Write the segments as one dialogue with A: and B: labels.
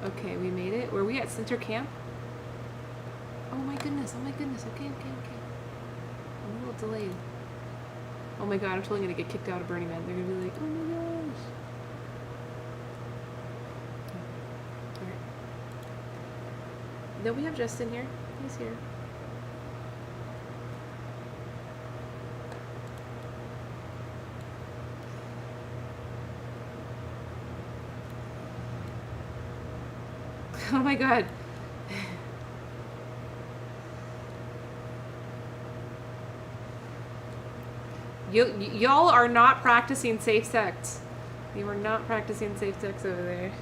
A: Okay, we made it. Were we at center camp? Oh my goodness, Okay. I'm a little delayed. Oh my god, I'm totally gonna get kicked out of Burning Man. They're gonna be like, oh my gosh. Alright. No, we have Justin here. He's here. Oh my god. Y'all are not practicing safe sex. You are not practicing safe sex over there.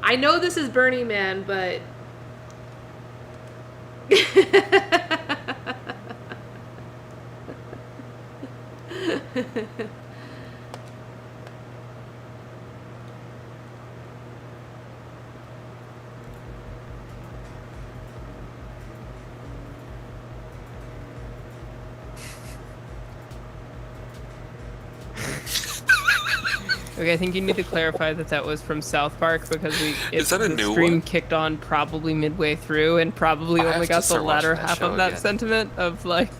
A: I know this is Burning Man, but...
B: Okay, I think you need to clarify that that was from South Park because
C: Is that a
B: the
C: new
B: stream
C: one?
B: kicked on probably midway through and probably
C: I
B: only
C: have to
B: got the
C: start
B: latter
C: watching that
B: half
C: show
B: of that
C: again.
B: sentiment of like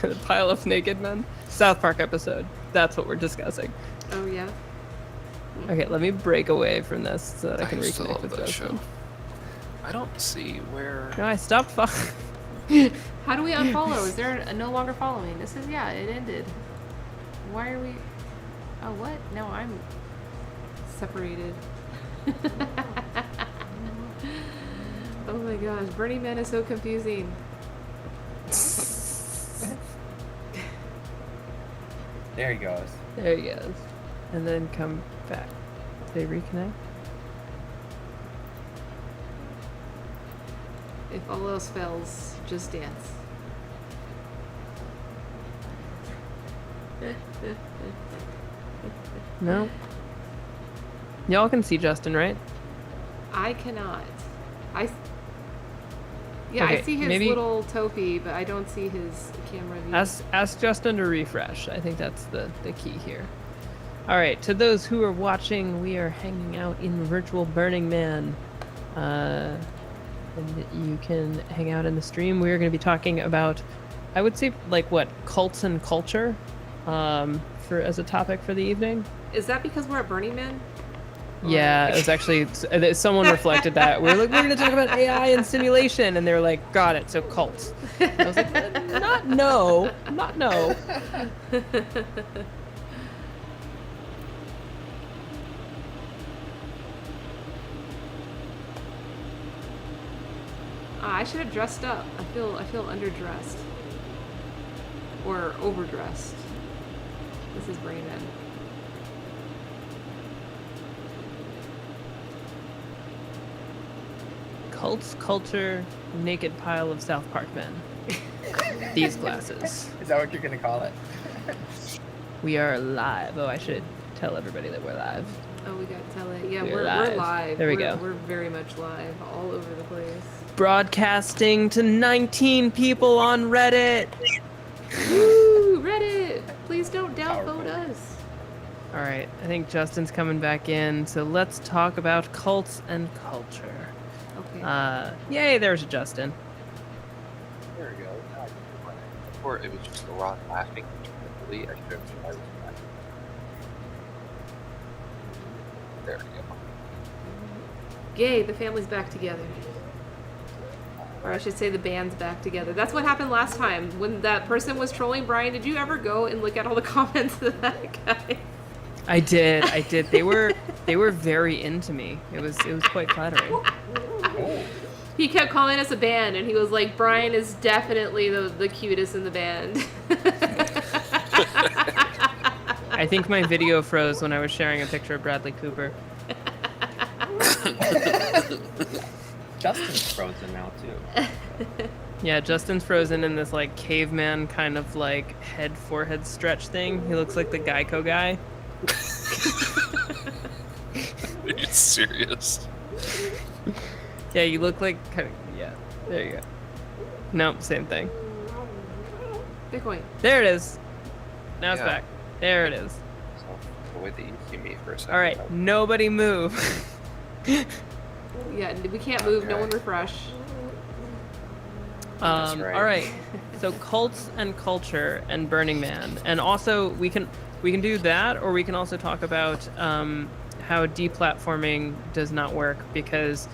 B: a pile of naked men. South Park episode. That's what we're discussing.
A: Oh, yeah?
B: Okay, let me break away from this so that I can
C: still
B: reconnect
C: love
B: with
C: that
B: Justin.
C: show. I don't see where...
B: No, I stopped following.
A: How do we unfollow? Is there a no longer following? This is, yeah, it ended. Why are we... Oh, what? No, I'm separated. Oh my gosh, Burning Man is so confusing.
D: There he goes.
B: There he goes. And then come back. They reconnect?
A: If all else fails, just dance.
B: No? Y'all can see Justin, right?
A: I cannot. Yeah,
B: Okay,
A: I see his
B: maybe-
A: little topi, but I don't see his camera view.
B: Ask Justin to refresh. I think that's the key here. All right, to those who are watching, we are hanging out in virtual Burning Man. And you can hang out in the stream. We are going to be talking about, I would say, like what, cults and culture for as a topic for the evening.
A: Is that because we're at Burning Man?
B: Yeah, it was actually someone reflected that we're like, we're going to talk about AI and simulation, and they were like, got it, so cults. And I was like, not no.
A: I should have dressed up. I feel underdressed or overdressed. This is Burning Man.
B: Cults, culture, naked pile of South Park men. These glasses.
D: Is that what you're gonna call it?
B: We are live. Oh, I should tell everybody that we're live.
A: Oh, we got to tell it. Yeah,
B: We're
A: we're
B: live.
A: live.
B: There we go.
A: We're very much live all over the place.
B: Broadcasting to 19 people on Reddit.
A: Woo! Reddit! Please don't downvote us.
B: All right, I think Justin's coming back in, so let's talk about cults and culture.
A: Okay.
B: Yay, there's Justin.
C: There we go. Now I can do mine. Before it was just a lot laughing. I should have tried back. There we go.
A: Yay, the family's back together. Or I should say the band's back together. That's what happened last time when that person was trolling Brian. Did you ever go and look at all the comments of that guy?
B: I did. They were very into me. It was quite flattering.
A: He kept calling us a band, and he was like, Brian is definitely the cutest in the band.
B: I think my video froze when I was sharing a picture of Bradley Cooper.
D: Justin's frozen now too.
B: Yeah, Justin's frozen in this like caveman kind of like head forehead stretch thing. He looks like the Geico guy.
C: Are you serious?
B: Yeah, you look like kind of, yeah. There you go. Nope, same thing.
A: Bitcoin.
B: There it is. Now it's
C: Yeah.
B: back. There it is.
C: So, the way that you see me for a second.
B: All right, nobody move.
A: Yeah, we can't move. No
C: Okay.
A: one refresh.
C: That's right.
B: All right. So cults and culture and Burning Man, and also we can do that, or we can also talk about how deplatforming does not work, because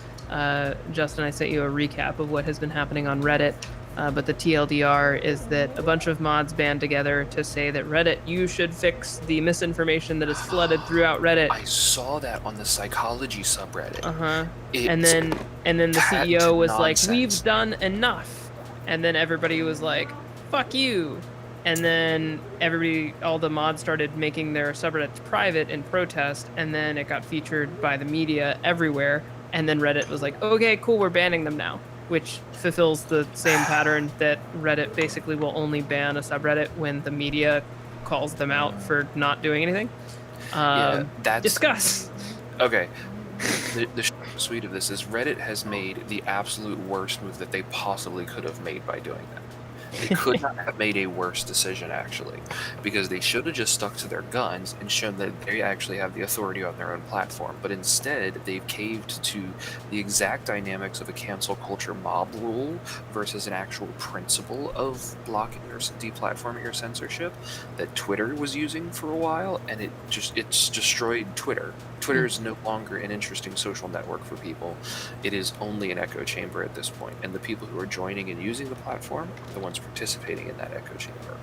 B: Justin, I sent you a recap of what has been happening on Reddit. But the TLDR is that a bunch of mods band together to say that Reddit, you should fix the misinformation that is flooded throughout Reddit.
C: I saw that on the psychology subreddit.
B: Uh-huh.
C: It's
B: And then the
C: patent
B: CEO was like,
C: nonsense.
B: "We've done enough." And then everybody was like, "Fuck you." And then all the mods started making their subreddits private in protest, and then it got featured by the media everywhere. And then Reddit was like, "Okay, cool, we're banning them now," which fulfills the same pattern that Reddit basically will only ban a subreddit when the media calls them out for not doing anything.
C: That's
B: Discuss.
C: okay. The sweet of this is Reddit has made the absolute worst move that they possibly could have made by doing that. They could not have made a worse decision, actually, because they should have just stuck to their guns and shown that they actually have the authority on their own platform. But instead, they've caved to the exact dynamics of a cancel culture mob rule versus an actual principle of blocking or deplatforming or censorship that Twitter was using for a while, and it's destroyed Twitter. Twitter is no longer an interesting social network for people. It is only an echo chamber at this point, and the people who are joining and using the platform are the ones participating in that echo chamber.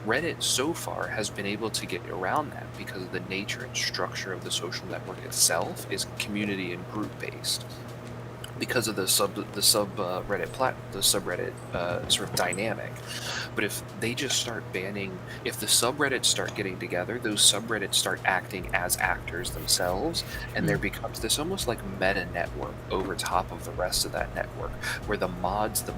C: Reddit so far has been able to get around that because of the nature and structure of the social network itself is community and group based. Because of the subreddit sort of dynamic. But if they just start banning, if the subreddits start getting together, those subreddits start acting as actors themselves, and there becomes this almost like meta network over top of the rest of that network, where the mods, the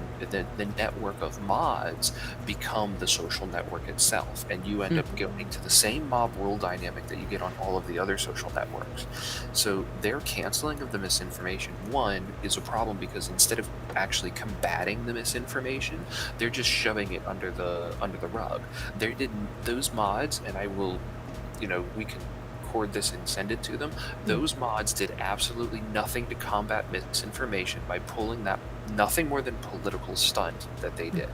C: network of mods become the social network itself, and you end up going to the same mob rule dynamic that you get on all of the other social networks. So their canceling of the misinformation, one, is a problem because instead of actually combating the misinformation, they're just shoving it under the rug. Those mods, and I will, we can record this and send it to them. Those mods did absolutely nothing to combat misinformation by pulling that nothing more than political stunt that they did.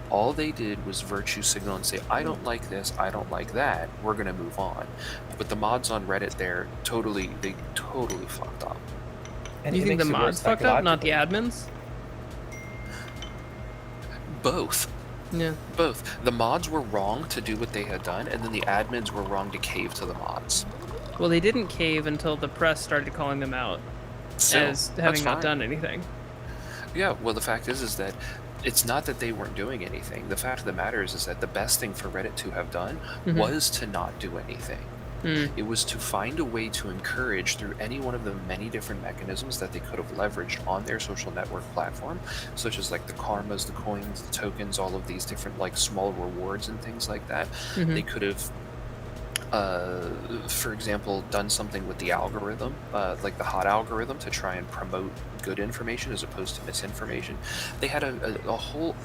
C: All they did was virtue signal and say, I don't like this, I don't like that, we're gonna move on. But the mods on Reddit they totally fucked up.
D: And
B: You
D: it
B: think the
D: makes it
B: mods
D: worse
B: fucked up, not the
D: psychologically.
B: admins?
C: Both.
B: Yeah.
C: Both. The mods were wrong to do what they had done, and then the admins were wrong to cave to the mods.
B: Well, they didn't cave until the press started calling them out as having not done anything.
C: Yeah, well, the fact is that it's not that they weren't doing anything. The fact of the matter is that the best thing for Reddit to have done was to not do anything. It was to find a way to encourage through any one of the many different mechanisms that they could have leveraged on their social network platform, such as like the karmas, the coins, the tokens, all of these different like small rewards and things like that. They could have for example, done something with the algorithm, like the hot algorithm, to try and promote good information as opposed to misinformation. They had a whole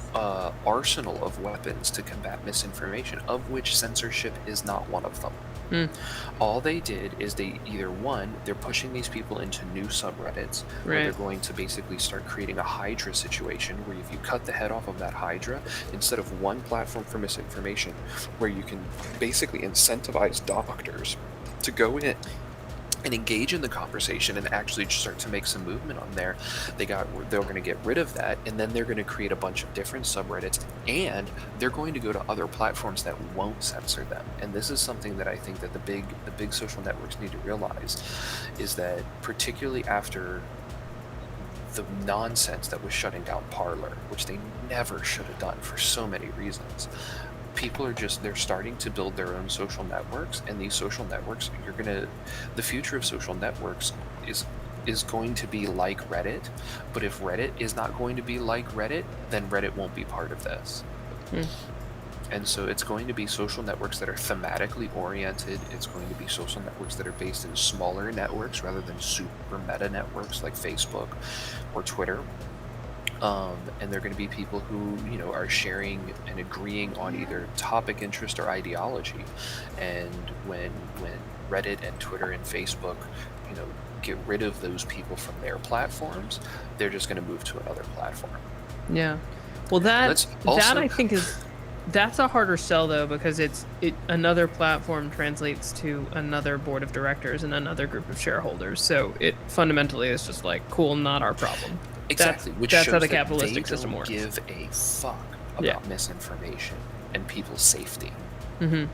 C: arsenal of weapons to combat misinformation, of which censorship is not one of them. All they did is they're pushing these people into new subreddits where they're going to basically start creating a Hydra situation where if you cut the head off of that Hydra, instead of one platform for misinformation, where you can basically incentivize doctors to go in and engage in the conversation and actually start to make some movement on there, they're going to get rid of that, and then they're going to create a bunch of different subreddits, and they're going to go to other platforms that won't censor them. And this is something that I think that the big social networks need to realize, is that particularly after the nonsense that was shutting down Parler, which they never should have done for so many reasons, people are they're starting to build their own social networks, and these social networks, the future of social networks is going to be like Reddit. But if Reddit is not going to be like Reddit, then Reddit won't be part of this. And so it's going to be social networks that are thematically oriented. It's going to be social networks that are based in smaller networks rather than super meta networks like Facebook or Twitter. And there are going to be people who, are sharing and agreeing on either topic, interest, or ideology. And when Reddit and Twitter and Facebook, get rid of those people from their platforms, they're just going to move to another platform.
B: Yeah. Well, that I think that's a harder sell though, because another platform translates to another board of directors and another group of shareholders. So it fundamentally is just like, cool, not our problem.
C: Exactly. Which
B: that's
C: shows
B: how the
C: that
B: capitalistic
C: they
B: system
C: don't
B: works.
C: give a fuck about misinformation and people's safety.
B: Mm-hmm.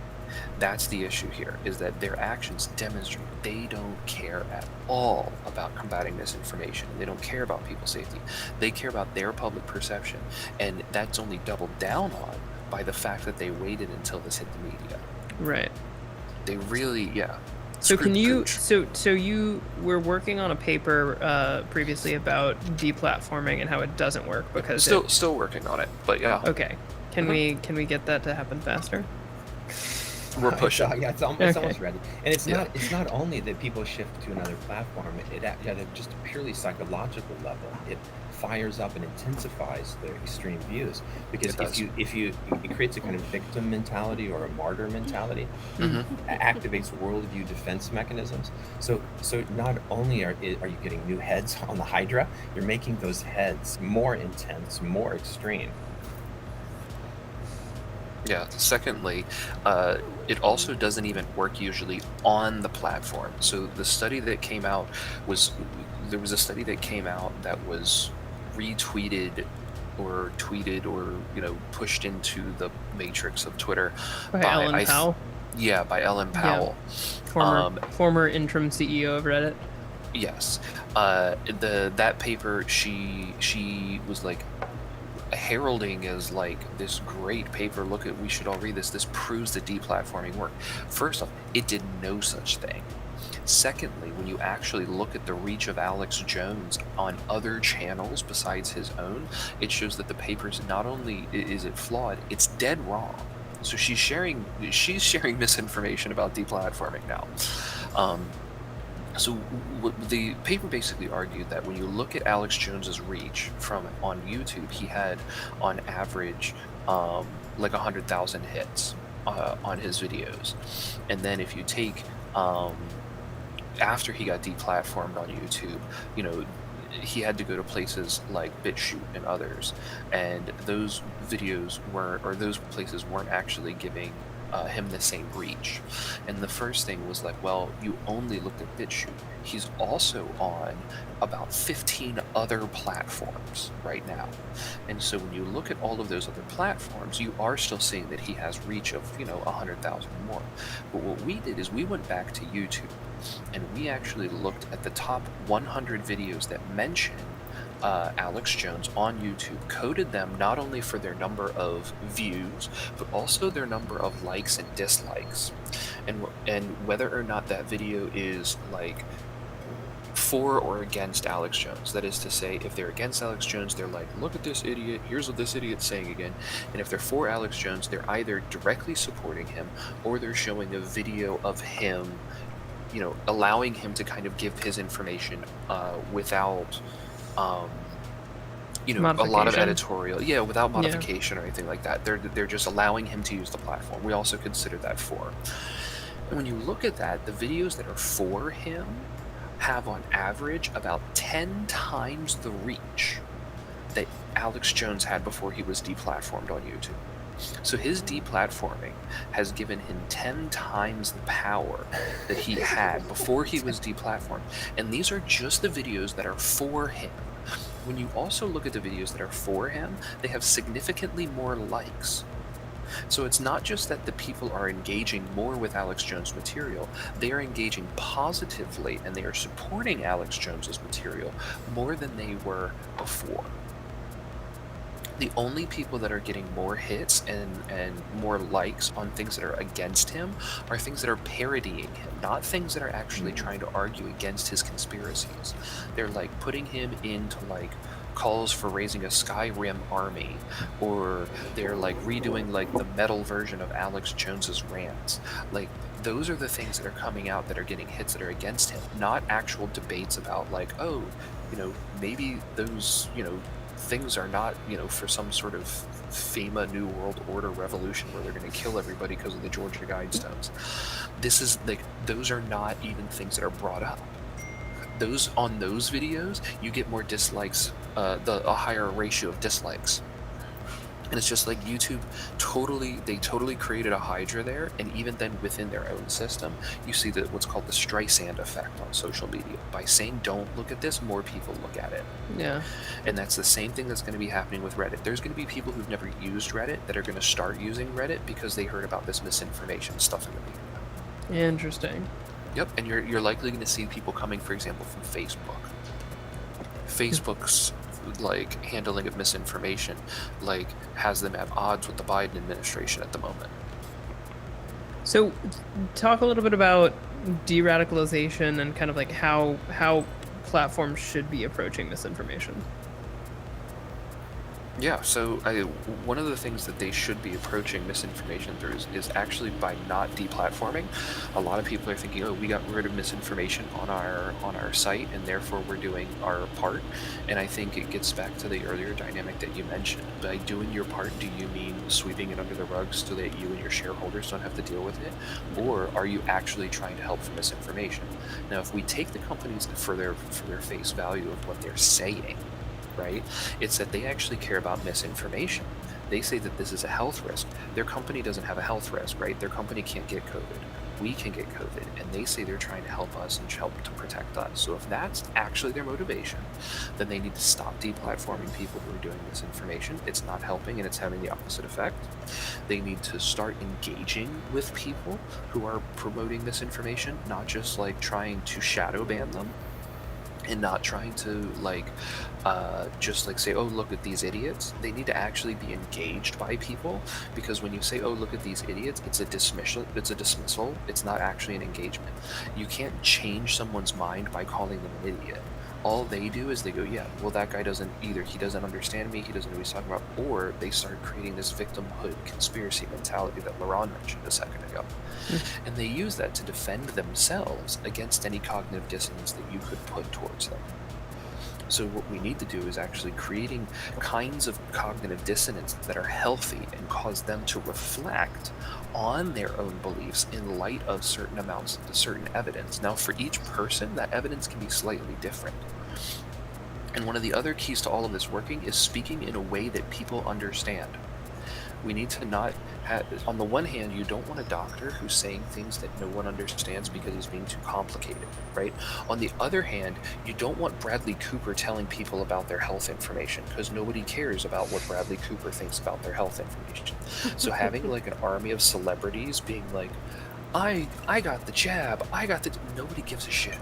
C: That's the issue here, is that their actions demonstrate they don't care at all about combating misinformation. They don't care about people's safety. They care about their public perception. And that's only doubled down on by the fact that they waited until this hit the media.
B: Right.
C: They really,
B: So
C: screwed the pooch.
B: so you were working on a paper previously about deplatforming and how it doesn't work because
C: Still working on it, but yeah.
B: Okay. Can we get that to happen faster?
C: We're pushing.
D: Yeah, it's almost ready. And it's not only that people shift to another platform. It at just a purely psychological level, it fires up and intensifies their extreme views. Because it creates a kind of victim mentality or a martyr mentality, activates worldview defense mechanisms. So not only are you getting new heads on the Hydra, you're making those heads more intense, more extreme.
C: Yeah. Secondly, it also doesn't even work usually on the platform. So the study that came out there was a study that came out that was retweeted or tweeted or pushed into the matrix of Twitter
B: by Ellen Powell.
C: Yeah, by Ellen Powell,
B: former interim CEO of Reddit.
C: Yes. That paper she was like heralding as like this great paper. We should all read this. This proves that deplatforming worked. First off, it did no such thing. Secondly, when you actually look at the reach of Alex Jones on other channels besides his own, it shows that the paper's not only is it flawed, it's dead wrong. So she's sharing misinformation about deplatforming now. So the paper basically argued that when you look at Alex Jones's reach on YouTube, he had on average like 100,000 hits on his videos, and then if you take after he got deplatformed on YouTube, he had to go to places like BitChute and others, and those places weren't actually giving him the same reach. And the first thing was like, well, you only looked at BitChute. He's also on about 15 other platforms right now. And so when you look at all of those other platforms, you are still seeing that he has reach of, 100,000 more. But what we did is we went back to YouTube and we actually looked at the top 100 videos that mention Alex Jones on YouTube, coded them not only for their number of views, but also their number of likes and dislikes, and whether or not that video is like for or against Alex Jones. That is to say, if they're against Alex Jones, they're like, look at this idiot, here's what this idiot's saying again. And if they're for Alex Jones, they're either directly supporting him or they're showing a video of him, allowing him to kind of give his information without a lot of editorial, without modification or anything like that. They're just allowing him to use the platform. We also consider that for. And when you look at that, the videos that are for him have on average about 10 times the reach that Alex Jones had before he was deplatformed on YouTube. So his deplatforming has given him 10 times the power that he had before he was deplatformed. And these are just the videos that are for him. When you also look at the videos that are for him, they have significantly more likes. So it's not just that the people are engaging more with Alex Jones' material, they are engaging positively and they are supporting Alex Jones' material more than they were before. The only people that are getting more hits and more likes on things that are against him are things that are parodying him, not things that are actually trying to argue against his conspiracies. They're like putting him into like calls for raising a Skyrim army, or they're like redoing like the metal version of Alex Jones's rants. Like those are the things that are coming out that are getting hits that are against him, not actual debates about like, oh, maybe those, things are not, for some sort of FEMA New World Order revolution where they're going to kill everybody because of the Georgia Guidestones. This is like, those are not even things that are brought up. On those videos, you get more dislikes, a higher ratio of dislikes. And it's just like YouTube totally created a Hydra there, and even then within their own system, you see what's called the Streisand effect on social media. By saying don't look at this, more people look at it.
B: Yeah.
C: And that's the same thing that's going to be happening with Reddit. There's going to be people who've never used Reddit that are going to start using Reddit because they heard about this misinformation stuff in the media.
B: Interesting.
C: Yep, and you're likely going to see people coming, for example, from Facebook. Facebook's like handling of misinformation like has them at odds with the Biden administration at the moment.
B: So talk a little bit about de-radicalization and kind of like how platforms should be approaching misinformation.
C: Yeah, so one of the things that they should be approaching misinformation through is actually by not deplatforming. A lot of people are thinking, oh, we got rid of misinformation on our site, and therefore we're doing our part. And I think it gets back to the earlier dynamic that you mentioned. By doing your part, do you mean sweeping it under the rug so that you and your shareholders don't have to deal with it? Or are you actually trying to help for misinformation? Now, if we take the companies for their face value of what they're saying, right? It's that they actually care about misinformation. They say that this is a health risk. Their company doesn't have a health risk, right? Their company can't get COVID. We can get COVID, and they say they're trying to help us and help to protect us. So if that's actually their motivation, then they need to stop deplatforming people who are doing misinformation. It's not helping, and it's having the opposite effect. They need to start engaging with people who are promoting misinformation, not just like trying to shadow ban them, and not trying to just like say, oh, look at these idiots. They need to actually be engaged by people, because when you say, oh, look at these idiots, it's a dismissal. It's not actually an engagement. You can't change someone's mind by calling them an idiot. All they do is they go, yeah, well, that guy doesn't either. He doesn't understand me. He doesn't know what he's talking about. Or they start creating this victimhood conspiracy mentality that Laurent mentioned a second ago. And they use that to defend themselves against any cognitive dissonance that you could put towards them. So what we need to do is actually creating kinds of cognitive dissonance that are healthy and cause them to reflect on their own beliefs in light of certain amounts of certain evidence. Now, for each person, that evidence can be slightly different. And one of the other keys to all of this working is speaking in a way that people understand. We need to not have, on the one hand, you don't want a doctor who's saying things that no one understands because he's being too complicated, right? On the other hand, you don't want Bradley Cooper telling people about their health information, because nobody cares about what Bradley Cooper thinks about their health information. So having like an army of celebrities being like, I got the jab, nobody gives a shit.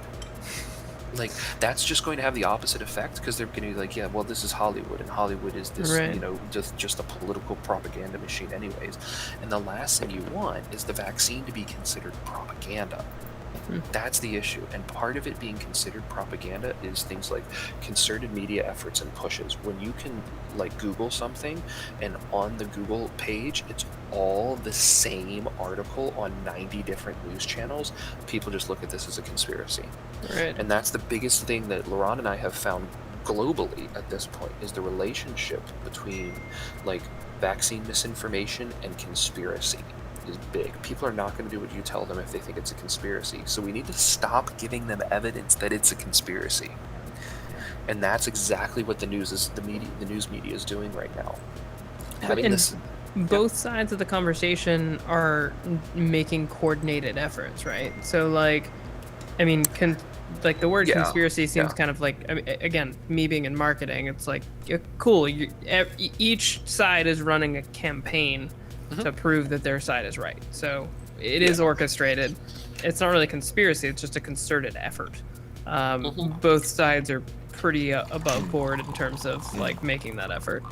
C: Like, that's just going to have the opposite effect, because they're going to be like, yeah, well, this is Hollywood, and Hollywood is this,
B: right,
C: just a political propaganda machine anyways. And the last thing you want is the vaccine to be considered propaganda. That's the issue. And part of it being considered propaganda is things like concerted media efforts and pushes. When you can like Google something, and on the Google page it's all the same article on 90 different news channels, people just look at this as a conspiracy.
B: Right.
C: And that's the biggest thing that Laurent and I have found globally at this point, is the relationship between like vaccine misinformation and conspiracy is big. People are not going to do what you tell them if they think it's a conspiracy. So we need to stop giving them evidence that it's a conspiracy. And that's exactly what the news media is doing right now.
B: Both sides of the conversation are making coordinated efforts, right? So like, I mean, like the word conspiracy seems kind of like, I mean, again, me being in marketing, it's like, cool, each side is running a campaign to prove that their side is right. So it is orchestrated. It's not really a conspiracy, it's just a concerted effort. Both sides are pretty above board in terms of like making that effort.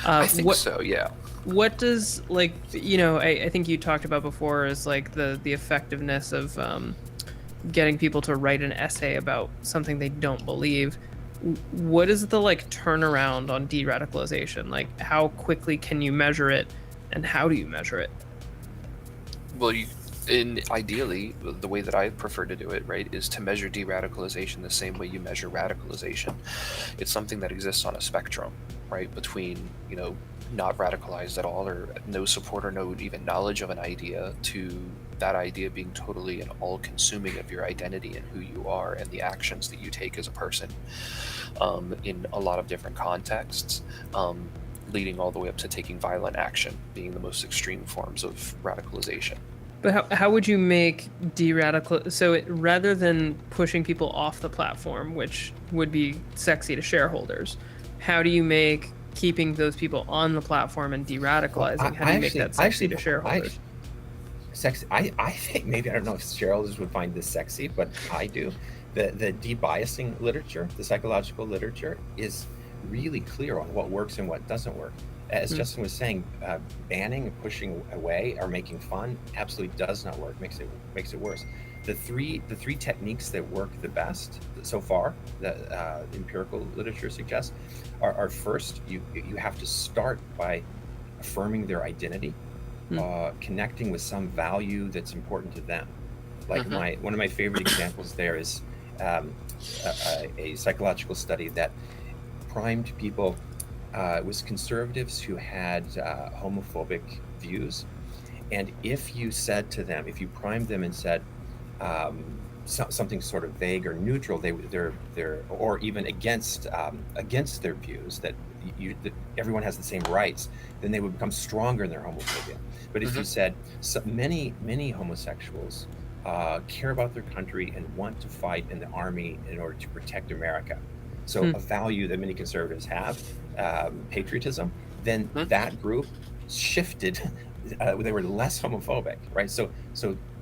C: I think so, yeah.
B: What does, like, I think you talked about before is like the effectiveness of getting people to write an essay about something they don't believe. What is the like turnaround on de-radicalization? Like, how quickly can you measure it, and how do you measure it?
C: Well, And ideally, the way that I prefer to do it, right, is to measure de-radicalization the same way you measure radicalization. It's something that exists on a spectrum, right, between, not radicalized at all, or no support or no even knowledge of an idea, to that idea being totally and all-consuming of your identity and who you are and the actions that you take as a person, in a lot of different contexts, leading all the way up to taking violent action being the most extreme forms of radicalization.
B: But how would you make de-radical? So rather than pushing people off the platform, which would be sexy to shareholders, how do you make keeping those people on the platform and de-radicalizing? How do you make that sexy to shareholders?
D: I think maybe, I don't know if shareholders would find this sexy, but I do. The de-biasing literature, the psychological literature, is really clear on what works and what doesn't work. As Justin was saying, banning and pushing away or making fun absolutely does not work. Makes it worse. The three techniques that work the best so far, the empirical literature suggests, are first, you have to start by affirming their identity, connecting with some value that's important to them. Like one of my favorite examples there is a psychological study that primed people. It was conservatives who had homophobic views, and if you primed them and said something sort of vague or neutral, they're or even against their views, that everyone has the same rights, then they would become stronger in their homophobia. But if you said many homosexuals care about their country and want to fight in the army in order to protect America, so a value that many conservatives have, patriotism, then that group shifted. They were less homophobic, right? So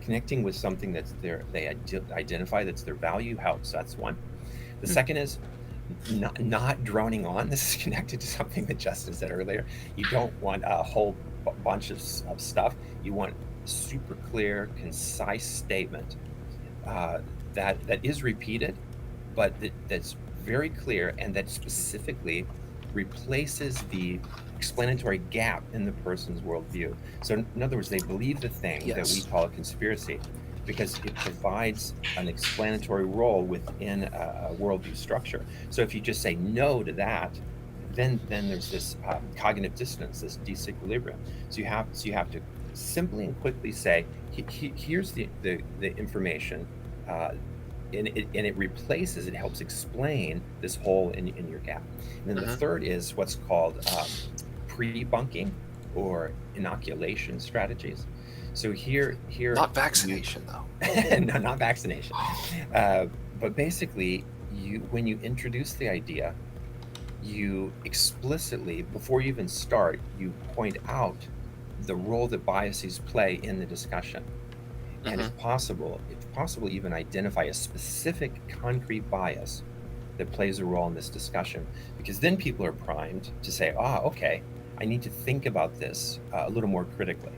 D: connecting with something that's they identify, that's their value, helps. That's one. The second is not droning on. This is connected to something that Justin said earlier. You don't want a whole bunch of stuff. You want super clear, concise statement that is repeated, but that's very clear, and that specifically replaces the explanatory gap in the person's worldview. So in other words, they believe the thing that we call a conspiracy because it provides an explanatory role within a worldview structure. So if you just say no to that, then there's this cognitive dissonance, this disequilibrium. So you have to simply and quickly say, here's the information, and it helps explain this hole in your gap. And then the third is what's called pre-bunking or inoculation strategies. So here
C: not vaccination though.
D: No, not vaccination. But basically, when you introduce the idea, you explicitly, before you even start, you point out the role that biases play in the discussion. And if possible, even identify a specific concrete bias that plays a role in this discussion, because then people are primed to say, okay, I need to think about this a little more critically.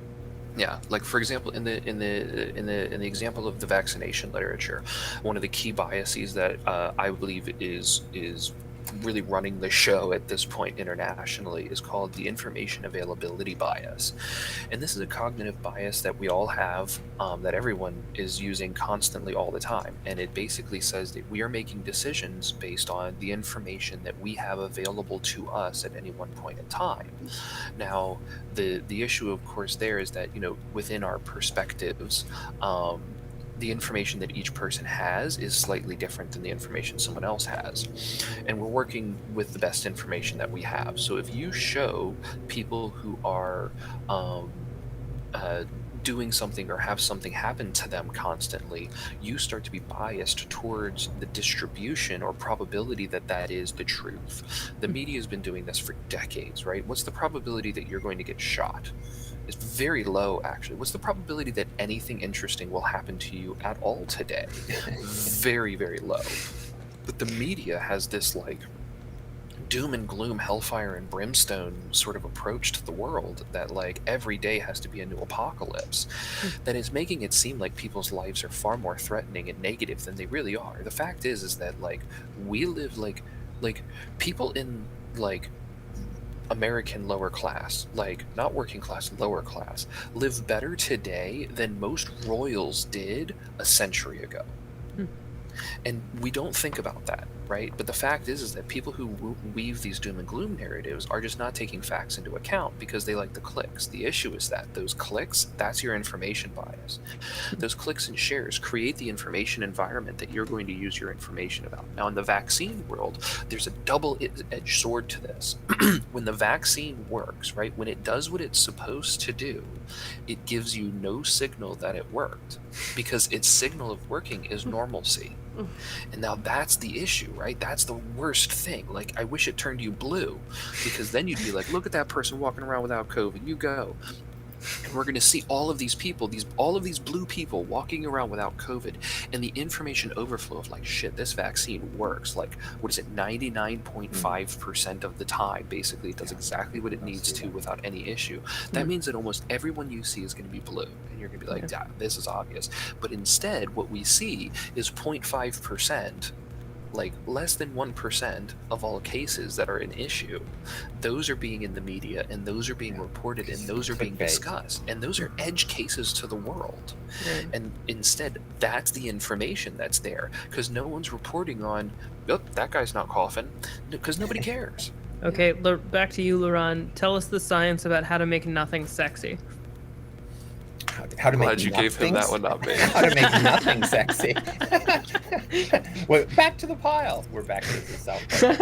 C: Yeah, like for example, in the example of the vaccination literature, one of the key biases that I believe is really running the show at this point internationally is called the information availability bias. And this is a cognitive bias that we all have, that everyone is using constantly all the time. And it basically says that we are making decisions based on the information that we have available to us at any one point in time. Now, the issue, of course, there is that, within our perspectives, the information that each person has is slightly different than the information someone else has. And we're working with the best information that we have. So if you show people who are doing something or have something happen to them constantly, you start to be biased towards the distribution or probability that is the truth. The media has been doing this for decades, right? What's the probability that you're going to get shot? It's very low, actually. What's the probability that anything interesting will happen to you at all today? Very, very low. But the media has this doom and gloom, hellfire and brimstone sort of approach to the world that every day has to be a new apocalypse, that is making it seem like people's lives are far more threatening and negative than they really are. The fact is that we live like people in American lower class, like not working class, lower class, live better today than most royals did a century ago.
B: Hmm.
C: And we don't think about that, right? But the fact is that people who weave these doom and gloom narratives are just not taking facts into account because they like the clicks. The issue is that those clicks, that's your information bias. Those clicks and shares create the information environment that you're going to use your information about. Now, in the vaccine world, there's a double-edged sword to this. When the vaccine works, right, when it does what it's supposed to do, it gives you no signal that it worked because its signal of working is normalcy. And now that's the issue, right? That's the worst thing. Like, I wish it turned you blue, because then you'd be like, look at that person walking around without COVID. You go. And we're going to see all of these people, all of these blue people walking around without COVID, and the information overflow of like, shit, this vaccine works. Like, what is it, 99.5% of the time, basically, it does exactly what it needs to without any issue. That means that almost everyone you see is going to be blue, and you're going to be like, yeah, this is obvious. But instead, what we see is 0.5%. Like less than 1% of all cases that are an issue, those are being in the media, and those are being reported, and those are being discussed, and those are edge cases to the world. And instead, that's the information that's there, because no one's reporting on, oh, that guy's not coughing, because nobody cares.
B: Okay, back to you, Laurent. Tell us the science about how to make nothing sexy.
D: How to
C: Glad
D: make
C: you gave him that one, not me.
D: How to make nothing sexy. Well, back to the pile. We're back to the South Park.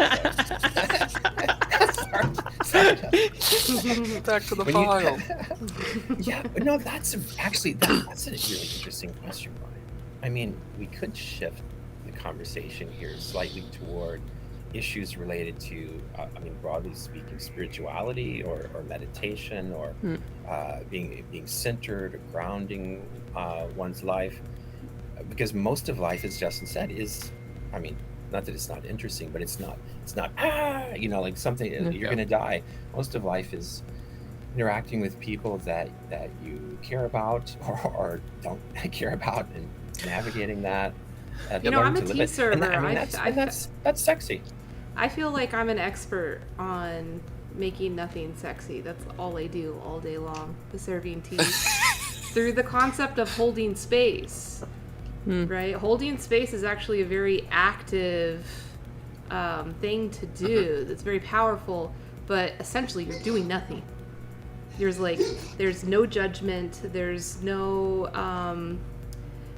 C: Back to the pile.
D: Yeah, no, that's a really interesting question, Brian. I mean, we could shift the conversation here slightly toward issues related to, broadly speaking, spirituality or meditation or being centered or grounding one's life. Because most of life, as Justin said, is, not that it's not interesting, but it's not like something, you're going to die. Most of life is interacting with people that you care about or don't care about, and navigating that.
A: I'm a tea server.
D: That's sexy.
A: I feel like I'm an expert on making nothing sexy. That's all I do all day long, is serving tea. Through the concept of holding space, right? Holding space is actually a very active thing to do. That's very powerful, but essentially you're doing nothing. There's no judgment. There's no...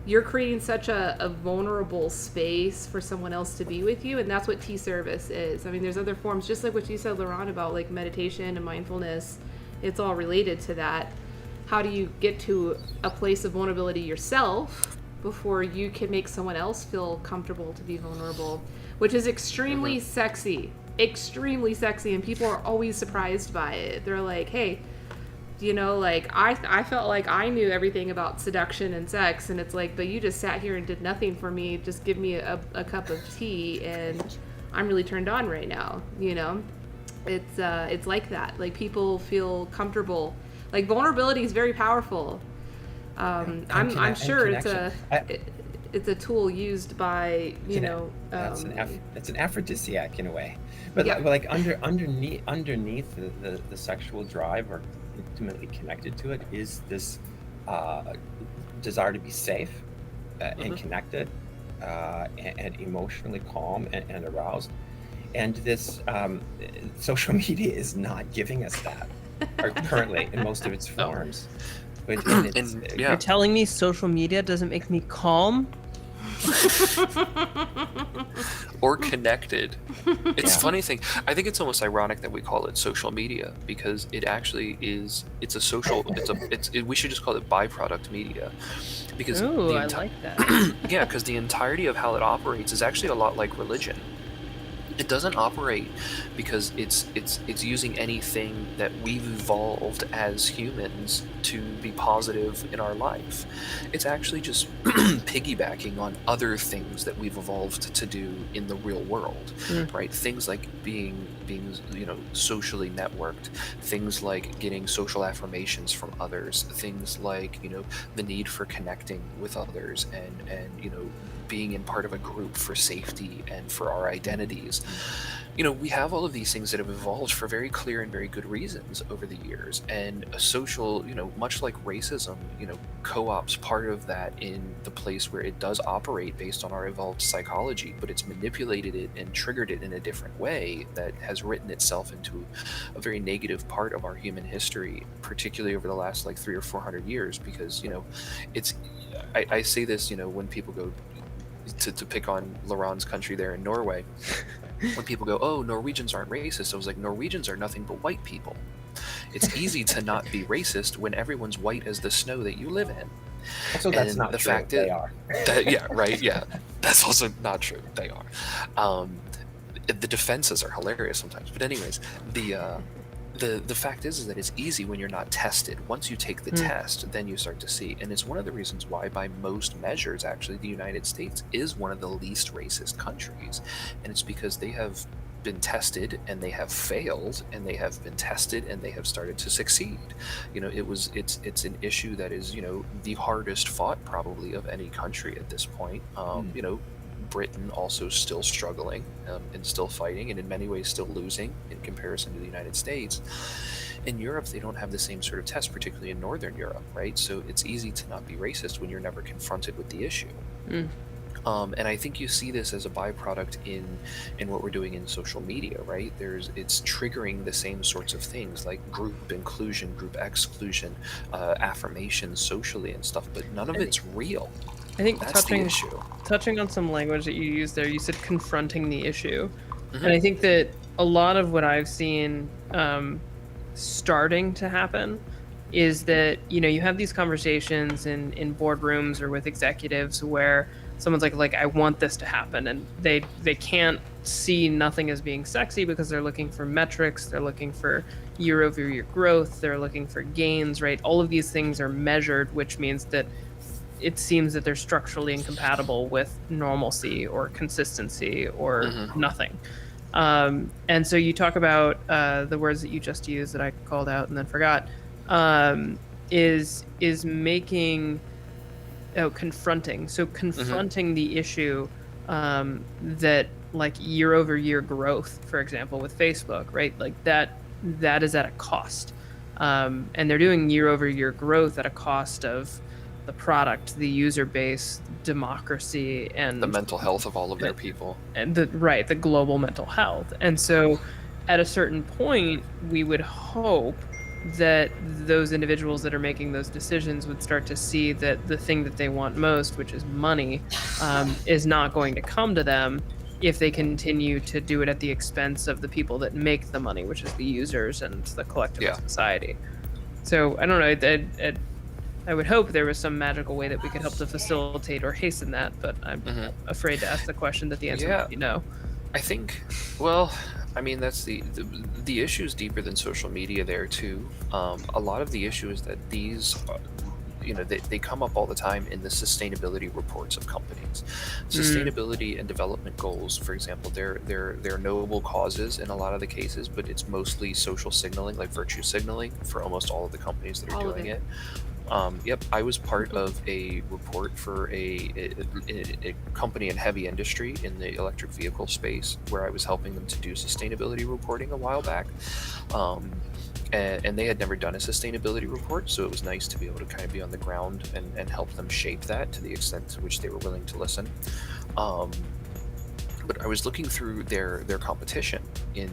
A: you're creating such a vulnerable space for someone else to be with you, and that's what tea service is. There's other forms, just like what you said, Laurent, about like meditation and mindfulness. It's all related to that. How do you get to a place of vulnerability yourself before you can make someone else feel comfortable to be vulnerable, which is extremely sexy, and people are always surprised by it. They're like, hey, I felt like I knew everything about seduction and sex, and it's like, but you just sat here and did nothing for me. Just give me a cup of tea, and I'm really turned on right now. It's like that. Like, people feel comfortable. Like, vulnerability is very powerful. I'm sure it's a tool used by
D: it's an aphrodisiac in a way, but like underneath the sexual drive, or intimately connected to it, is this desire to be safe and connected and emotionally calm and aroused. And this social media is not giving us that, or currently in most of its forms.
B: You're telling me social media doesn't make me calm?
C: Or connected. It's a funny thing. I think it's almost ironic that we call it social media, because it actually is. It's a social. We should just call it byproduct media, because
B: I like that.
C: Yeah, because the entirety of how it operates is actually a lot like religion. It doesn't operate because it's using anything that we've evolved as humans to be positive in our life. It's actually just piggybacking on other things that we've evolved to do in the real world, right? Things like being socially networked, things like getting social affirmations from others, things like the need for connecting with others, and being in part of a group for safety and for our identities. We have all of these things that have evolved for very clear and very good reasons over the years. And a social, much like racism, co-op's part of that in the place where it does operate based on our evolved psychology, but it's manipulated it and triggered it in a different way that has written itself into a very negative part of our human history, particularly over the last like 300 or 400 years, because, it's, I say this, when people go to pick on Laurent's country there in Norway, when people go, oh, Norwegians aren't racist, I was like, Norwegians are nothing but white people. It's easy to not be racist when everyone's white as the snow that you live in.
D: So that's
C: And
D: not
C: the
D: true.
C: fact
D: They
C: that,
D: are.
C: yeah, right, yeah, that's also not true. They are. The defenses are hilarious sometimes, but anyways, the fact is that it's easy when you're not tested. Once you take the test, then you start to see. And it's one of the reasons why, by most measures, actually, the United States is one of the least racist countries. And it's because they have been tested and they have failed, and they have been tested and they have started to succeed. It's an issue that is, the hardest fought probably of any country at this point. Britain also still struggling and still fighting, and in many ways still losing in comparison to the United States. In Europe, they don't have the same sort of test, particularly in Northern Europe, right? So it's easy to not be racist when you're never confronted with the issue. And I think you see this as a byproduct in what we're doing in social media, right? It's triggering the same sorts of things like group inclusion, group exclusion, affirmation socially and stuff, but none of it's real.
B: I think
C: That's the issue.
B: touching on some language that you used there, you said confronting the issue. And I think that a lot of what I've seen starting to happen is that, you have these conversations in boardrooms or with executives where someone's like, I want this to happen. And they can't see nothing as being sexy because they're looking for metrics. They're looking for year-over-year growth. They're looking for gains, right? All of these things are measured, which means that it seems that they're structurally incompatible with normalcy or consistency or nothing. And so you talk about the words that you just used that I called out and then forgot, is making confronting. So confronting the issue that like year over year growth, for example, with Facebook, right? Like that is at a cost. And they're doing year over year growth at a cost of the product, the user base, democracy, and
C: the mental health of all of their people,
B: and the global mental health. And so at a certain point, we would hope that those individuals that are making those decisions would start to see that the thing that they want most, which is money, is not going to come to them if they continue to do it at the expense of the people that make the money, which is the users and the collective of society. So I don't know, I would hope there was some magical way that we could help to facilitate or hasten that, but I'm afraid to ask the question that the answer might be no.
C: I think, well, I mean, that's the issue is deeper than social media there too. A lot of the issue is that these, they come up all the time in the sustainability reports of companies. Sustainability and development goals, for example, they're noble causes in a lot of the cases, but it's mostly social signaling, like virtue signaling, for almost all of the companies that are doing it. I was part of a report for a company in heavy industry in the electric vehicle space where I was helping them to do sustainability reporting a while back. And they had never done a sustainability report, so it was nice to be able to kind of be on the ground and help them shape that to the extent to which they were willing to listen. But I was looking through their competition in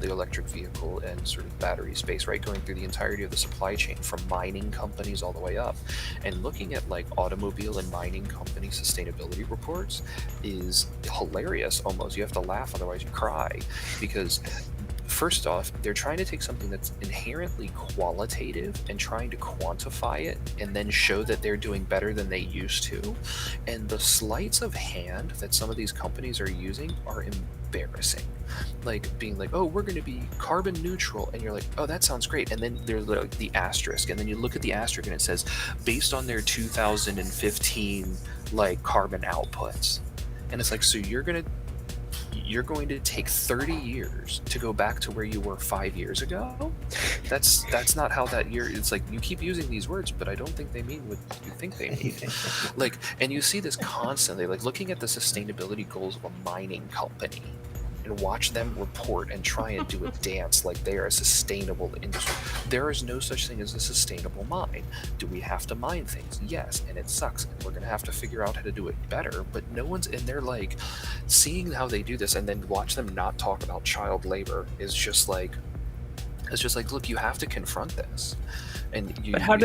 C: the electric vehicle and sort of battery space, right? Going through the entirety of the supply chain from mining companies all the way up, and looking at like automobile and mining company sustainability reports is hilarious almost. You have to laugh, otherwise you cry, because first off, they're trying to take something that's inherently qualitative and trying to quantify it and then show that they're doing better than they used to. And the sleights of hand that some of these companies are using are embarrassing. Like being like, oh, we're going to be carbon neutral. And you're like, oh, that sounds great. And then there's like the asterisk. And then you look at the asterisk and it says, based on their 2015 like carbon outputs. And it's like, so you're going to you're going to take 30 years to go back to where you were 5 years ago. That's not how that year. It's like you keep using these words, but I don't think they mean what you think they mean. Like, and you see this constantly, like looking at the sustainability goals of a mining company and watch them report and try and do a dance like they are a sustainable industry. There is no such thing as a sustainable mine. Do we have to mine things? Yes, and it sucks, and we're gonna have to figure out how to do it better, but no one's in there. Like, seeing how they do this and then watch them not talk about child labor is just like, it's just like, look, you have to confront this. And you,
B: But how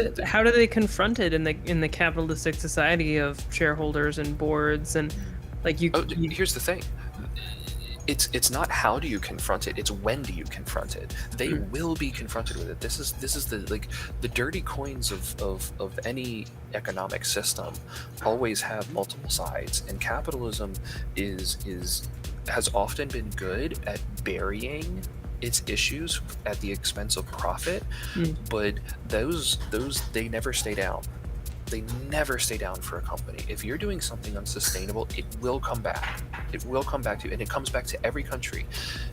B: do they confront it in the capitalistic society of shareholders and boards and like you?
C: Here's the thing. It's not how do you confront it, it's when do you confront it. They will be confronted with it. This is the, like, the dirty coins of any economic system always have multiple sides, and capitalism has often been good at burying its issues at the expense of profit, but those they never stay down. They never stay down for a company. If you're doing something unsustainable, it will come back. It will come back to you, and it comes back to every country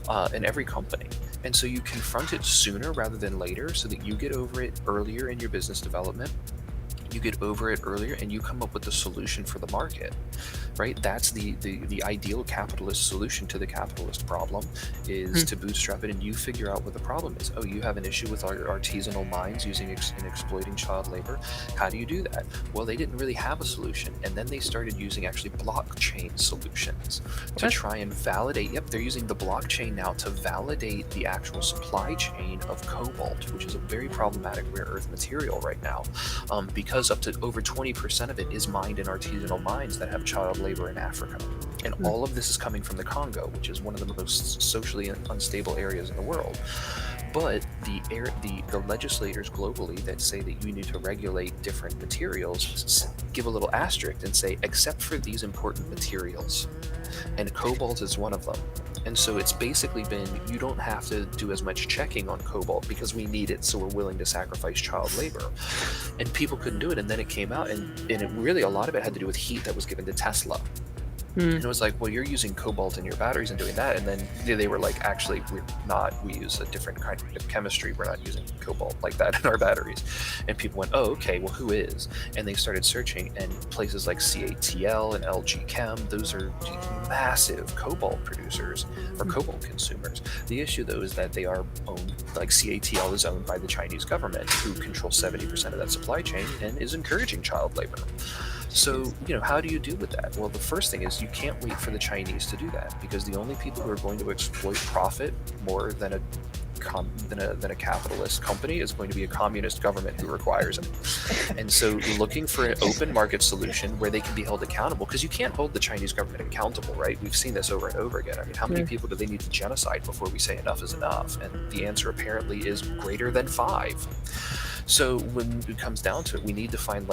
C: and every company. And so you confront it sooner rather than later, so that you get over it earlier in your business development. You get over it earlier, and you come up with the solution for the market, right? That's the ideal capitalist solution to the capitalist problem, is to bootstrap it, and you figure out what the problem is. Oh, you have an issue with our artisanal mines using and exploiting child labor. How do you do that? Well, they didn't really have a solution, and then they started using actually blockchain solutions to try and validate. Yep, they're using the blockchain now to validate the actual supply chain of cobalt, which is a very problematic rare earth material right now, because up to over 20% of it is mined in artisanal mines that have child labor in Africa. And all of this is coming from the Congo, which is one of the most socially unstable areas in the world. But the legislators globally that say that you need to regulate different materials give a little asterisk and say, except for these important materials. And cobalt is one of them. And so it's basically been, you don't have to do as much checking on cobalt because we need it, so we're willing to sacrifice child labor. And people couldn't do it, and then it came out, and it really, a lot of it had to do with heat that was given to Tesla. And it was like, well, you're using cobalt in your batteries and doing that. And then they were like, actually, we're not. We use a different kind of chemistry. We're not using cobalt like that in our batteries. And people went, oh, okay, well, who is? And they started searching, and places like CATL and LG Chem, those are massive cobalt producers or cobalt consumers. The issue, though, is that they are owned, like CATL is owned by the Chinese government, who controls 70% of that supply chain and is encouraging child labor. So, how do you deal with that? Well, the first thing is you can't wait for the Chinese to do that, because the only people who are going to exploit profit more than a capitalist company is going to be a communist government who requires it. And so looking for an open market solution where they can be held accountable, because you can't hold the Chinese government accountable, right? We've seen this over and over again. I mean, how many people do they need to genocide before we say enough is enough? And the answer apparently is greater than 5. So when it comes down to it, we need to find,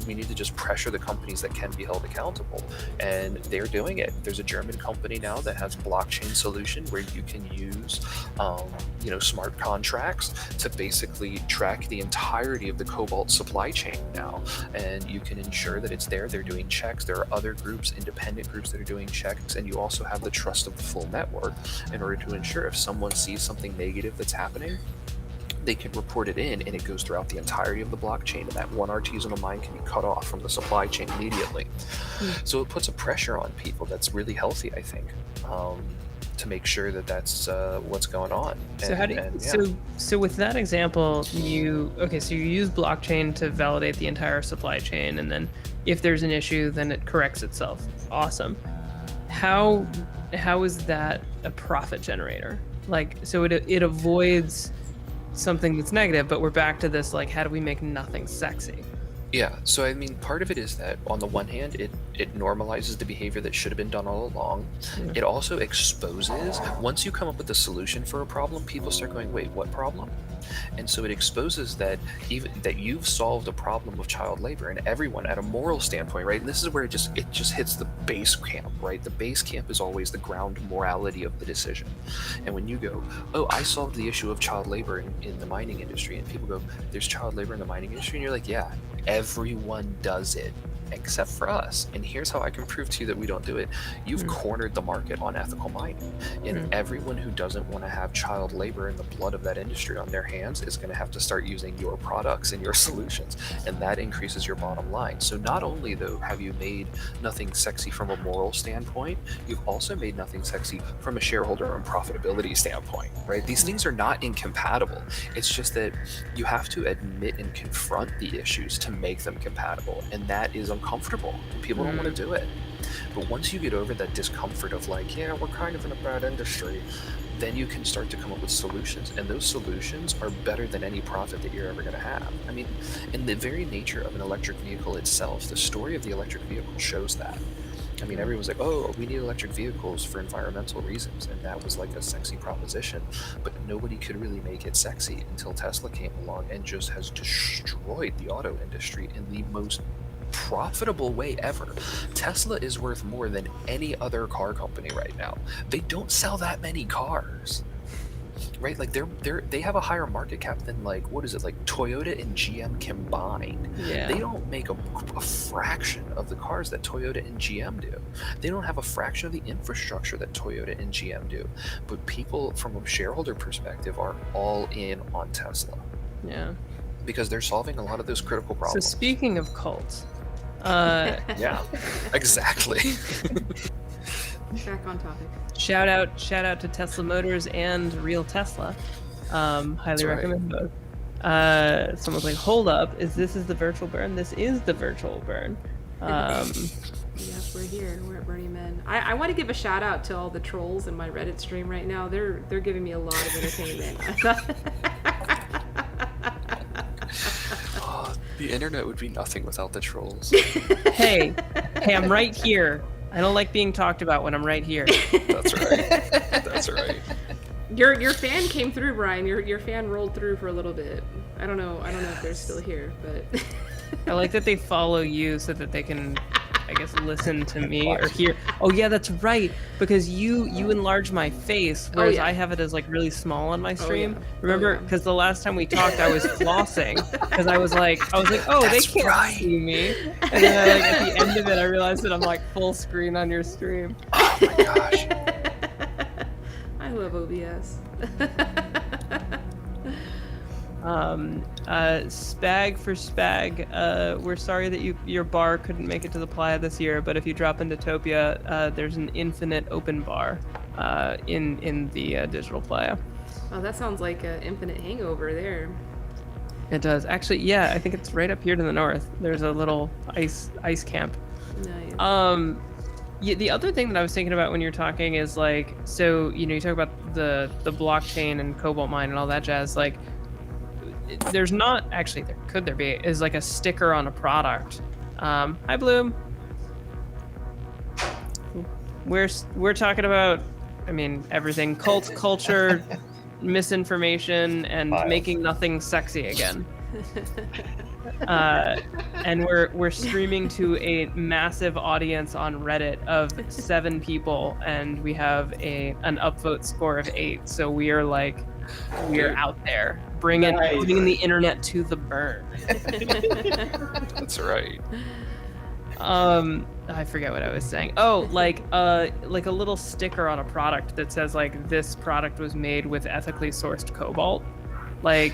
C: we need to just pressure the companies that can be held accountable, and they're doing it. There's a German company now that has a blockchain solution where you can use smart contracts to basically track the entirety of the cobalt supply chain now, and you can ensure that it's there. They're doing checks. There are other groups, independent groups, that are doing checks, and you also have the trust of the full network in order to ensure if someone sees something negative that's happening, they can report it in, and it goes throughout the entirety of the blockchain, and that one artisanal mine can be cut off from the supply chain immediately. So it puts a pressure on people that's really healthy, I think, to make sure that that's what's going on.
B: So with that example, you use blockchain to validate the entire supply chain, and then if there's an issue, then it corrects itself. Awesome. How is that a profit generator? So it avoids something that's negative, but we're back to this, how do we make nothing sexy?
C: Yeah, so I mean, part of it is that on the one hand, it normalizes the behavior that should have been done all along. It also exposes, once you come up with a solution for a problem, people start going, wait, what problem? And so it exposes that you've solved a problem of child labor, and everyone at a moral standpoint, right? And this is where it just hits the base camp, right? The base camp is always the ground morality of the decision. And when you go, oh, I solved the issue of child labor in the mining industry, and people go, there's child labor in the mining industry, and you're like, yeah, everyone does it. except for us. And here's how I can prove to you that we don't do it. You've cornered the market on ethical mining. And everyone who doesn't want to have child labor and the blood of that industry on their hands is going to have to start using your products and your solutions. And that increases your bottom line. So not only, though, have you made nothing sexy from a moral standpoint, you've also made nothing sexy from a shareholder and profitability standpoint, right? These things are not incompatible. It's just that you have to admit and confront the issues to make them compatible. And that is uncomfortable. People don't want to do it. But once you get over that discomfort of like, yeah, we're kind of in a bad industry, then you can start to come up with solutions. And those solutions are better than any profit that you're ever going to have. I mean, in the very nature of an electric vehicle itself, the story of the electric vehicle shows that. I mean, everyone's like, oh, we need electric vehicles for environmental reasons. And that was like a sexy proposition. But nobody could really make it sexy until Tesla came along and just has destroyed the auto industry in the most profitable way ever. Tesla is worth more than any other car company right now. They don't sell that many cars. Right, like they have a higher market cap than like, what is it, like Toyota and GM combined.
B: Yeah.
C: They don't make a fraction of the cars that Toyota and GM do. They don't have a fraction of the infrastructure that Toyota and GM do. But people from a shareholder perspective are all in on Tesla.
B: Yeah.
C: Because they're solving a lot of those critical
B: So
C: problems.
B: speaking of cults,
C: Yeah, exactly.
A: Back on topic.
B: shout out to Tesla Motors and Real Tesla. Highly
C: right.
B: recommend both. Someone's like, hold up, is the virtual burn? This is the virtual burn.
A: Yes, we're here. We're at Burning Man. I want to give a shout out to all the trolls in my Reddit stream right now. They're giving me a lot of entertainment.
C: The internet would be nothing without the trolls.
B: Hey, I'm right here. I don't like being talked about when I'm right here.
C: That's right. That's right.
A: Your fan came through, Brian. Your fan rolled through for a little bit. I don't know if they're still here, but
B: I like that they follow you so that they can, I guess, listen to me or hear. Oh yeah, that's right. Because you enlarge my face, whereas I have it as like really small on my stream. Remember, because the last time we talked, I was flossing because I was like, oh, they can't see me. And then at the end of it, I realized that I'm like full screen on your stream.
C: Oh my gosh.
A: I love OBS.
B: Spag for Spag, we're sorry that your bar couldn't make it to the playa this year, but if you drop into Topia, there's an infinite open bar in the digital playa.
A: Oh, that sounds like an infinite hangover there.
B: It does. Actually, yeah, I think it's right up here to the north. There's a little ice camp.
A: Nice.
B: Yeah, the other thing that I was thinking about when you're talking is like, so, you talk about the blockchain and cobalt mine and all that jazz, like, there's not actually, could there be, is like a sticker on a product. Hi Bloom. We're talking about, I mean, everything, cult culture, misinformation, and making nothing sexy again. And we're streaming to a massive audience on Reddit of 7 people, and we have an upvote score of 8. So we are like, we're out there bringing the internet to the burn.
C: That's right.
B: I forget what I was saying. Oh, like a little sticker on a product that says like, this product was made with ethically sourced cobalt. The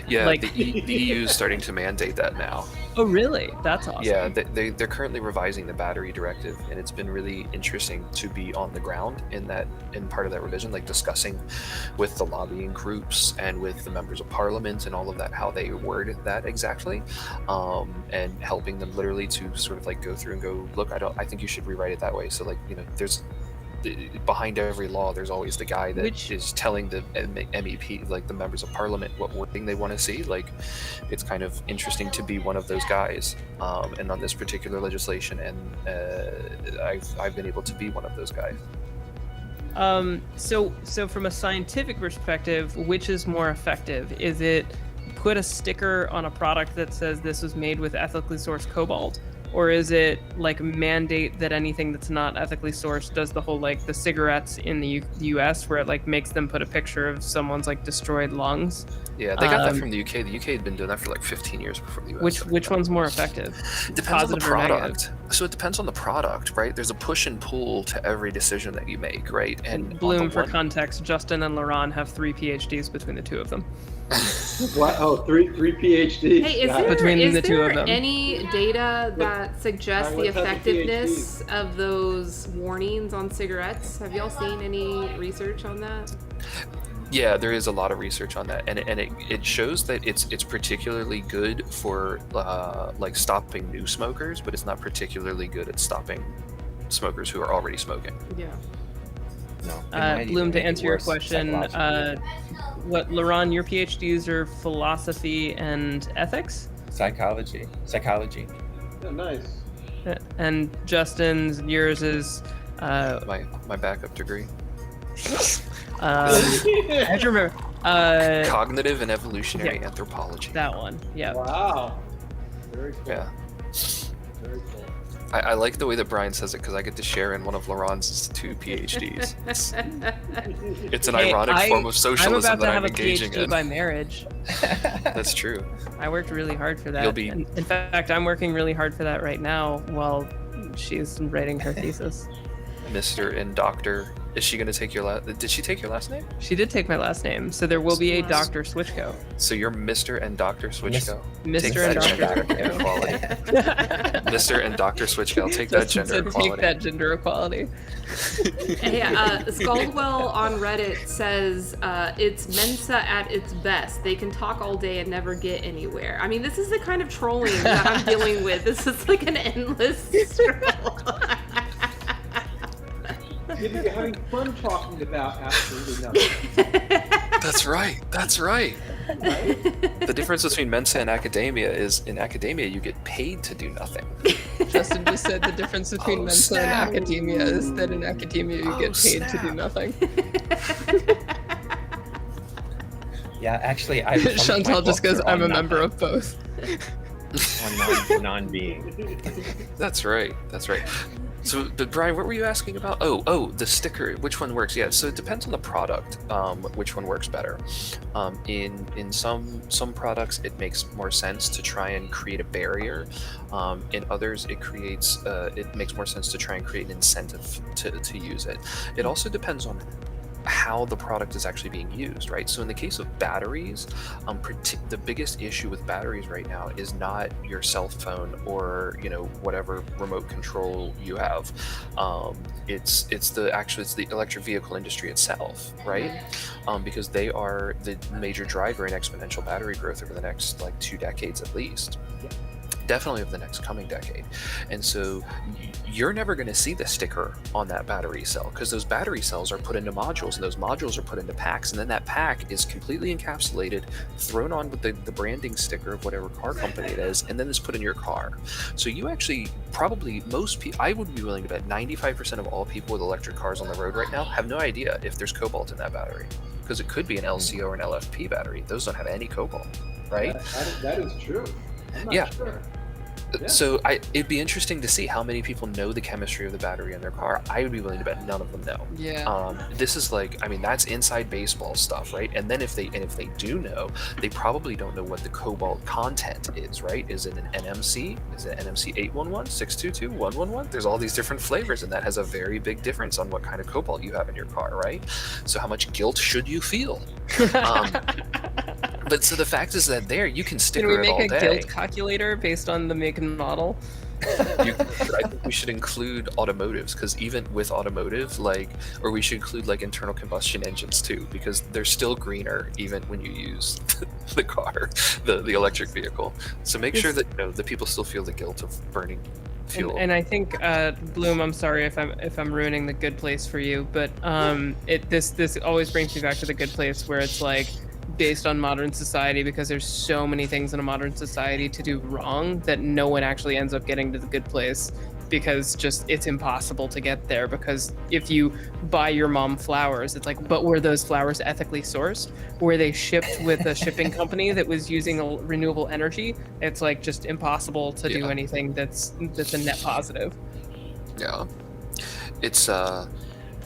B: EU is starting to mandate that now. Oh, really? That's awesome.
C: Yeah, they're currently revising the battery directive, and it's been really interesting to be on the ground in part of that revision, like discussing with the lobbying groups and with the members of parliament and all of that, how they worded that exactly, and helping them literally to sort of like go through and go, look, I think you should rewrite it that way. So like, there's behind every law, there's always the guy that is telling the MEP, like the members of parliament, what wording they want to see. Like, it's kind of interesting to be one of those guys, and on this particular legislation, and I've been able to be one of those guys.
B: So from a scientific perspective, which is more effective? Is it put a sticker on a product that says this was made with ethically sourced cobalt? Or is it like mandate that anything that's not ethically sourced does the whole like the cigarettes in the US where it like makes them put a picture of someone's like destroyed lungs?
C: Yeah, they got that from the UK. The UK had been doing that for like 15 years before the US.
B: Which one's more effective?
C: Depends on the product. So it depends on the product, right? There's a push and pull to every decision that you make, right? And
B: Bloom, for context, Justin and Laurent have 3 PhDs between the two of them.
E: What? Oh, three PhDs.
A: Hey,
E: Got it.
B: Between the two of them.
A: any data that suggests the
E: What type of
A: effectiveness of those warnings on cigarettes? Have y'all seen any research on that?
C: Yeah, there is a lot of research on that, and it shows that it's particularly good for like stopping new smokers, but it's not particularly good at stopping smokers who are already smoking.
A: Yeah.
D: No. It might even
B: Bloom, to
D: make it
B: answer your
D: worse
B: question,
D: psychologically.
B: what, Laurent, your PhDs are philosophy and ethics?
D: Psychology.
E: Oh, nice.
B: And Justin's, yours is
C: My backup degree,
B: I have to remember
C: cognitive and evolutionary anthropology.
B: that one. Yeah.
E: Wow. Very cool.
C: Yeah.
E: Very cool.
C: I like the way that Brian says it because I get to share in one of Laurent's 2 PhDs. It's an ironic form of socialism
B: I'm about
C: that
B: to
C: I'm
B: have a
C: engaging
B: PhD
C: in.
B: by marriage.
C: That's true.
B: I worked really hard for that.
C: You'll be-
B: And in fact, I'm working really hard for that right now while she's writing her thesis.
C: Mr. and Dr. Is she going to take your last? Did she take your last name?
B: She did take my last name, so there will be a
A: Nice.
B: Dr. Switchko.
C: So you're Mr. and Dr. Switchko. Take
B: Mr. and
C: that
B: Dr.
C: gender equality. Mr. and Dr. Switchko, take that
B: Justin
C: gender
B: said
C: equality.
B: take that gender equality.
A: Hey, Scaldwell on Reddit says it's Mensa at its best. They can talk all day and never get anywhere. I mean, this is the kind of trolling that I'm dealing with. This is like an endless struggle.
E: You're having fun talking about absolutely nothing.
C: That's right. That's right. The difference between Mensa and academia is in academia you get paid to do nothing.
B: Justin just said the difference between
C: Oh,
B: Mensa and
C: snap.
B: academia is that in academia you
C: Oh,
B: get paid to do
C: snap.
B: nothing.
D: Yeah, actually, I. some of my
B: Chantal just
D: books
B: goes,
D: are
B: I'm a
D: on
B: member
D: nothing,
B: of both.
D: on non-being.
C: That's right. That's right. So, but Brian, what were you asking about? Oh, the sticker. Which one works? Yeah. So it depends on the product. Which one works better? In some products, it makes more sense to try and create a barrier. In others, it makes more sense to try and create an incentive to use it. It also depends on how the product is actually being used, right? So in the case of batteries, the biggest issue with batteries right now is not your cell phone or whatever remote control you have. It's the electric vehicle industry itself, right? Because they are the major driver in exponential battery growth over the next 2 decades at least. Definitely of the next coming decade. And so you're never going to see the sticker on that battery cell because those battery cells are put into modules and those modules are put into packs, and then that pack is completely encapsulated, thrown on with the branding sticker of whatever car company it is, and then it's put in your car. So you actually I would be willing to bet 95% of all people with electric cars on the road right now have no idea if there's cobalt in that battery, because it could be an LCO or an LFP battery. Those don't have any cobalt, right?
E: That is true. I'm not
C: Yeah.
E: sure. Yeah.
C: So it'd be interesting to see how many people know the chemistry of the battery in their car. I would be willing to bet none of them know.
B: Yeah.
C: This is that's inside baseball stuff, right? And then if they do know, they probably don't know what the cobalt content is, right? Is it an NMC? Is it NMC 811, 622, 111? There's all these different flavors, and that has a very big difference on what kind of cobalt you have in your car, right? So how much guilt should you feel? But so the fact is that you can sticker
B: Can we
C: it all
B: make a
C: day.
B: guilt calculator based on the make and model?
C: I think we should include automotives, because even with automotive, or we should include internal combustion engines too, because they're still greener even when you use the car, the electric vehicle. So make sure that the people still feel the guilt of burning fuel.
B: And I think Bloom, I'm sorry if I'm ruining the good place for you, but this always brings me back to the good place where it's based on modern society, because there's so many things in a modern society to do wrong that no one actually ends up getting to the good place, because it's impossible to get there. Because if you buy your mom flowers, it's but were those flowers ethically sourced? Were they shipped with a shipping company that was using a renewable energy? It's just impossible to do anything that's a net positive.
C: Yeah,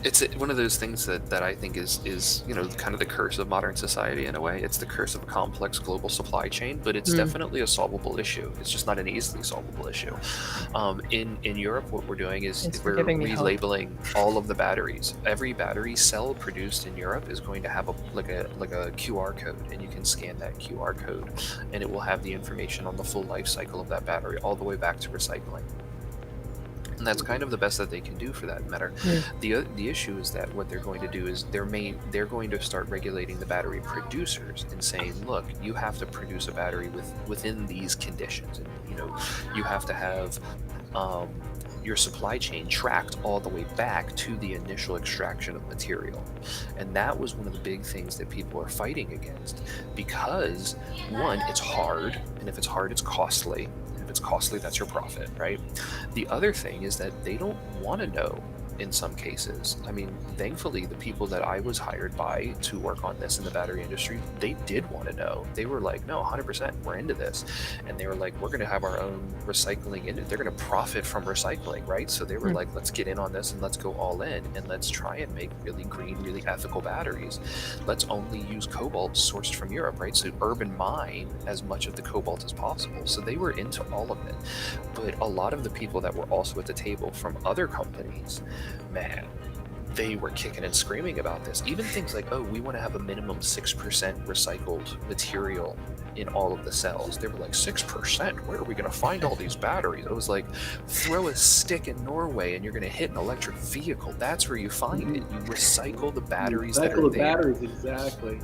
C: It's one of those things that I think is kind of the curse of modern society in a way. It's the curse of a complex global supply chain, but it's definitely a solvable issue. It's just not an easily solvable issue. In Europe, what we're doing is
B: Thanks for
C: we're
B: giving me hope.
C: relabeling all of the batteries. Every battery cell produced in Europe is going to have a QR code, and you can scan that QR code, and it will have the information on the full life cycle of that battery all the way back to recycling. And that's kind of the best that they can do for that matter. The issue is that what they're going to do is they're going to start regulating the battery producers and saying, look, you have to produce a battery within these conditions, and you have to have your supply chain tracked all the way back to the initial extraction of material. And that was one of the big things that people are fighting against, because one, it's hard, and if it's hard, it's costly. If it's costly, that's your profit, right? The other thing is that they don't want to know in some cases. I mean, thankfully, the people that I was hired by to work on this in the battery industry, they did want to know. They were like, no, 100%, we're into this. And they were like, we're going to have our own recycling in it. They're going to profit from recycling, right? So they were like, let's get in on this and let's go all in, and let's try and make really green, really ethical batteries. Let's only use cobalt sourced from Europe, right? So urban mine as much of the cobalt as possible. So they were into all of it. But a lot of the people that were also at the table from other companies, man, they were kicking and screaming about this. Even things like, oh, we want to have a minimum 6% recycled material in all of the cells. They were like, 6%? Where are we going to find all these batteries? I was like, throw a stick in Norway and you're going to hit an electric vehicle. That's where you find it. You recycle the batteries that are there.
E: Batteries, exactly.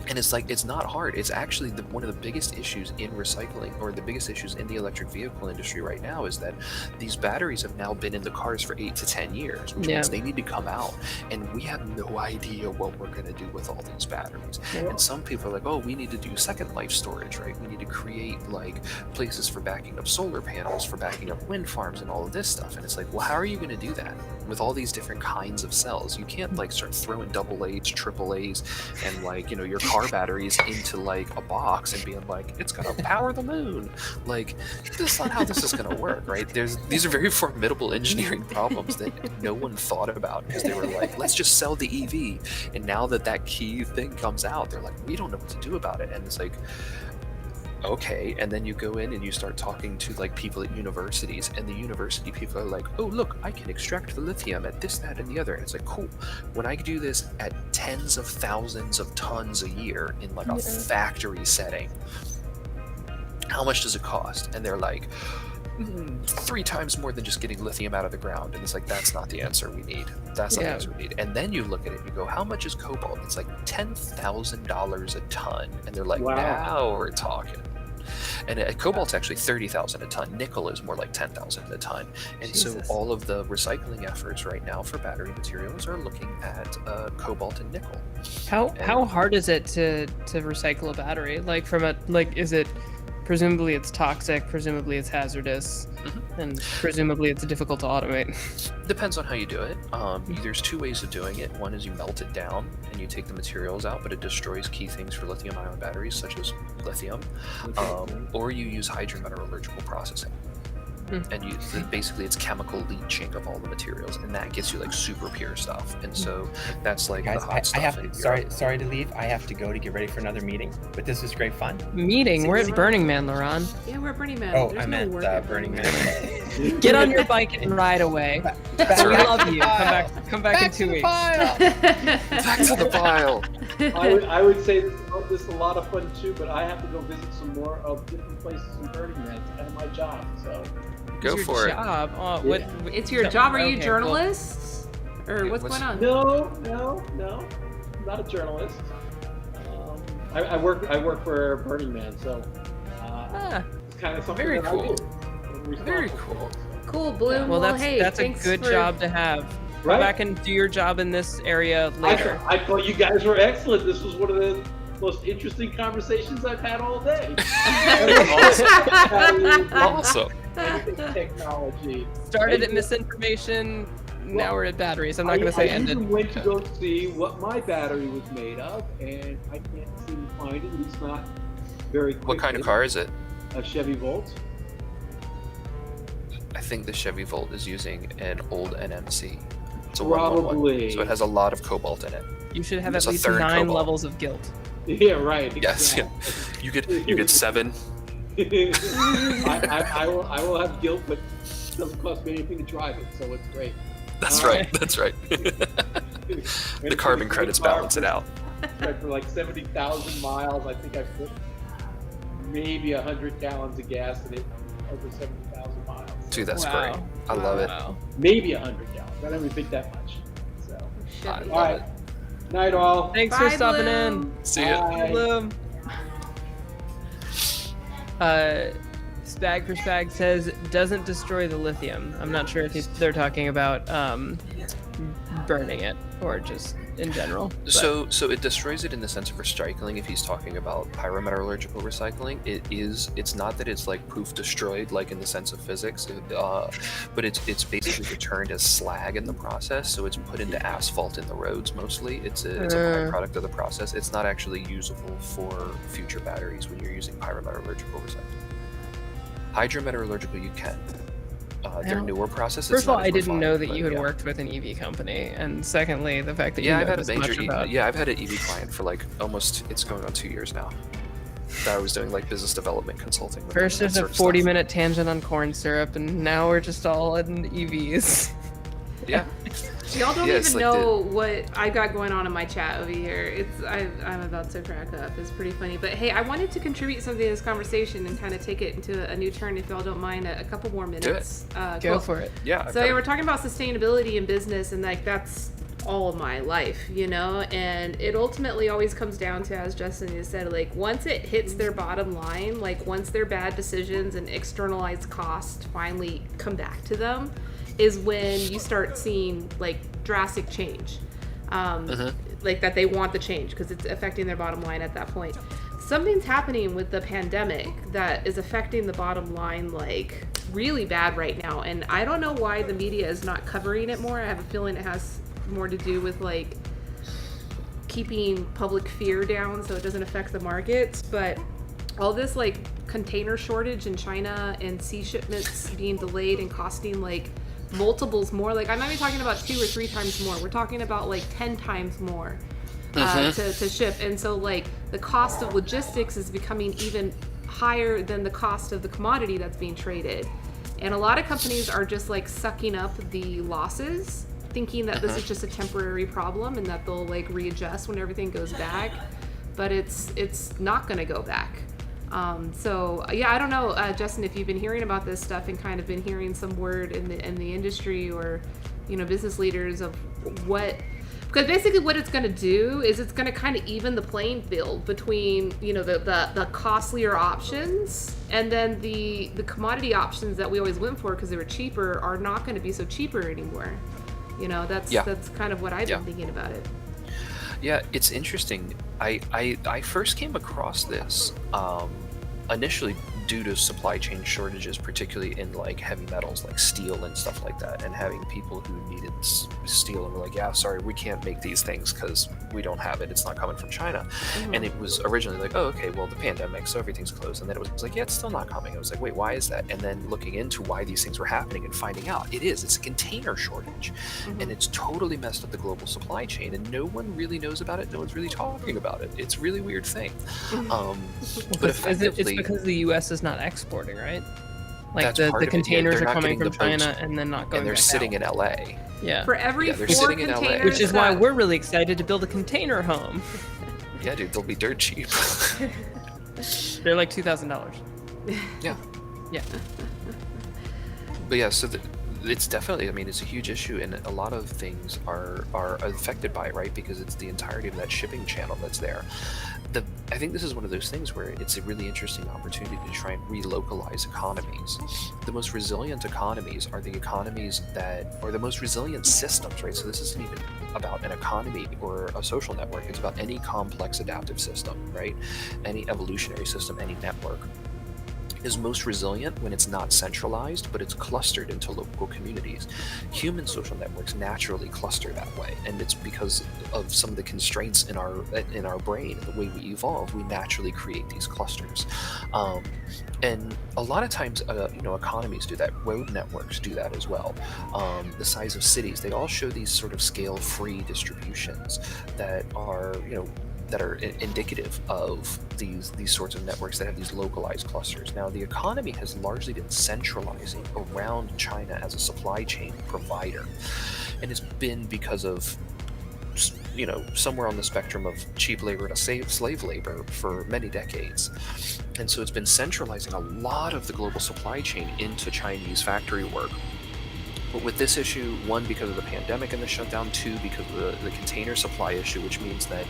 C: And it's like, it's not hard. It's actually one of the biggest issues in recycling, or the biggest issues in the electric vehicle industry right now, is that these batteries have now been in the cars for 8 to 10 years, which means they need to come out. And we have no idea what we're going to do with all these batteries. And some people are like, oh, we need to do second life storage, right? We need to create like places for backing up solar panels, for backing up wind farms and all of this stuff. And it's like, well, how are you going to do that with all these different kinds of cells? You can't like start throwing AA, AAAs, and like, your car batteries into like a box and being like, it's gonna power the moon. Like, that's not how this is gonna work, right? These are very formidable engineering problems that no one thought about, because they were like, let's just sell the EV. And now that key thing comes out, they're like, we don't know what to do about it. And it's like, okay. And then you go in and you start talking to like people at universities, and the university people are like, oh, look, I can extract the lithium at this, that, and the other. And it's like, cool. When I do this at tens of thousands of tons a year in like a factory setting, how much does it cost? And they're like, 3 times more than just getting lithium out of the ground. And it's like, that's not the answer we need. That's not the answer we need. And then you look at it and you go, how much is cobalt? It's like $10,000 a ton. And they're like, now we're talking. And cobalt's actually 30,000 a ton. Nickel is more like 10,000 a ton. And so all of the recycling efforts right now for battery materials are looking at cobalt and nickel.
B: How hard is it to recycle a battery? Like is it, presumably it's toxic, presumably it's hazardous, and presumably it's difficult to automate.
C: Depends on how you do it. There's 2 ways of doing it. One is you melt it down and you take the materials out, but it destroys key things for lithium-ion batteries, such as lithium, or you use Hydra metallurgical processing. And basically it's chemical leaching of all the materials, and that gets you like super pure stuff. And so that's like
D: guys,
C: the hot stuff.
D: I have to, sorry to leave. I have to go to get ready for another meeting, but this was great fun.
B: Meeting? We're at Burning Man, Laurent.
A: Yeah, we're at Burning Man.
D: Oh,
A: There's
D: I
A: no
D: meant
A: work at
D: Burning Man.
B: Get on your bike and ride away. We love you. Come back in 2 weeks.
C: Back to the pile.
E: I would say this is a lot of fun too, but I have to go visit some more of different places in Burning Man. It's kind of my job, so.
C: Go for it.
B: Job. Oh,
E: Yeah.
A: It's your job. Are you
B: Okay,
A: journalists? Or what's going on?
E: No, I'm not a journalist. I work for Burning Man, so it's kind of something
C: Very
E: that
C: cool.
E: I do. I'm
C: Very
E: responsible
C: cool.
E: for it, so.
A: Cool, Bloom.
B: Well,
A: Well,
B: that's
A: hey,
B: a
A: thanks
B: good
A: for...
B: job to have. Go
E: Right?
B: back and do your job in this area later.
E: I thought you guys were excellent. This was one of the most interesting conversations I've had all day.
C: Awesome.
E: Everything technology.
B: Started at misinformation. Now we're at batteries. I'm not going to say
E: I
B: ended.
E: even went to go see what my battery was made of, and I can't seem to find it. At least not very quickly.
C: What kind of car is it?
E: A Chevy Volt.
C: I think the Chevy Volt is using an old NMC. It's a 111.
E: Probably.
C: So it has a lot of cobalt in it.
B: You should have
C: It's
B: at
C: a
B: least
C: third
B: 9
C: cobalt.
B: levels of guilt.
E: Yeah, right.
C: Yes, yeah. You get 7.
E: I will have guilt, but it doesn't cost me anything to drive it, so it's great.
C: That's
E: All
C: right. That's right. The carbon credits balance it out.
E: Right, for like 70,000 miles, I think I put maybe 100 gallons of gas in it over 70,000 miles.
C: Dude, that's
B: Wow.
C: great. I love it.
B: Wow.
E: Maybe 100 gallons. I don't even think that much. So,
C: I
A: Chevy.
E: all
C: love
E: right.
C: it.
E: Night all.
B: Thanks
A: Bye,
B: for stopping
A: Bloom.
C: See ya.
E: Bye.
B: in. Spag for Spag says doesn't destroy the lithium. I'm not sure if they're talking about burning it or just in general. but-
C: So it destroys it in the sense of recycling. If he's talking about pyrometallurgical recycling, it's not that it's like poof destroyed like in the sense of physics, but it's basically returned as slag in the process. So it's put into asphalt in the roads mostly. It's a byproduct of the process. It's not actually usable for future batteries when you're using pyrometallurgical recycling. Hydrometallurgical you can. Their
B: Well,
C: newer process.
B: First
C: it's
B: of all,
C: not as
B: I didn't know
C: refined,
B: that
C: but
B: you had
C: yeah.
B: worked with an EV company, and secondly, the fact that
C: Yeah,
B: you
C: I've
B: know
C: had a
B: this much
C: major
B: about.
C: I've had an EV client for like almost, it's going on 2 years now. That I was doing like business development consulting with them
B: First,
C: and that
B: there's a
C: sort of stuff.
B: 40-minute tangent on corn syrup, and now we're just all in EVs.
C: Yeah.
A: Y'all don't
C: Yeah, it's
A: even
C: like
A: know what I got going on in my chat over here. I'm about to crack up. It's pretty funny. But hey, I wanted to contribute something to this conversation and kind of take it into a new turn, if y'all don't mind, a couple more minutes.
B: Go
A: Cool.
B: for it.
C: Yeah. I've
A: So
C: got
A: yeah,
C: a-
A: we're talking about sustainability in business, and like that's all of my life, you know. And it ultimately always comes down to, as Justin has said, like once it hits their bottom line, like once their bad decisions and externalized costs finally come back to them, is when you start seeing like drastic change, like that they want the change because it's affecting their bottom line at that point. Something's happening with the pandemic that is affecting the bottom line like really bad right now, and I don't know why the media is not covering it more. I have a feeling it has more to do with like keeping public fear down so it doesn't affect the markets. But all this like container shortage in China and sea shipments being delayed and costing like multiples more, like I'm not even talking about 2 or 3 times more, we're talking about like 10 times more to ship. And so like the cost of logistics is becoming even higher than the cost of the commodity that's being traded, and a lot of companies are just like sucking up the losses, thinking that this is just a temporary problem and that they'll like readjust when everything goes back, but it's not going to go back. So yeah, I don't know, Justin, if you've been hearing about this stuff and kind of been hearing some word in the industry or, you know, business leaders of what, because basically what it's going to do is it's going to kind of even the playing field between, you know, the costlier options, and then the commodity options that we always went for because they were cheaper are not going to be so cheaper anymore. You know, that's kind of what I've been thinking about it.
C: Yeah, it's interesting. I first came across this initially due to supply chain shortages, particularly in like heavy metals like steel and stuff like that, and having people who needed steel and were like, yeah, sorry, we can't make these things because we don't have it, it's not coming from China. And it was originally like, oh, okay, well, the pandemic, so everything's closed. And then it was like, yeah, it's still not coming. I was like, wait, why is that? And then looking into why these things were happening and finding out it's a container shortage, and it's totally messed up the global supply chain, and no one really knows about it, no one's really talking about it. It's a really weird thing. But effectively,
B: It's because the U.S. is not exporting, right? Like
C: That's
B: the
C: part of it, yeah.
B: containers
C: They're
B: are
C: not
B: coming
C: getting
B: from
C: the boats,
B: China and then not going
C: and they're
B: back
C: sitting
B: out.
C: in LA.
B: Yeah.
A: For every
C: Yeah, they're
A: 4
C: sitting in LA.
A: containers,
B: Which is why
A: that-
B: we're really excited to build a container home.
C: Yeah, dude, they'll be dirt cheap.
B: They're like $2,000.
C: Yeah.
B: Yeah.
C: But yeah, so it's definitely, I mean, it's a huge issue, and a lot of things are affected by it, right? Because it's the entirety of that shipping channel that's there. I think this is one of those things where it's a really interesting opportunity to try and relocalize economies. The most resilient economies are the economies or the most resilient systems, right? So this isn't even about an economy or a social network. It's about any complex adaptive system, right? Any evolutionary system, any network. is most resilient when it's not centralized, but it's clustered into local communities. Human social networks naturally cluster that way, and it's because of some of the constraints in our brain, the way we evolve. We naturally create these clusters, and a lot of times, economies do that. Road networks do that as well. The size of cities, they all show these sort of scale-free distributions that are, indicative of these sorts of networks that have these localized clusters. Now, the economy has largely been centralizing around China as a supply chain provider, and it's been because of somewhere on the spectrum of cheap labor to slave labor for many decades. And so it's been centralizing a lot of the global supply chain into Chinese factory work. But with this issue, one, because of the pandemic and the shutdown, two, because of the container supply issue, which means that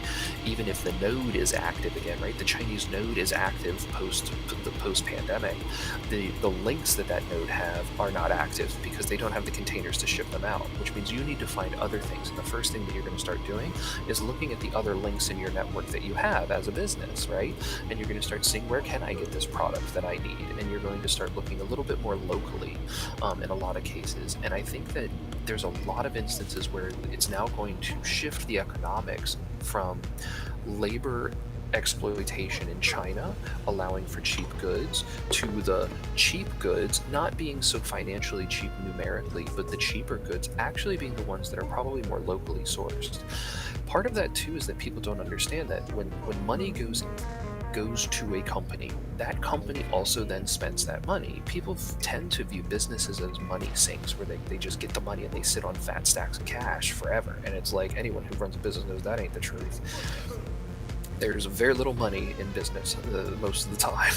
C: even if the node is active again, right, the Chinese node is active post-pandemic, the links that node have are not active because they don't have the containers to ship them out, which means you need to find other things. And the first thing that you're going to start doing is looking at the other links in your network that you have as a business, right? And you're going to start seeing, where can I get this product that I need? And you're going to start looking a little bit more locally in a lot of cases. And I think that there's a lot of instances where it's now going to shift the economics from labor exploitation in China, allowing for cheap goods, to the cheap goods not being so financially cheap numerically, but the cheaper goods actually being the ones that are probably more locally sourced. Part of that too is that people don't understand that when money goes to a company, that company also then spends that money. People tend to view businesses as money sinks, where they just get the money and they sit on fat stacks of cash forever. And it's like, anyone who runs a business knows that ain't the truth. There's very little money in business most of the time,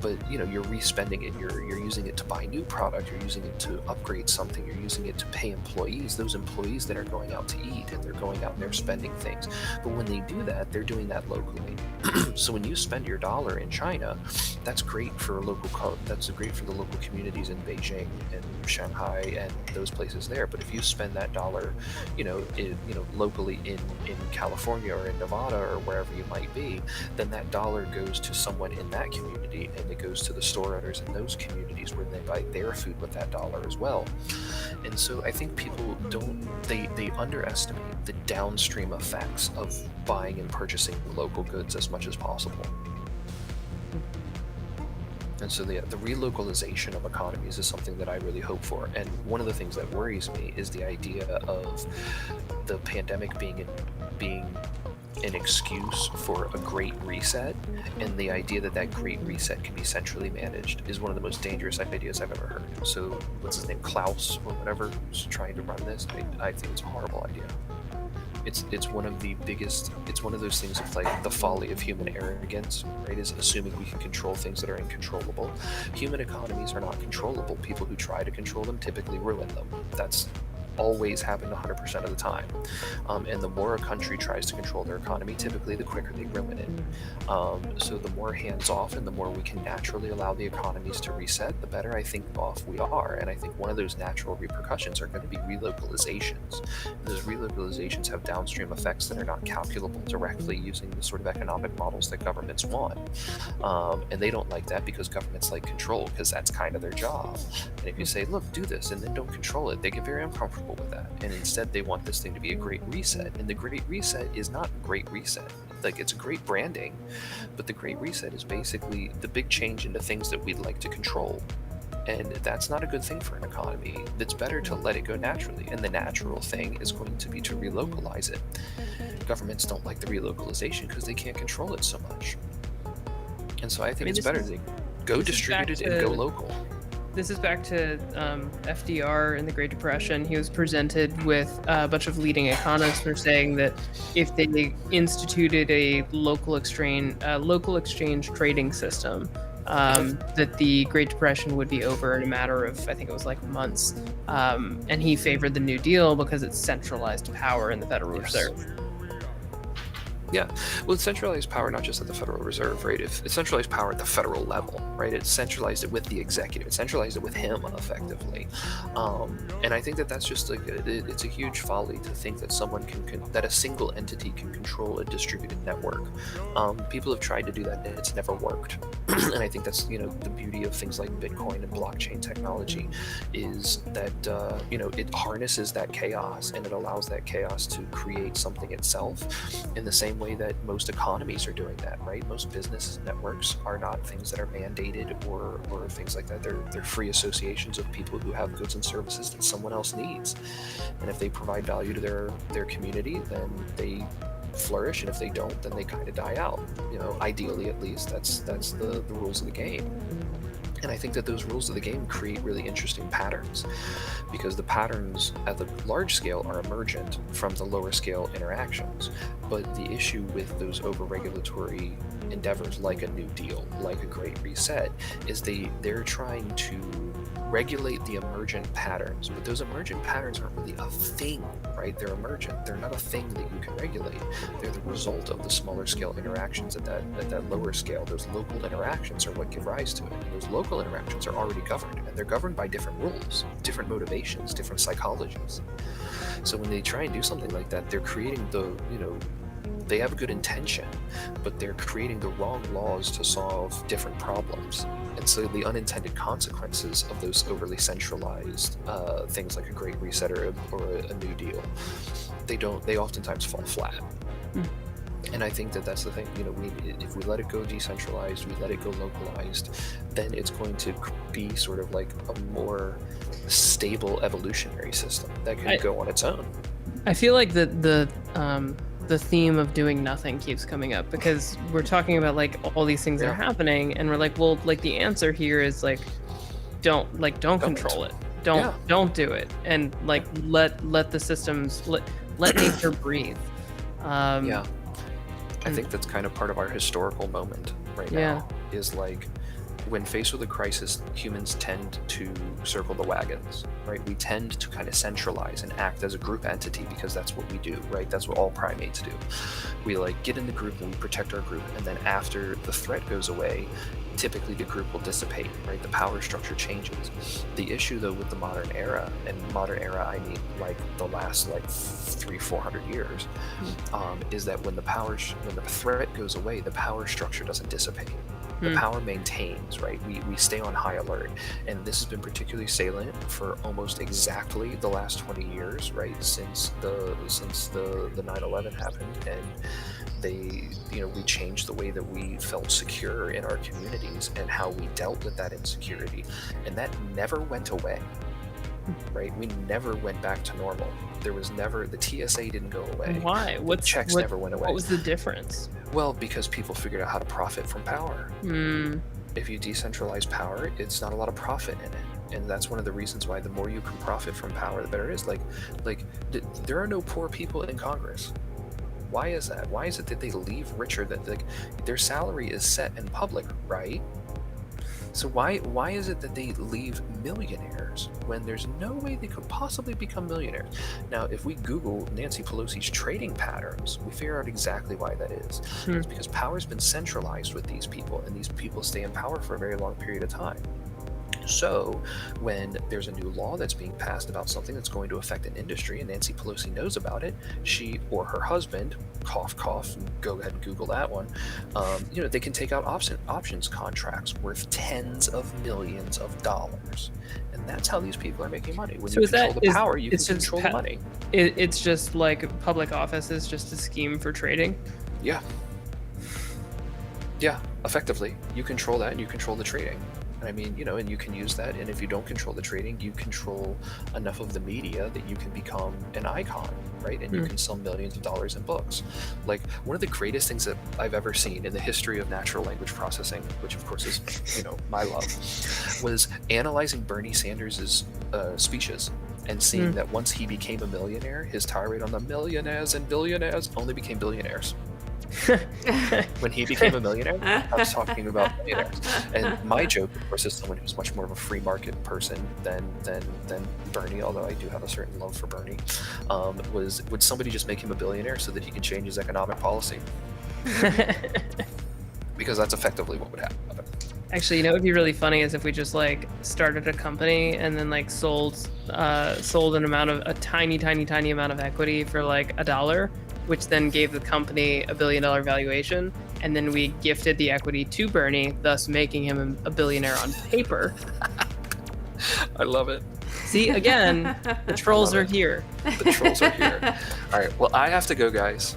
C: but you're respending it. You're using it to buy new product. You're using it to upgrade something. You're using it to pay employees. Those employees that are going out to eat, and they're going out and they're spending things. But when they do that, they're doing that locally. So when you spend your dollar in China, that's great for that's great for the local communities in Beijing and Shanghai and those places there. But if you spend that dollar, locally in California or in Nevada or wherever you might be, then that dollar goes to someone in that community, and it goes to the store owners in those communities where they buy their food with that dollar as well. And so I think people they underestimate the downstream effects of buying and purchasing local goods as much as possible. And so the relocalization of economies is something that I really hope for. And one of the things that worries me is the idea of the pandemic being an excuse for a great reset, and the idea that great reset can be centrally managed is one of the most dangerous ideas I've ever heard. So what's his name, Klaus or whatever, who's trying to run this? I think it's a horrible idea. It's one of the biggest, it's one of those things of like the folly of human arrogance, right? Is assuming we can control things that are uncontrollable. Human economies are not controllable. People who try to control them typically ruin them. That's always happened 100% of the time. And the more a country tries to control their economy, typically the quicker they ruin it. So the more hands-off and the more we can naturally allow the economies to reset, the better I think off we are. And I think one of those natural repercussions are going to be relocalizations. Those relocalizations have downstream effects that are not calculable directly using the sort of economic models that governments want. And they don't like that because governments like control, because that's kind of their job. And if you say, look, do this, and then don't control it, they get very uncomfortable with that. And instead they want this thing to be a great reset. And the great reset is not a great reset. Like, it's a great branding, but the great reset is basically the big change into things that we'd like to control. And that's not a good thing for an economy. It's better to let it go naturally. And the natural thing is going to be to relocalize it. Governments don't like the relocalization because they can't control it so much. And so I think it's better to go distributed and go local.
B: This is back to FDR in the Great Depression. He was presented with a bunch of leading economists who were saying that if they instituted a local exchange trading system, that the Great Depression would be over in a matter of, I think it was like months. And he favored the New Deal because it centralized power in the Federal Reserve.
C: Yeah, well, it's centralized power not just at the Federal Reserve, right? If it's centralized power at the federal level, right? It's centralized it with the executive. It centralized it with him, effectively. And I think that that's just like it's a huge folly to think that someone that a single entity can control a distributed network. People have tried to do that, and it's never worked. And I think that's the beauty of things like Bitcoin and blockchain technology is that it harnesses that chaos and it allows that chaos to create something itself in the same way that most economies are doing that, right? Most business networks are not things that are mandated or things like that. They're free associations of people who have goods and services that someone else needs. And if they provide value to their community, then they flourish, and if they don't, then they kind of die out. Ideally, at least, that's the rules of the game. And I think that those rules of the game create really interesting patterns, because the patterns at the large scale are emergent from the lower scale interactions. But the issue with those over-regulatory endeavors, like a New Deal, like a Great Reset, is they're trying to regulate the emergent patterns, but those emergent patterns aren't really a thing, right? They're emergent. They're not a thing that you can regulate. They're the result of the smaller scale interactions at that lower scale. Those local interactions are what give rise to it. And those local interactions are already governed, and they're governed by different rules, different motivations, different psychologies. So when they try and do something like that, they're creating they have a good intention, but they're creating the wrong laws to solve different problems. And so the unintended consequences of those overly centralized things like a Great Reset or a New Deal, they oftentimes fall flat. And I think that that's the thing. If we let it go decentralized, we let it go localized, then it's going to be sort of like a more stable evolutionary system that can go on its own.
B: I feel like the theme of doing nothing keeps coming up, because we're talking about like all these things that are happening, and we're like, well, like the answer here is like, don't control it, don't do it, and like let the systems let nature breathe.
C: I think that's kind of part of our historical moment right now, is like, when faced with a crisis, humans tend to circle the wagons, right? We tend to kind of centralize and act as a group entity, because that's what we do, right? That's what all primates do. We like get in the group and we protect our group, and then after the threat goes away, typically the group will dissipate, right? The power structure changes. The issue though with the modern era, and modern era I mean like the last like 300-400 years, is that when the threat goes away, the power structure doesn't dissipate. The power maintains, right? We stay on high alert. And this has been particularly salient for almost exactly the last 20 years, right? Since the 9/11 happened, and we changed the way that we felt secure in our communities and how we dealt with that insecurity. And that never went away, right? We never went back to normal. There was never, the TSA didn't go away.
B: Why?
C: Checks never went away.
B: What was the difference?
C: Well, because people figured out how to profit from power. If you decentralize power, it's not a lot of profit in it. And that's one of the reasons why the more you can profit from power, the better it is. Like there are no poor people in Congress. Why is that? Why is it that they leave richer than, like, their salary is set in public, right? So why is it that they leave millionaires when there's no way they could possibly become millionaires? Now, if we Google Nancy Pelosi's trading patterns, we figure out exactly why that is. It's because power's been centralized with these people, and these people stay in power for a very long period of time. So when there's a new law that's being passed about something that's going to affect an industry, and Nancy Pelosi knows about it, she or her husband, cough, go ahead and Google that one, they can take out options contracts worth tens of millions of dollars. And that's how these people are making money. When you control the power, you can control the money.
B: It's just like public office is just a scheme for trading?
C: Yeah, effectively. You control that, and you control the trading. I mean, and you can use that, and if you don't control the trading, you control enough of the media that you can become an icon, right? And you can sell millions of dollars in books. Like, one of the greatest things that I've ever seen in the history of natural language processing, which of course is, my love, was analyzing Bernie Sanders' speeches and seeing that once he became a millionaire, his tirade on the millionaires and billionaires only became billionaires. When he became a millionaire, I was talking about millionaires. And my joke, of course, as someone who's much more of a free market person than Bernie, although I do have a certain love for Bernie, was, would somebody just make him a billionaire so that he can change his economic policy? Because that's effectively what would happen.
B: Actually, you know what would be really funny is if we just like started a company and then like sold a tiny amount of equity for like $1, which then gave the company $1 billion valuation, and then we gifted the equity to Bernie, thus making him a billionaire on paper.
C: I love it.
B: See, again, the trolls are here.
C: The trolls are here. All right, well, I have to go, guys.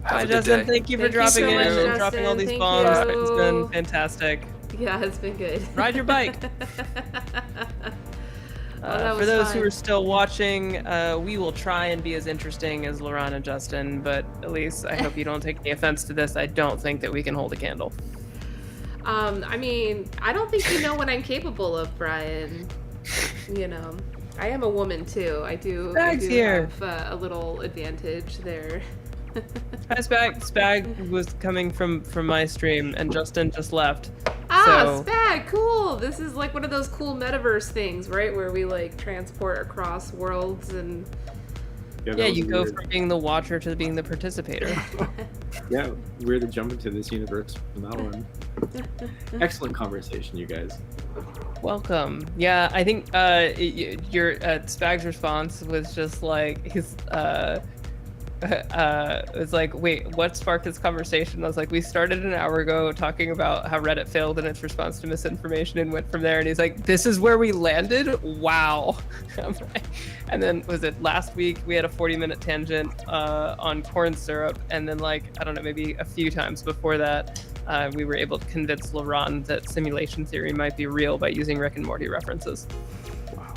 C: Have
B: Hi,
C: a good
B: Justin.
C: day.
B: Thank you for
A: Thank you
B: dropping
A: so
B: in
A: much,
B: and dropping all
A: Justin.
B: these
A: Thank
B: bombs.
A: you.
B: It's been fantastic.
A: Yeah, it's been good.
B: Ride your bike.
A: That
B: For
A: was
B: those
A: fun.
B: who are still watching, we will try and be as interesting as Laurent and Justin, but at least I hope you don't take any offense to this. I don't think that we can hold a candle.
A: I mean, I don't think you know what I'm capable of, Brian. You know, I am a woman too. I do
B: here.
A: have a little advantage there.
B: Hi, Spag was coming from my stream, and Justin just left.
A: Ah, Spag, cool. This is like one of those cool metaverse things, right? Where we like transport across worlds and.
B: Yeah, you go from being the watcher to being the participator.
F: Yeah, weird to jump into this universe from that one. Excellent conversation, you guys.
B: Welcome. Yeah, I think your Spag's response was just like it was like, wait, what sparked this conversation? I was like, we started an hour ago talking about how Reddit failed in its response to misinformation and went from there. And he's like, this is where we landed? Wow. And then was it last week we had a 40-minute tangent on corn syrup, and then like, I don't know, maybe a few times before that we were able to convince Laurent that simulation theory might be real by using Rick and Morty references.
F: Wow.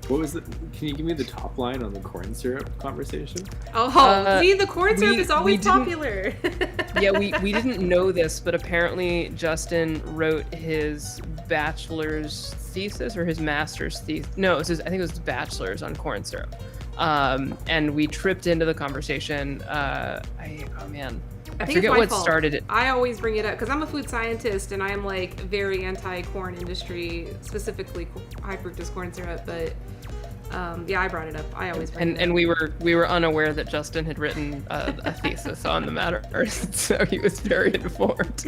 F: What was it? Can you give me the top line on the corn syrup conversation?
A: Oh, see, the corn syrup is always
B: didn't-
A: popular.
B: Yeah, we didn't know this, but apparently Justin wrote his bachelor's thesis or his master's thesis. No, I think it was his bachelor's on corn syrup. And we tripped into the conversation. I
A: think
B: forget
A: it's my
B: what
A: fault.
B: started it.
A: I always bring it up because I'm a food scientist and I'm like very anti-corn industry, specifically high fructose corn syrup. But yeah, I brought it up. I always bring it up.
B: And we were unaware that Justin had written a thesis on the matter, so he was very informed.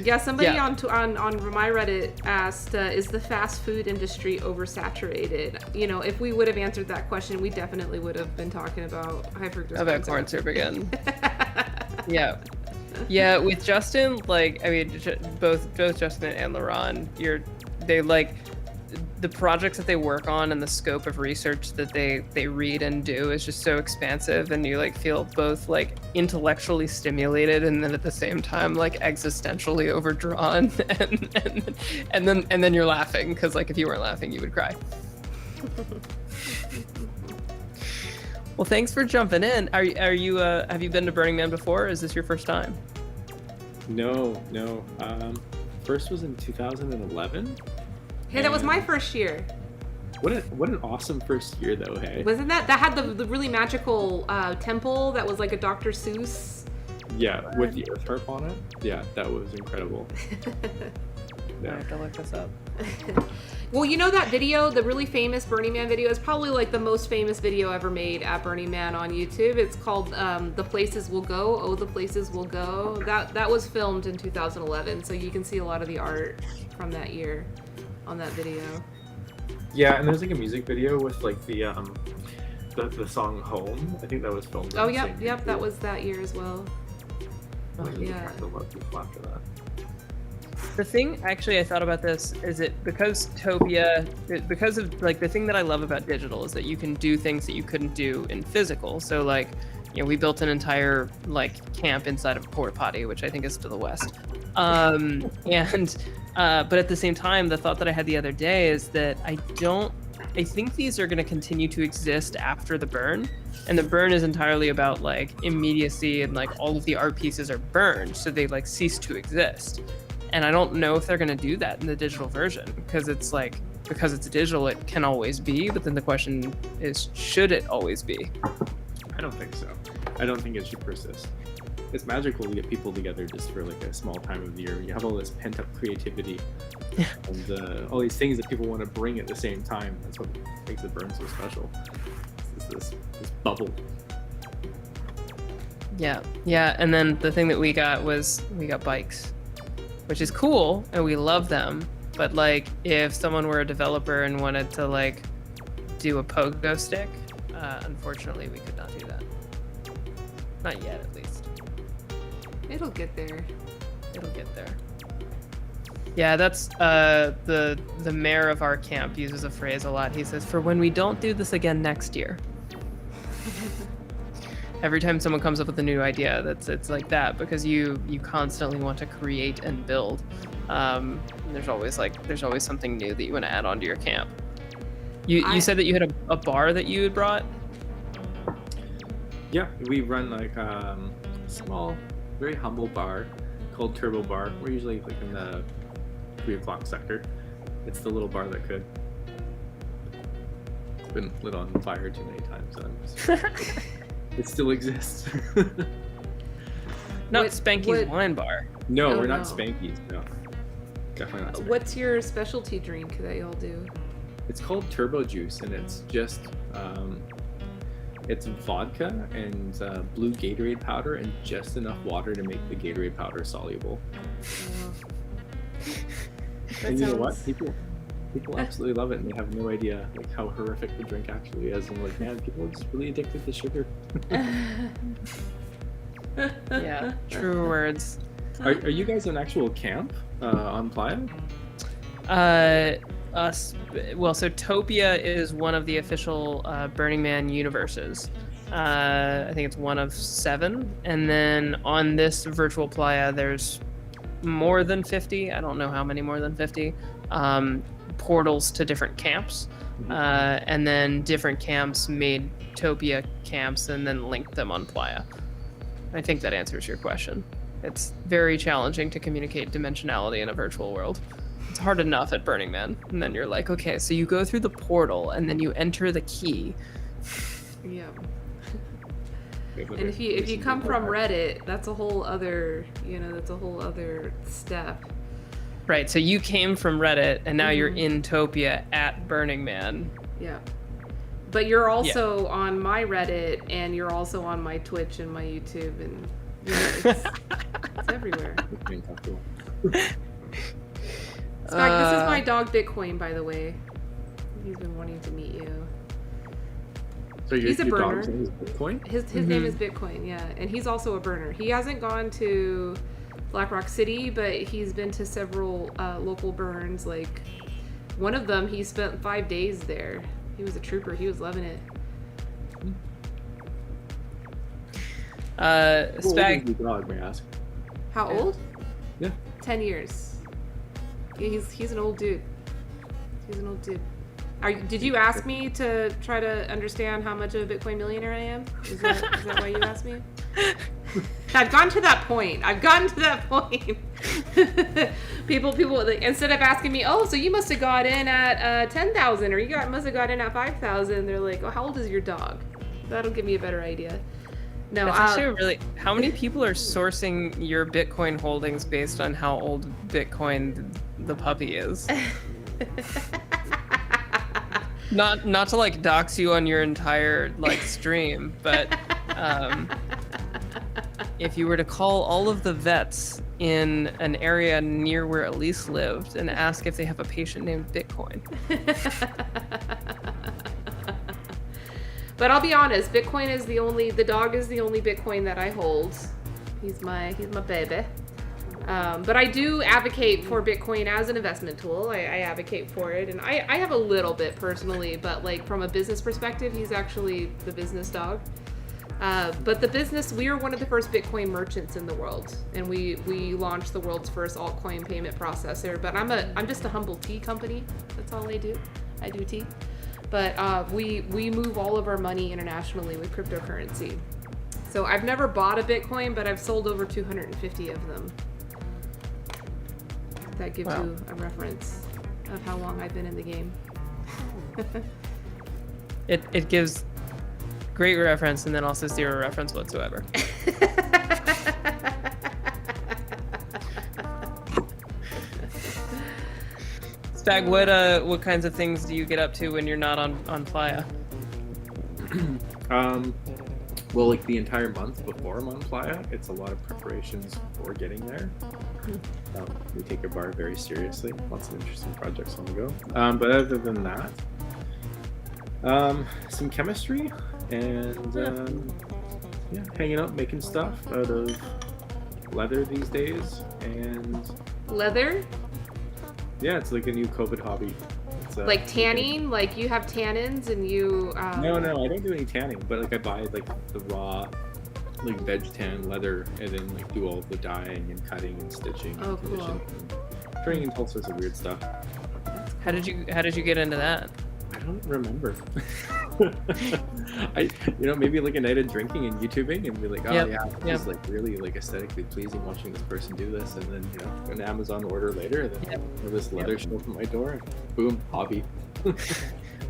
A: Yeah, somebody
B: Yeah.
A: on my Reddit asked, is the fast food industry oversaturated? You know, if we would have answered that question, we definitely would have been talking about high fructose
B: About corn syrup again. Yeah, with Justin, like, I mean, both Justin and Laurent, they like the projects that they work on and the scope of research that they read and do is just so expansive, and you like feel both like intellectually stimulated and then at the same time like existentially overdrawn, and then you're laughing because like if you weren't laughing you would cry. Well, thanks for jumping in. Are you have you been to Burning Man before? Or is this your first time?
F: No. First was in 2011.
A: Hey, that was my first year.
F: What an awesome first year though, hey?
A: Wasn't that had the really magical temple that was like a Dr. Seuss?
F: Yeah, with the Earth Harp on it. Yeah, that was incredible.
B: I
F: Yeah.
B: have to look this up.
A: Well, you know that video, the really famous Burning Man video, is probably like the most famous video ever made at Burning Man on YouTube. It's called The Places We'll Go. Oh, the Places We'll Go. That was filmed in 2011, so you can see a lot of the art from that year on that video.
F: Yeah, and there's like a music video with like the song Home. I think that was filmed. in
A: Oh,
F: the
A: yep,
F: same
A: that
F: year.
A: was that year as well.
F: Like,
A: yeah.
F: trying to look people after that.
B: The thing, actually, I thought about this is because of like the thing that I love about digital is that you can do things that you couldn't do in physical. So like, you know, we built an entire like camp inside of a porta potty, which I think is to the west. But at the same time, the thought that I had the other day is that I think these are going to continue to exist after the burn. And the burn is entirely about like immediacy, and like all of the art pieces are burned, so they like cease to exist. And I don't know if they're going to do that in the digital version, because it's digital, it can always be. But then the question is, should it always be?
F: I don't think so. I don't think it should persist. It's magical to get people together just for like a small time of the year. You have all this pent up creativity and all these things that people want to bring at the same time. That's what makes it burn so special. It's this bubble.
B: Yeah, and then the thing that we got bikes, which is cool, and we love them. But like, if someone were a developer and wanted to like do a pogo stick, unfortunately, we could not do that. Not yet, at least.
A: It'll get there.
B: It'll get there. Yeah, that's the mayor of our camp uses a phrase a lot. He says, "For when we don't do this again next year." Every time someone comes up with a new idea, it's like that, because you constantly want to create and build. There's always something new that you want to add onto your camp. You said that you had a bar that you had brought?
F: Yeah, we run like small, very humble bar called Turbo Bar. We're usually like in the 3 o'clock sector. It's the little bar that could. It's been lit on fire too many times. It still exists.
B: Not Spanky's wine bar.
F: No, we're not Spanky's. No, definitely not Spanky's.
A: What's your specialty drink that y'all do?
F: It's called Turbo Juice, and it's just it's vodka and blue Gatorade powder and just enough water to make the Gatorade powder soluble. And you know what? People absolutely love it, and they have no idea like how horrific the drink actually is. And like, man, people are just really addicted to sugar.
B: Yeah, true words.
F: Are you guys an actual camp on Playa?
B: Well, so Topia is one of the official Burning Man universes. I think it's one of 7. And then on this virtual Playa, there's more than 50. I don't know how many more than 50 portals to different camps. And then different camps made Topia camps and then linked them on Playa. I think that answers your question. It's very challenging to communicate dimensionality in a virtual world. It's hard enough at Burning Man, and then you're like, okay, so you go through the portal and then you enter the key.
A: Yeah. And if you come from Reddit, that's a whole other step.
B: Right, so you came from Reddit and now you're in Topia at Burning Man.
A: Yeah. But you're also on my Reddit, and you're also on my Twitch and my YouTube, and it's everywhere. Spag, this is my dog Bitcoin, by the way. He's been wanting to meet you.
F: So
A: he's a burner.
F: Dog's name is Bitcoin?
A: His name is Bitcoin, yeah. And he's also a burner. He hasn't gone to Black Rock City, but he's been to several local burns. Like, one of them, he spent 5 days there. He was a trooper. He was loving it.
F: Spag.
B: Spag.
F: Dog, may I ask?
A: How old?
F: Yeah.
A: 10 years. Yeah, he's an old dude. He's an old dude. Did you ask me to try to understand how much of a Bitcoin millionaire I am? Is that why you asked me? I've gotten to that point. People, like, instead of asking me, oh, so you must have got in at 10,000, or must have got in at 5,000. They're like, oh, how old is your dog? That'll give me a better idea. No,
B: that's actually really. How many people are sourcing your Bitcoin holdings based on how old Bitcoin the puppy is? Not to like dox you on your entire like stream, but if you were to call all of the vets in an area near where Elise lived and ask if they have a patient named Bitcoin.
A: But I'll be honest, the dog is the only Bitcoin that I hold. He's my baby. But I do advocate for Bitcoin as an investment tool. I advocate for it, and I have a little bit personally, but like from a business perspective, he's actually the business dog. But we are one of the first Bitcoin merchants in the world, and we launched the world's first altcoin payment processor. But I'm just a humble tea company. That's all I do. I do tea. But we move all of our money internationally with cryptocurrency. So I've never bought a Bitcoin, but I've sold over 250 of them. That gives you a reference of how long I've been in the game.
B: It gives Great reference, and then also zero reference whatsoever. Spag, what kinds of things do you get up to when you're not on Playa?
F: Well, like the entire month before I'm on Playa, it's a lot of preparations for getting there. We take our bar very seriously. Lots of interesting projects on the go. But other than that, some chemistry and yeah, hanging out, making stuff out of leather these days. And
A: Leather?
F: yeah, it's like a new COVID hobby. It's,
A: Like tanning? Like you have tannins and you...
F: No, I don't do any tanning, but like I buy like the raw like veg tan leather and then like do all the dyeing and cutting and stitching
A: Oh,
F: and finishing and turning into all sorts of weird stuff.
B: How did you get into that?
F: I don't remember. Maybe like a night of drinking and YouTubing and be like, oh it's like really like aesthetically pleasing watching this person do this, and then an Amazon order later, and then this leather show up at my door, and boom, hobby.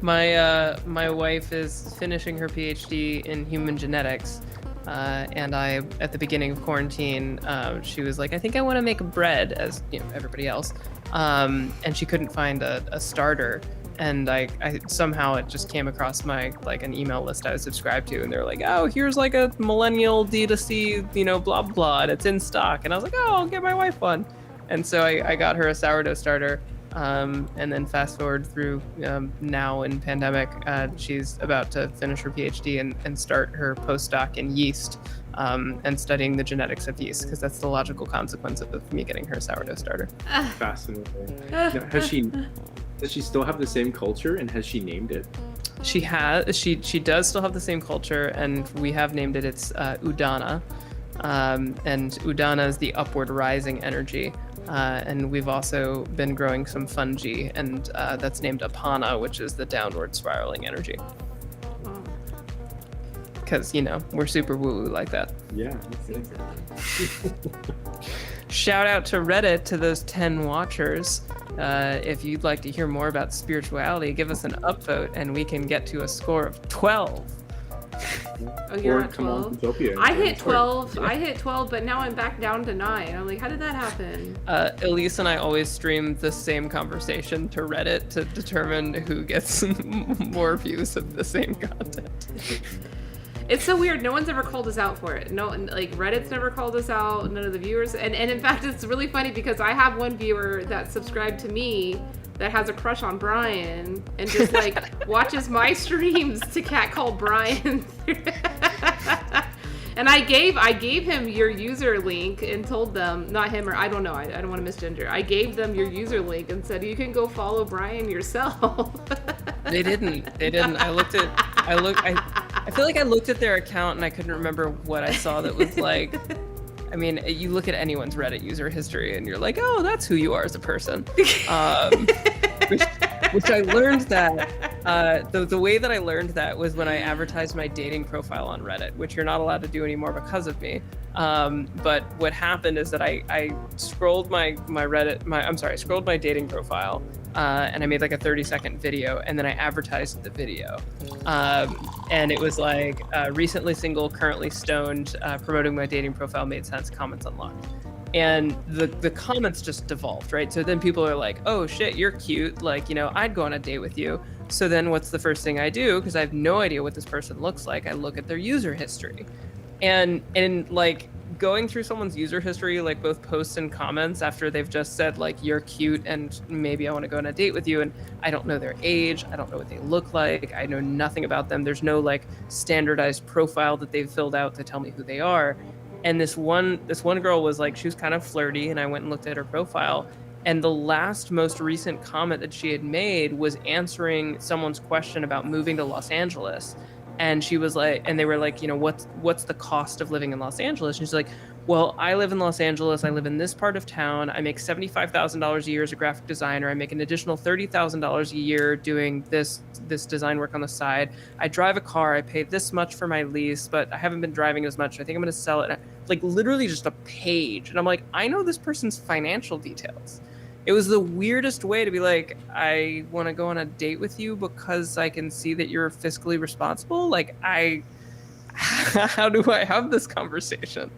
B: My wife is finishing her PhD in human genetics, and I, at the beginning of quarantine, she was like, I think I want to make bread, as everybody else, and she couldn't find a starter. And I somehow it just came across my an email list I was subscribed to, and they're like, oh, here's like a millennial D2C, blah blah, and it's in stock. And I was like, oh, I'll get my wife one. And so I got her a sourdough starter. And then fast forward through now in pandemic, she's about to finish her PhD and start her postdoc in yeast, and studying the genetics of yeast, because that's the logical consequence of me getting her a sourdough starter.
F: Fascinating. Does she still have the same culture, and has she named it?
B: She does still have the same culture, and we have named it. It's Udana, and Udana is the upward rising energy, and we've also been growing some fungi, and that's named Apana, which is the downward spiraling energy. Because we're super woo-woo like that.
F: Yeah.
B: Shout out to Reddit, to those 10 watchers. If you'd like to hear more about spirituality, give us an upvote and we can get to a score of 12.
A: Oh, you're at 12? I hit 12.
F: Yeah.
A: I hit 12, but now I'm back down to 9. I'm like, how did that happen?
B: Elise and I always stream the same conversation to Reddit to determine who gets more views of the same content.
A: It's so weird. No one's ever called us out for it. No, Reddit's never called us out. None of the viewers. And in fact, it's really funny because I have one viewer that subscribed to me that has a crush on Brian and just watches my streams to catcall Brian. And I gave him your user link and told them, not him, or I don't know, I don't want to misgender. I gave them your user link and said, you can go follow Brian yourself.
B: They didn't. I feel like I looked at their account and I couldn't remember what I saw that was like. I mean, you look at anyone's Reddit user history and you're like, oh, that's who you are as a person. Which I learned that, the way that I learned that was when I advertised my dating profile on Reddit, which you're not allowed to do anymore because of me. But what happened is that I scrolled my dating profile, and I made like a 30-second video, and then I advertised the video. And it was like, recently single, currently stoned, promoting my dating profile made sense, comments unlocked. And the comments just devolved, right? So then people are like, oh shit, you're cute. I'd go on a date with you. So then what's the first thing I do? Because I have no idea what this person looks like. I look at their user history. And going through someone's user history, both posts and comments after they've just said you're cute and maybe I want to go on a date with you, and I don't know their age, I don't know what they look like, I know nothing about them. There's no standardized profile that they've filled out to tell me who they are. And this one girl was she was kind of flirty, and I went and looked at her profile, and the most recent comment that she had made was answering someone's question about moving to Los Angeles. And she was and they were what's the cost of living in Los Angeles? And she's like, well, I live in Los Angeles. I live in this part of town. I make $75,000 a year as a graphic designer. I make an additional $30,000 a year doing this design work on the side. I drive a car. I pay this much for my lease, but I haven't been driving as much. I think I'm going to sell it. Literally just a page. And I'm like, I know this person's financial details. It was the weirdest way to be I want to go on a date with you because I can see that you're fiscally responsible. How do I have this conversation?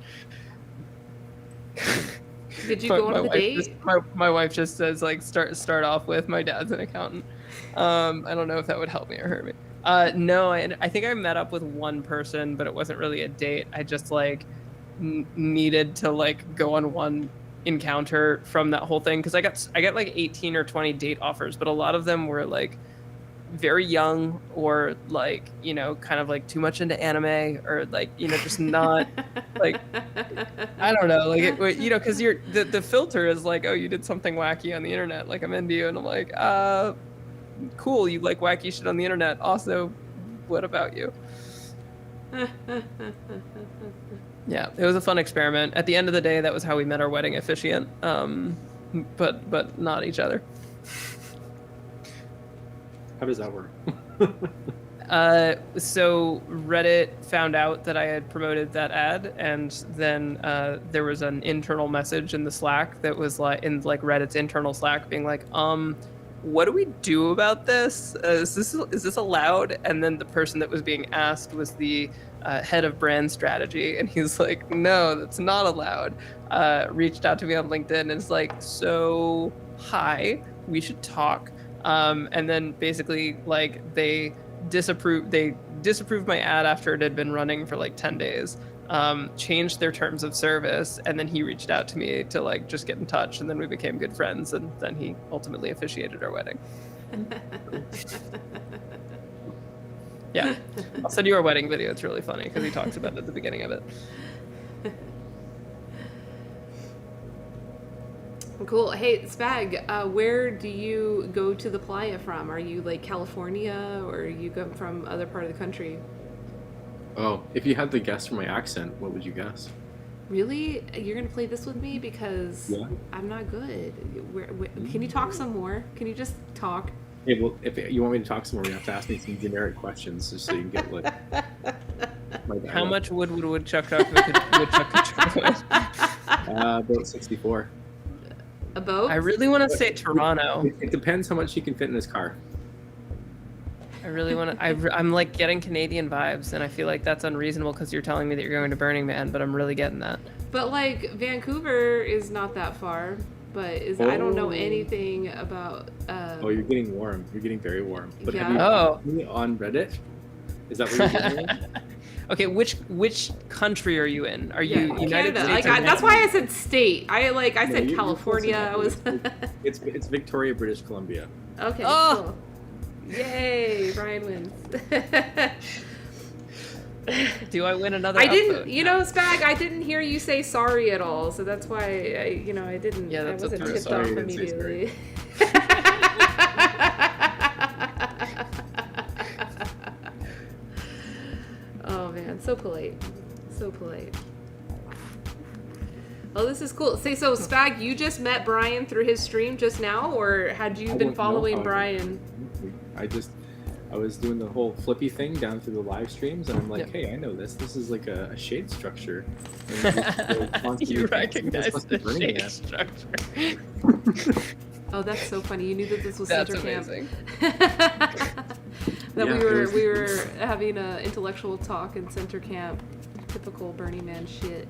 A: Did you
B: But
A: go on the
B: wife
A: date?
B: just- my wife just says like start off with my dad's an accountant. I don't know if that would help me or hurt me. No, I think I met up with one person, but it wasn't really a date. I just like needed to like go on one encounter from that whole thing because I got like 18 or 20 date offers, but a lot of them were like very young or like, you know, kind of like too much into anime or like, you know, just not like, I don't know, like it, you know, because you're the filter is like, oh, you did something wacky on the internet, like I'm into you, and I'm like, cool, you like wacky shit on the internet. Also, what about you? Yeah, it was a fun experiment. At the end of the day, that was how we met our wedding officiant, but not each other.
F: How does that work?
B: So Reddit found out that I had promoted that ad, and then there was an internal message in the Slack that was like in like Reddit's internal Slack being like, what do we do about this? Is this allowed? And then the person that was being asked was the head of brand strategy, and he's like, no, that's not allowed. Reached out to me on LinkedIn and is like, so hi, we should talk. And then basically like they disapproved my ad after it had been running for like 10 days, changed their terms of service, and then he reached out to me to like just get in touch, and then we became good friends, and then he ultimately officiated our wedding. Yeah, I'll send you our wedding video. It's really funny because he talks about it at the beginning of it.
A: Cool. Hey, Spag, where do you go to the playa from? Are you like California, or you come from other part of the country?
F: Oh, if you had to guess from my accent, what would you guess?
A: Really? You're gonna play this with me because
F: Yeah.
A: I'm not good. Can you talk some more? Can you just talk?
F: Hey, well, if you want me to talk some more, you have to ask me some generic questions just so you can get like.
B: How much would Woodchuck chuck with?
F: About 64.
A: A boat?
B: I really want to say Toronto.
F: It depends how much he can fit in his car.
B: I really want to. I'm like getting Canadian vibes, and I feel like that's unreasonable because you're telling me that you're going to Burning Man, but I'm really getting that.
A: But like Vancouver is not that far. But I don't know anything about.
F: Oh, you're getting warm. You're getting very warm. But
A: Yeah.
F: have you been on Reddit? Is that what you're doing?
B: Okay, which country are you in? Are you
A: Yeah,
B: United
A: Canada.
B: States?
A: Like,
B: or
A: that's why I said state. I
F: No,
A: said
F: you're
A: California. I was.
F: It's Victoria, British Columbia.
A: Okay.
B: Oh!
A: Cool. Yay! Brian wins.
B: Do I win another?
A: I didn't,
B: upvote?
A: you know, Spag, I didn't hear you say sorry at all, so that's why I didn't.
B: Yeah,
A: I
B: that's
A: wasn't
B: okay.
A: tipped
F: Sorry
A: off
F: you didn't say
A: immediately. Oh man, so polite, so polite. Oh, this is cool. Say so, Spag, you just met Brian through his stream just now, or had you
F: I
A: been
F: don't know
A: following
F: how I-
A: Brian?
F: I was doing the whole flippy thing down through the live streams, and I'm like,
B: Yep.
F: hey, I know this. This is like a shade structure. And
B: You recognize
F: must
B: the
F: be burning
B: shade
F: it.
B: structure.
A: Oh, that's so funny. You knew that this was
B: That's
A: Center Camp.
B: amazing.
A: That
F: Yeah,
A: we were having an intellectual talk in Center Camp. Typical Burning Man shit.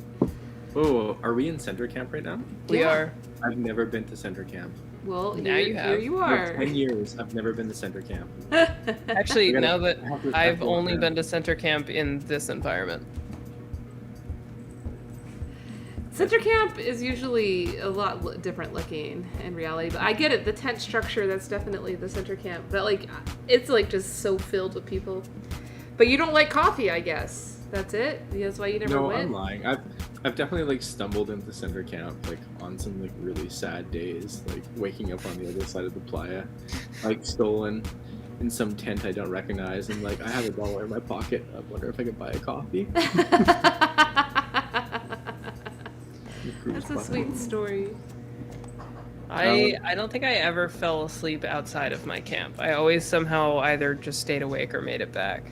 F: Oh, are we in center camp right now?
B: We
A: Yeah.
B: are.
F: I've never been to center camp.
A: Well,
B: Now
A: here,
B: you
A: here
B: have.
A: you
F: For
A: are.
F: 10 years, I've never been to center camp.
B: Actually,
F: I gotta-
B: now that
F: I have to-
B: I've
F: to
B: only
F: walk
B: been
F: around.
B: to Center Camp in this environment.
A: Center Camp is usually a lot different looking in reality, but I get it. The tent structure, that's definitely the Center Camp. But like, it's like just so filled with people. But you don't like coffee, I guess. That's it? That's why you never
F: No,
A: went?
F: I'm lying. I've definitely like stumbled into center camp like on some like really sad days, like waking up on the other side of the playa, like stolen in some tent I don't recognize, and like I have $1 in my pocket. I wonder if I could buy a coffee.
A: That's a sweet story.
B: I don't think I ever fell asleep outside of my camp. I always somehow either just stayed awake or made it back.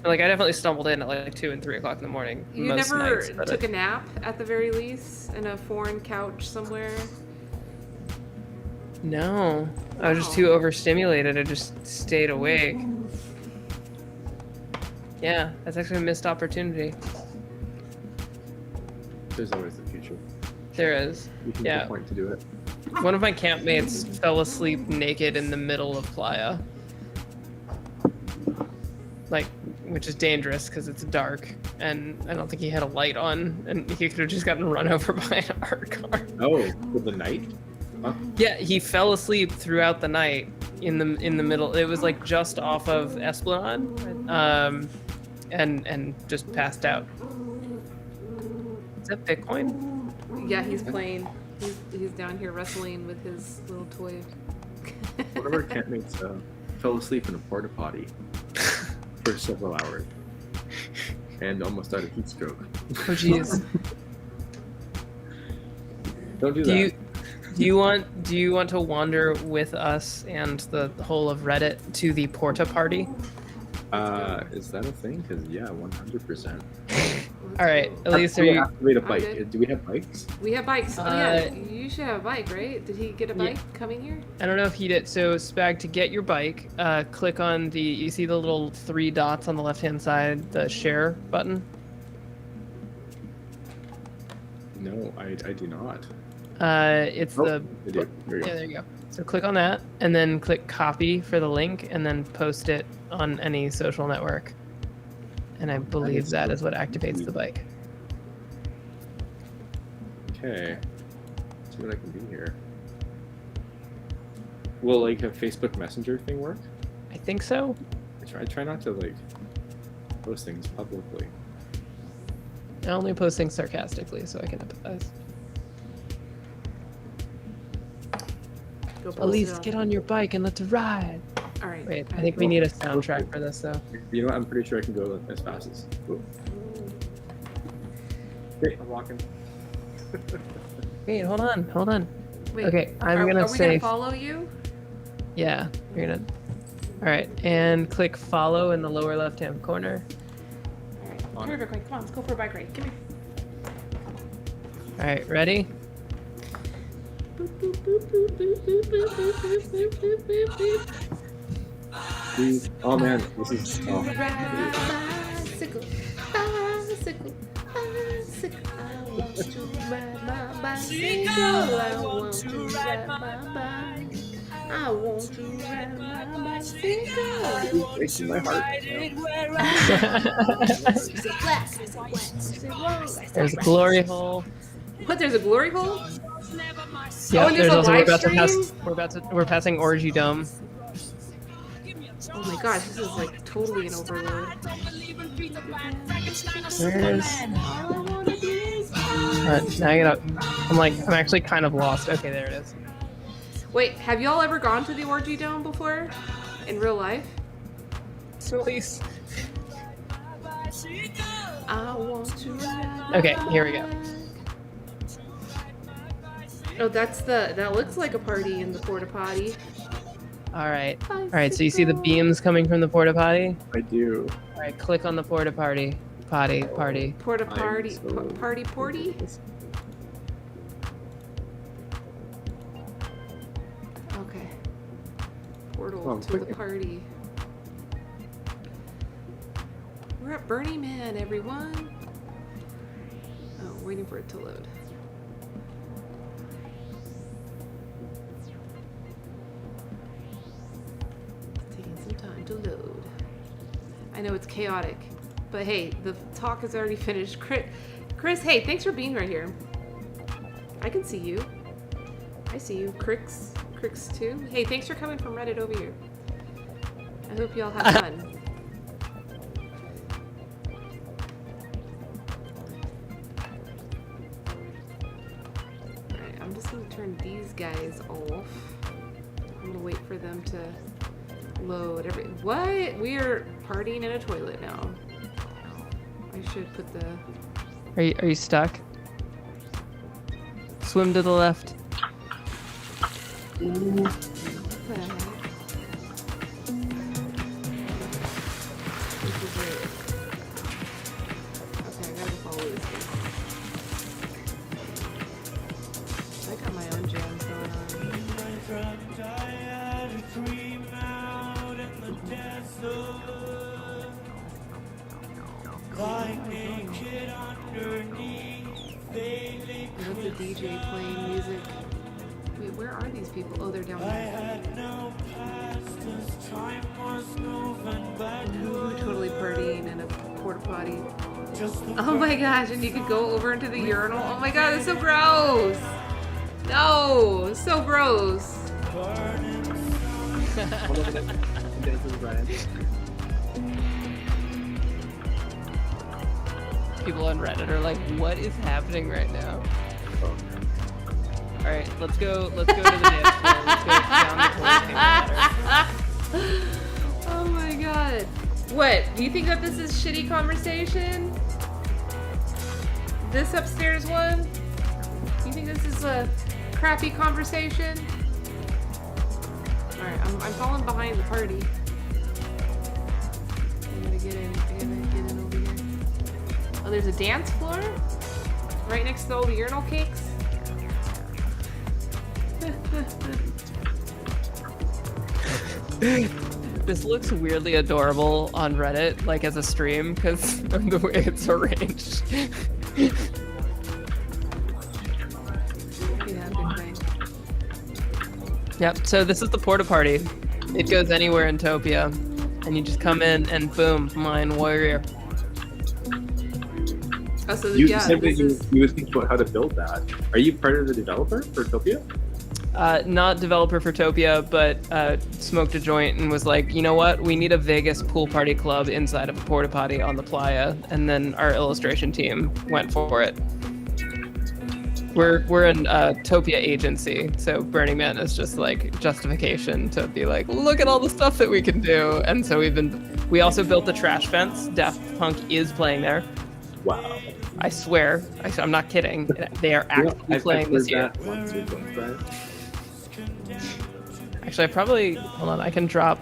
B: Like I definitely stumbled in at like 2 and 3 o'clock in the morning.
A: You
B: most
A: never
B: nights, but
A: took a nap at the very least in a foreign couch somewhere?
B: No, I was just
A: Wow.
B: too overstimulated. I just stayed awake. Yeah, that's actually a missed opportunity.
F: There's always the future.
B: There is.
F: You can
B: Yeah.
F: make a point to do it.
B: One of my campmates fell asleep naked in the middle of Playa. Like, which is dangerous because it's dark, and I don't think he had a light on, and he could have just gotten run over by an art car.
F: Oh, for the night? Huh?
B: Yeah, he fell asleep throughout the night in the middle. It was like just off of Esplanade, and just passed out. Is that Bitcoin?
A: Yeah, he's playing. He's down here wrestling with his little toy.
F: One of our campmates fell asleep in a porta potty for several hours and almost died of heat stroke.
B: Oh jeez.
F: Don't do that.
B: Do you want to wander with us and the whole of Reddit to the porta party?
F: Is that a thing? Because yeah, 100%.
B: All right, at least
F: we
B: are you?
F: activate a
A: I'm
F: bike.
A: good.
F: Do we have bikes?
A: We have bikes. Oh yeah, you should have a bike, right? Did he get a bike coming here?
B: I don't know if he did. So Spag, to get your bike, click on you see the little 3 dots on the left-hand side, the share button.
F: No, I do not.
B: It's
F: Oh,
B: the
F: I do. There you
B: yeah,
F: go.
B: there you go. So click on that, and then click copy for the link, and then post it on any social network. And I believe that is what activates the bike.
F: Okay. Let's see what I can do here. Will like a Facebook Messenger thing work?
B: I think so.
F: I try not to like post things publicly.
B: I only post things sarcastically, so I can empathize.
A: Go post
B: Elise,
A: it
B: get on your bike and let's ride.
A: All right.
B: Wait, I think we need a soundtrack for this, though.
F: You know what? I'm pretty sure I can go as fast as. Cool. Okay, I'm walking.
B: Wait, hold on.
A: Wait,
B: Okay, I'm
A: are
B: gonna
A: we
B: say,
A: gonna follow you?
B: yeah, you're gonna. All right, and click follow in the lower left-hand corner.
A: All right. Perfect. Come on, let's go for a bike ride. Come here.
B: All right, ready?
F: Oh man, this is. Oh.
A: Bicycle, bicycle, bicycle. I want to ride my bicycle. I want to ride my bike. I want to ride my bicycle.
F: Breaking my heart.
B: There's a glory hole.
A: What? There's a glory hole?
B: Yeah,
A: and there's a
B: also
A: live
B: we're passing Orgy Dome.
A: Oh my gosh, this is like totally an overload.
B: Alright, now I'm actually kind of lost. Okay, there it is.
A: Wait, have y'all ever gone to the Orgy Dome before? In real life?
B: Release.
A: I want to ride.
B: Okay, here we go.
A: Oh, that looks like a party in the porta potty.
B: Alright, so you see the beams coming from the porta potty?
F: I do.
B: Alright, click on the porta potty. Party.
A: Porta party,
F: so-
A: party porty? Okay. Portal
F: Oh,
A: to the
F: quick.
A: party. We're at Burning Man, everyone. Oh, waiting for it to load. Taking some time to load. I know it's chaotic, but hey, the talk is already finished. Chris, hey, thanks for being right here. I can see you. I see you. Crix too. Hey, thanks for coming from Reddit over here. I hope y'all have fun. Alright, I'm just gonna turn these guys off. I'm gonna wait for them to load what? We are partying in a toilet now. I should put the
B: Are you stuck? Swim to the left.
A: what the heck? This is it. Okay, I gotta follow this thing. I got my own jams going on. What's the DJ playing music? Wait, where are these people? Oh, they're down there. Ooh, totally partying in a porta potty. Oh my gosh, and you could go over into the urinal. Oh my god, that's so gross! No, so gross.
B: People on Reddit are like, what is happening right now? All right, let's go to the dance floor. Let's go down the ladder.
A: Oh my god. What? Do you think that this is shitty conversation? This upstairs one? Do you think this is a crappy conversation? Alright, I'm falling behind the party. I gotta get in. Over here. Oh, there's a dance floor? Right next to all the urinal cakes?
B: This looks weirdly adorable on Reddit, like as a stream, because of the way it's arranged.
A: Yeah, big thing.
B: Yep, so this is the porta party. It goes anywhere in Topia, and you just come in and boom, Lion Warrior.
A: Oh, so
F: You
A: yeah,
F: said that
A: this
F: you
A: is...
F: would think about how to build that. Are you part of the developer for Topia?
B: Not developer for Topia, but smoked a joint and was like, you know what? We need a Vegas pool party club inside of a porta potty on the playa, and then our illustration team went for it. We're an Topia agency, so Burning Man is just like justification to be like, look at all the stuff that we can do. And so we also built the trash fence. Daft Punk is playing there.
F: Wow.
B: I swear, I'm not kidding. They are actively playing this year. Actually, I probably, hold on, I can drop,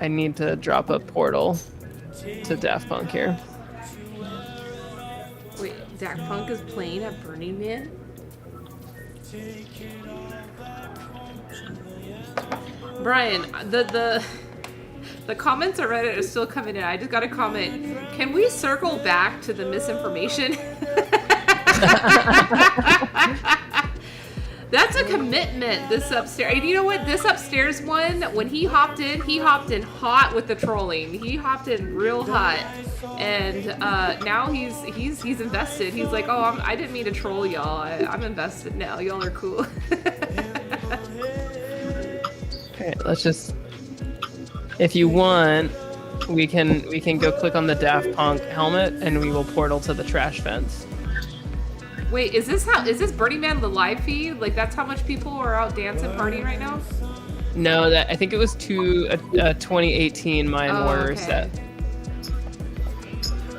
B: I need to drop a portal to Daft Punk here.
A: Wait, Daft Punk is playing at Burning Man? Brian, the comments on Reddit are still coming in. I just got a comment. Can we circle back to the misinformation? That's a commitment, this upstairs. And you know what? This upstairs one, when he hopped in hot with the trolling. He hopped in real hot. And now he's invested. He's like, oh, I didn't mean to troll y'all. I'm invested now. Y'all are cool.
B: Okay, let's just, if you want, we can go click on the Daft Punk helmet and we will portal to the trash fence.
A: Wait, is this Burning Man the live feed? Like that's how much people are out dancing, partying right now?
B: No, that I think it was to a 2018 Mayan Warrior
A: okay.
B: set.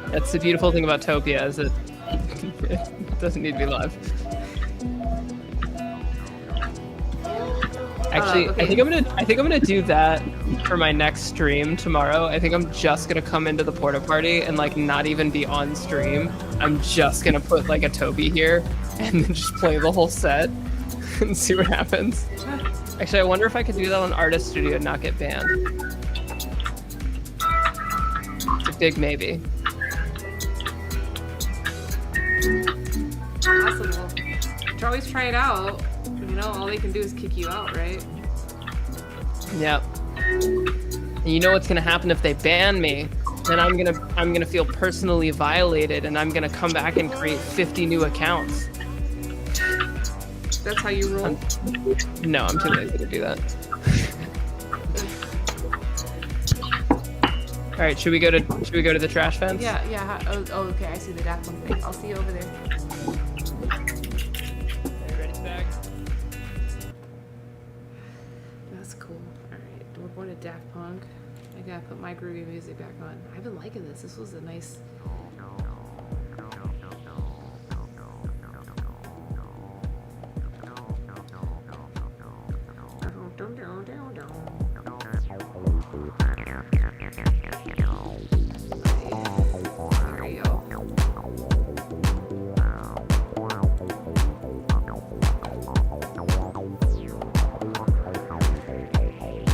B: That's the beautiful thing about Topia is it doesn't need to be live. Actually,
A: okay.
B: I think I'm gonna do that for my next stream tomorrow. I think I'm just gonna come into the porta party and like not even be on stream. I'm just gonna put like a Toby here and then just play the whole set and see what happens. Actually, I wonder if I could do that on Artist Studio and not get banned. It's a big maybe.
A: Possible. You can always try it out. You know, all they can do is kick you out, right?
B: Yep. And you know what's gonna happen if they ban me? Then I'm gonna feel personally violated, and I'm gonna come back and create 50 new accounts.
A: That's how you roll.
B: No, I'm too lazy to do that. All right, should we go to the trash fence?
A: Yeah. Oh, okay. I see the Daft Punk thing. I'll see you over there.
B: Ready, Spag?
A: That's cool. All right, we're going to Daft Punk. I gotta put my groovy music back on. I've been liking this. This was a nice. There you go.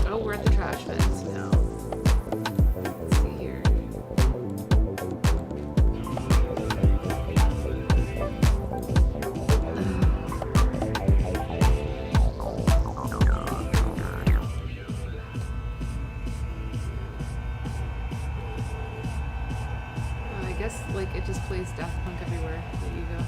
A: Oh, we're at the trash fence now. Let's see here. guess like it just plays Daft Punk everywhere that you go.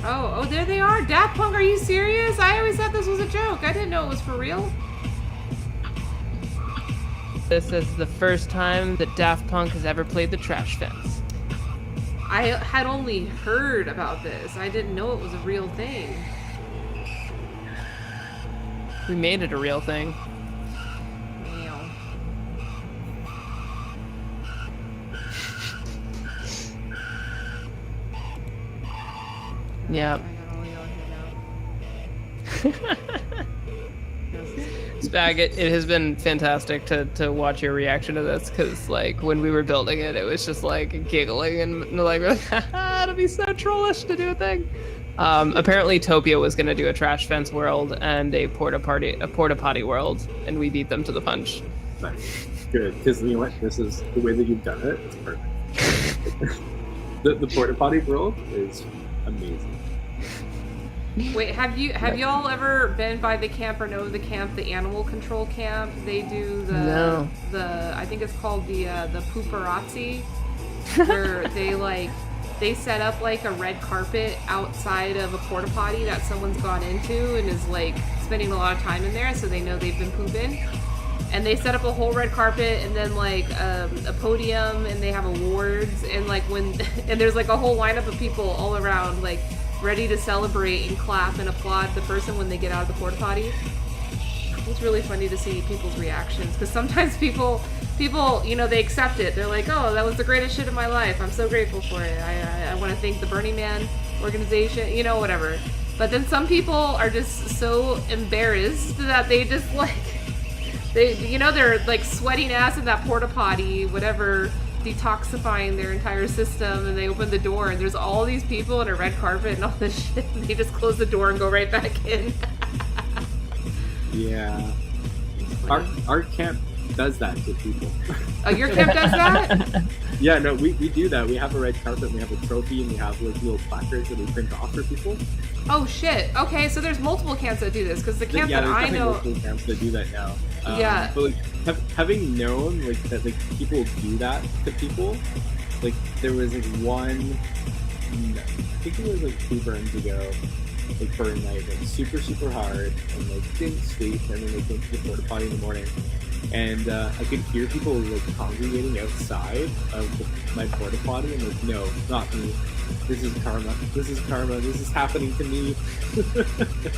A: Oh, there they are. Daft Punk, are you serious? I always thought this was a joke. I didn't know it was for real.
B: This is the first time that Daft Punk has ever played the Trash Fence.
A: I had only heard about this. I didn't know it was a real thing.
B: We made it a real thing.
A: Meow.
B: Yeah.
A: I got all y'all here now.
B: Spag, it has been fantastic to watch your reaction to this, because like when we were building it, it was just like giggling and like, haha, it'll be so trollish to do a thing. Apparently Topia was gonna do a trash fence world and a porta potty world, and we beat them to the punch.
F: Nice. Good, because you know what? This is the way that you've done it. It's perfect. the porta potty world is amazing.
A: Wait, have y'all ever been by the camp or know the camp, the animal control camp? They do the I think it's called the pooperazzi, where they set up like a red carpet outside of a porta potty that someone's gone into and is like spending a lot of time in there, so they know they've been pooping. And they set up a whole red carpet and then like a podium, and they have awards, and like and there's like a whole lineup of people all around like ready to celebrate and clap and applaud the person when they get out of the porta potty. It's really funny to see people's reactions, because sometimes people, you know, they accept it. They're like, oh, that was the greatest shit of my life. I'm so grateful for it. I want to thank the Burning Man organization, you know, whatever. But then some people are just so embarrassed that they just like, they're like sweating ass in that porta potty, whatever, detoxifying their entire system, and they open the door and there's all these people in a red carpet and all this shit, and they just close the door and go right back in.
F: Yeah. Our camp does that to people.
A: Oh, your camp does that?
F: Yeah, no, we do that. We have a red carpet, and we have a trophy, and we have like little placards that we print off for people.
A: Oh shit. Okay, so there's multiple camps that do this, because the camp
F: Yeah,
A: that
F: there's
A: I
F: definitely
A: know.
F: multiple camps that do that now.
A: Yeah.
F: But like having known like that, like people do that to people. Like there was like one, I think it was like 2 burns ago, like burn night, like super hard, and like didn't sleep, and then they came to the porta potty in the morning, and I could hear people like congregating outside of my porta potty, and like, no, not me. This is karma. This is karma. This is happening to me.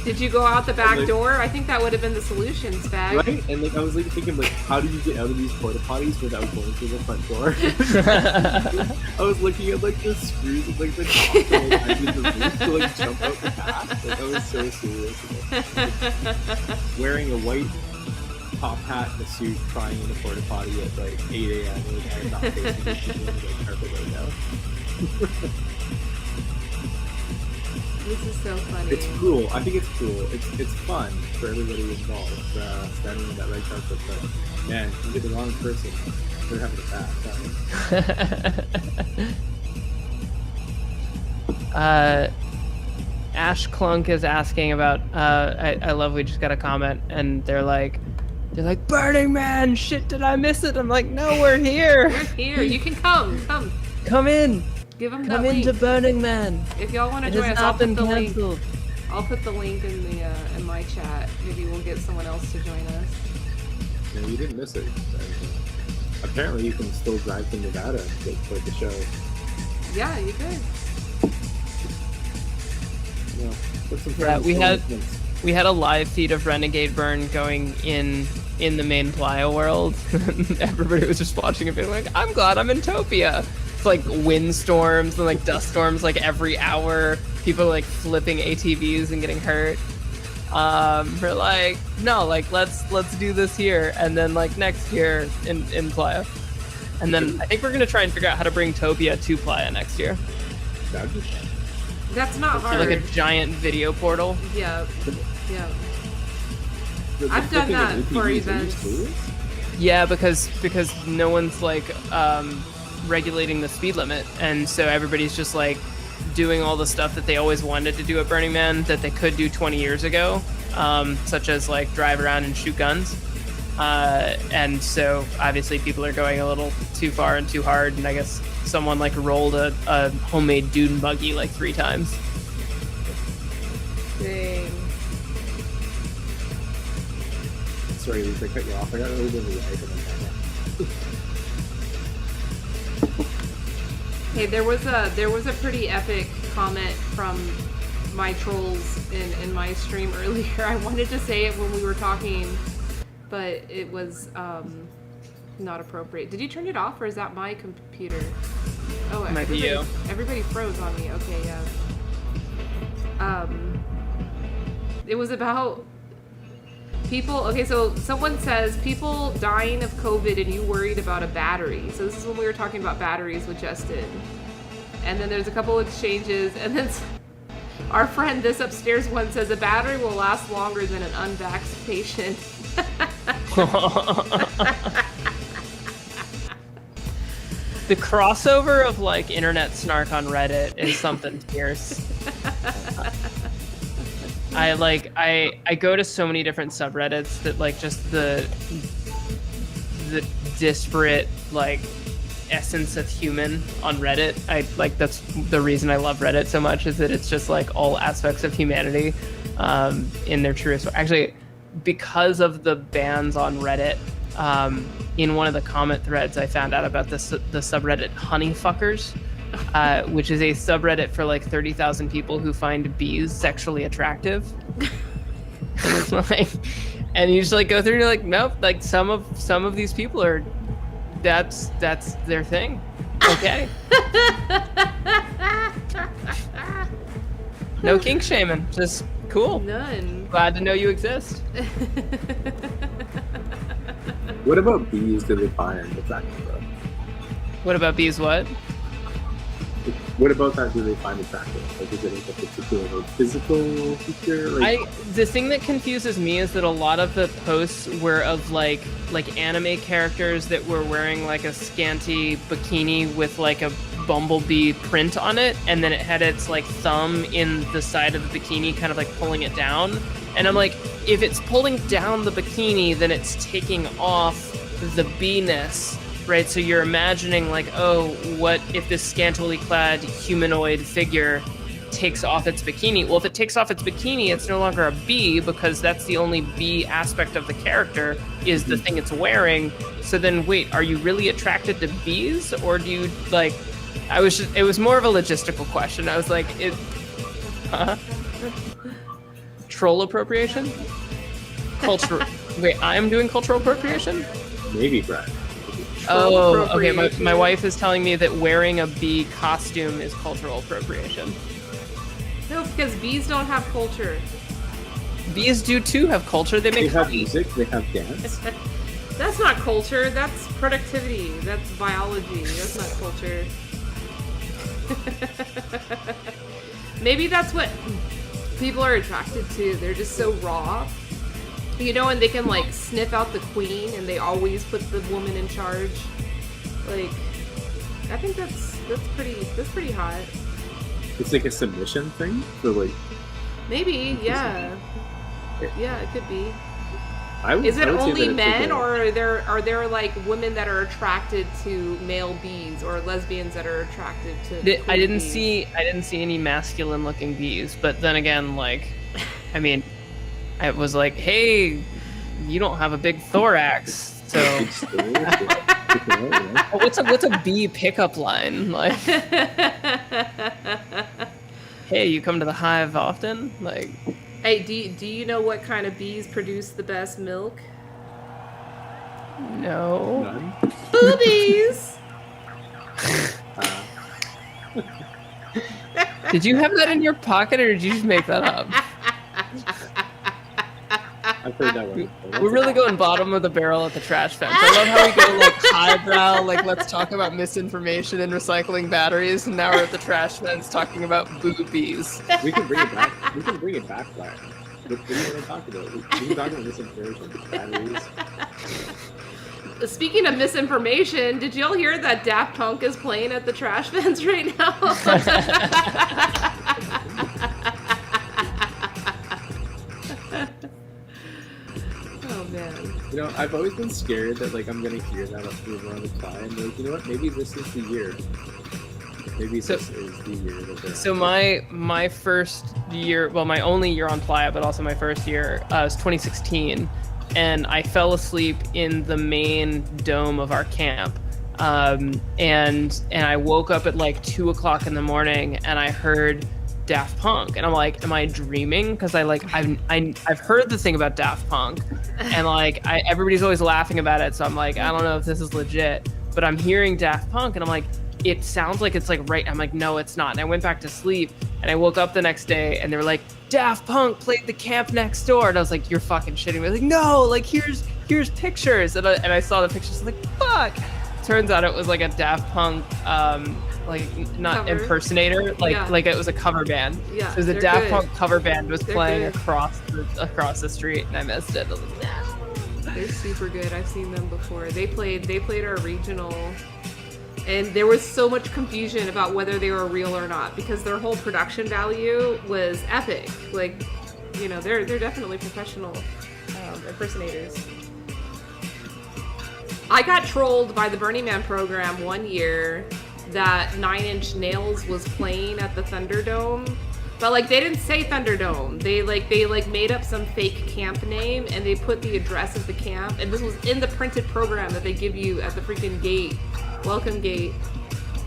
A: Did you go out the back
F: like,
A: door? I think that would have been the solution, Spag.
F: Right? And like I was like thinking, like, how do you get out of these porta potties without going through the front door? I was looking at like the screws of like the top to like under the roof to like jump out the back. Like I was so serious about it. Wearing a white top hat and a suit, crying in a porta potty at like 8 a.m. Like, I'm not facing the like, carpet right now.
A: This is so funny.
F: It's cool. I think it's cool. It's fun for everybody involved, standing in that red carpet. But man, you get the wrong person, they're having a bad time.
B: Ash Clunk is asking about. I love. We just got a comment, and they're like, Burning Man. Shit, did I miss it? I'm like, no, we're here.
A: We're here. You can come
B: in.
A: Give them
B: Come
A: that
B: into
A: link.
B: Burning Man.
A: If y'all want to
B: It
A: join
B: has
A: us, I'll
B: not
A: put
B: been
A: the link.
B: cancelled.
A: I'll put the link in the in my chat. Maybe we'll get someone else to join us.
F: No, you didn't miss it. Apparently, you can still drive to Nevada and get play the show.
A: Yeah, you could.
F: Yeah, put some
B: Yeah,
F: friends
B: we had a live feed of Renegade Burn going in the main Playa world. Everybody was just watching it being like, I'm glad I'm in Topia. It's like windstorms and like dust storms like every hour. People like flipping ATVs and getting hurt. We're like, no, like let's do this here, and then like next year in Playa. And then I think we're gonna try and figure out how to bring Topia to Playa next year.
F: That'd be fun.
A: That's not
B: So
A: hard.
B: like a giant video portal.
A: Yeah. Yeah.
F: The
A: I've done
F: flipping of
A: that for
F: ATVs, are you
A: events.
F: serious?
B: Yeah, because no one's like regulating the speed limit, and so everybody's just like doing all the stuff that they always wanted to do at Burning Man that they could do 20 years ago, such as like drive around and shoot guns. And so obviously people are going a little too far and too hard, and I guess someone like rolled a homemade dune buggy like 3 times.
A: Dang.
F: Sorry, Lisa, I cut you off. I got a little bit of the lag on my camera.
A: Hey, there was a pretty epic comment from my trolls in my stream earlier. I wanted to say it when we were talking, but it was not appropriate. Did you turn it off, or is that my computer? Oh,
B: Might be you.
A: Everybody froze on me. Okay, yeah. It was about people. Okay, so someone says people dying of COVID and you worried about a battery. So this is when we were talking about batteries with Justin. And then there's a couple exchanges, and then our friend this upstairs one says a battery will last longer than an unvaxxed patient.
B: The crossover of like internet snark on Reddit is something fierce. I go to so many different subreddits that like just the disparate like essence of human on Reddit. I like that's the reason I love Reddit so much, is that it's just like all aspects of humanity in their truest. Actually, because of the bans on Reddit, in one of the comment threads, I found out about the subreddit Honeyfuckers, which is a subreddit for like 30,000 people who find bees sexually attractive. Like, and you just like go through and you're like, nope, like some of these people are, that's their thing. Okay. No kink shaming, just cool.
A: None.
B: Glad to know you exist.
F: What about bees do they find attractive, though?
B: What about bees? What?
F: What about that do they find attractive? Like, is it like a particular physical feature? Like,
B: The thing that confuses me is that a lot of the posts were of like anime characters that were wearing like a scanty bikini with like a bumblebee print on it, and then it had its like thumb in the side of the bikini, kind of like pulling it down. And I'm like, if it's pulling down the bikini, then it's taking off the bee-ness, right? So you're imagining like, oh, what if this scantily clad humanoid figure takes off its bikini? Well, if it takes off its bikini, it's no longer a bee, because that's the only bee aspect of the character is the thing it's wearing. So then, wait, are you really attracted to bees, or do you like? It was more of a logistical question. I was like, troll appropriation? Wait, I'm doing cultural appropriation?
F: maybe, Brad.
B: Oh, okay. My wife is telling me that wearing a bee costume is cultural appropriation.
A: No, because bees don't have culture.
B: Bees do too have culture. They make
F: have
B: honey.
F: music, they have dance.
A: That's not culture. That's productivity. That's biology. That's not culture. Maybe that's what people are attracted to. They're just so raw. You know, and they can like sniff out the queen, and they always put the woman in charge. Like, I think that's pretty hot.
F: It's like a submission thing for like.
A: Maybe, yeah. Yeah, it could be. Is it
F: I would say
A: only
F: that it's
A: men,
F: like
A: or are there like women that are attracted to male bees, or lesbians that are attracted to?
B: I didn't
A: bees?
B: see any masculine looking bees, but then again, like, I mean, I was like, hey, you don't have a big thorax, so what's a bee pickup line like? Hey, you come to the hive often? Like,
A: Hey, do you know what kind of bees produce the best milk?
B: no.
F: None.
A: Boobies.
B: Did you have that in your pocket, or did you just make that up?
F: I've heard that one.
B: We're really going bottom of the barrel at the trash fence. I love how we go like highbrow, like let's talk about misinformation and recycling batteries, and now we're at the trash fence talking about boobies.
F: We can bring it back. We can bring it back, Black. What do you want to talk about? We can talk about misinformation, batteries.
A: Speaking of misinformation, did y'all hear that Daft Punk is playing at the trash fence right now? Oh man.
F: You know, I've always been scared that like I'm gonna hear that rumor on the fly, and like, you know what? Maybe this is the year. Maybe this is the year that they're.
B: So my first year, well, my only year on Playa, but also my first year was 2016, and I fell asleep in the main dome of our camp, and I woke up at like 2 o'clock in the morning, and I heard Daft Punk, and I'm like, am I dreaming? Because I've heard the thing about Daft Punk, and like everybody's always laughing about it, so I'm like, I don't know if this is legit, but I'm hearing Daft Punk, and I'm like, it sounds like it's like right. I'm like, no, it's not. And I went back to sleep, and I woke up the next day, and they were like, Daft Punk played the camp next door, and I was like, you're fucking shitting me. I was like, no, like here's pictures, and I saw the pictures. I was like, fuck. Turns out it was like a Daft Punk, like not
A: cover?
B: impersonator, like it was a cover band.
A: Yeah,
B: so it was a
A: they're
B: Daft
A: good.
B: Punk cover band was
A: They're
B: playing
A: good.
B: across the street, and I missed it. I was like, no.
A: They're super good. I've seen them before. They played our regional, and there was so much confusion about whether they were real or not because their whole production value was epic. Like, you know, they're definitely professional impersonators. I got trolled by the Burning Man program one year that 9 Inch Nails was playing at the Thunderdome. But like they didn't say Thunderdome. They made up some fake camp name and they put the address of the camp, and this was in the printed program that they give you at the freaking gate, welcome gate.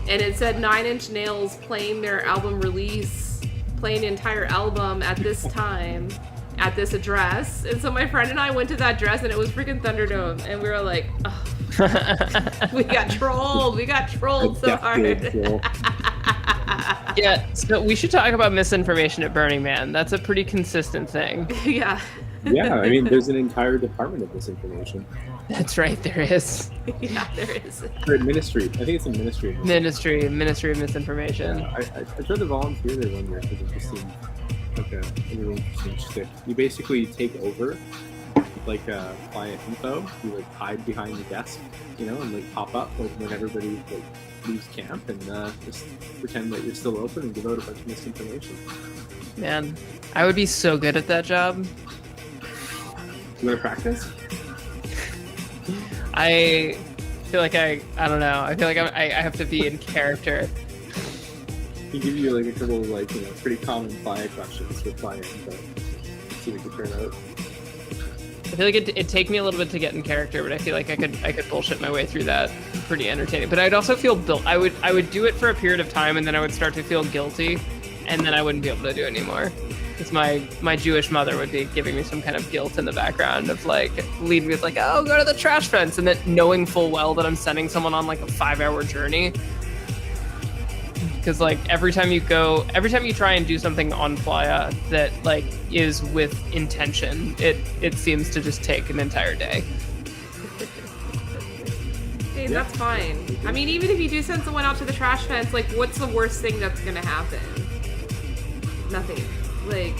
A: And it said 9 Inch Nails playing their album release, playing the entire album at this time, at this address. And so my friend and I went to that address and it was freaking Thunderdome, and we were like, oh, we got trolled so hard.
B: Yeah, so we should talk about misinformation at Burning Man. That's a pretty consistent thing.
A: Yeah.
F: Yeah, I mean, there's an entire department of misinformation.
B: That's right, there is.
A: Yeah, there is.
F: Or ministry. I think it's a ministry.
B: Ministry of misinformation.
F: I tried to volunteer there one year because it just seemed like a really interesting shtick. You basically take over like client info. You like hide behind the desk, you know, and like pop up like when everybody like leaves camp, and just pretend that you're still open and give out a bunch of misinformation.
B: Man, I would be so good at that job.
F: You want to practice?
B: I feel like I don't know. I feel like I have to be in character.
F: He give you like a couple of like, you know, pretty common playa questions for playa info. See what you turn out.
B: I feel like it'd take me a little bit to get in character, but I feel like I could bullshit my way through that pretty entertaining. But I'd also feel I would do it for a period of time, and then I would start to feel guilty, and then I wouldn't be able to do it anymore. Because my Jewish mother would be giving me some kind of guilt in the background of like leading me with like, oh, go to the trash fence, and then knowing full well that I'm sending someone on like a 5-hour journey. Because like every time you try and do something on Playa that like is with intention, it seems to just take an entire day.
A: Hey, that's fine. I mean, even if you do send someone out to the trash fence, like, what's the worst thing that's gonna happen? Nothing. Like,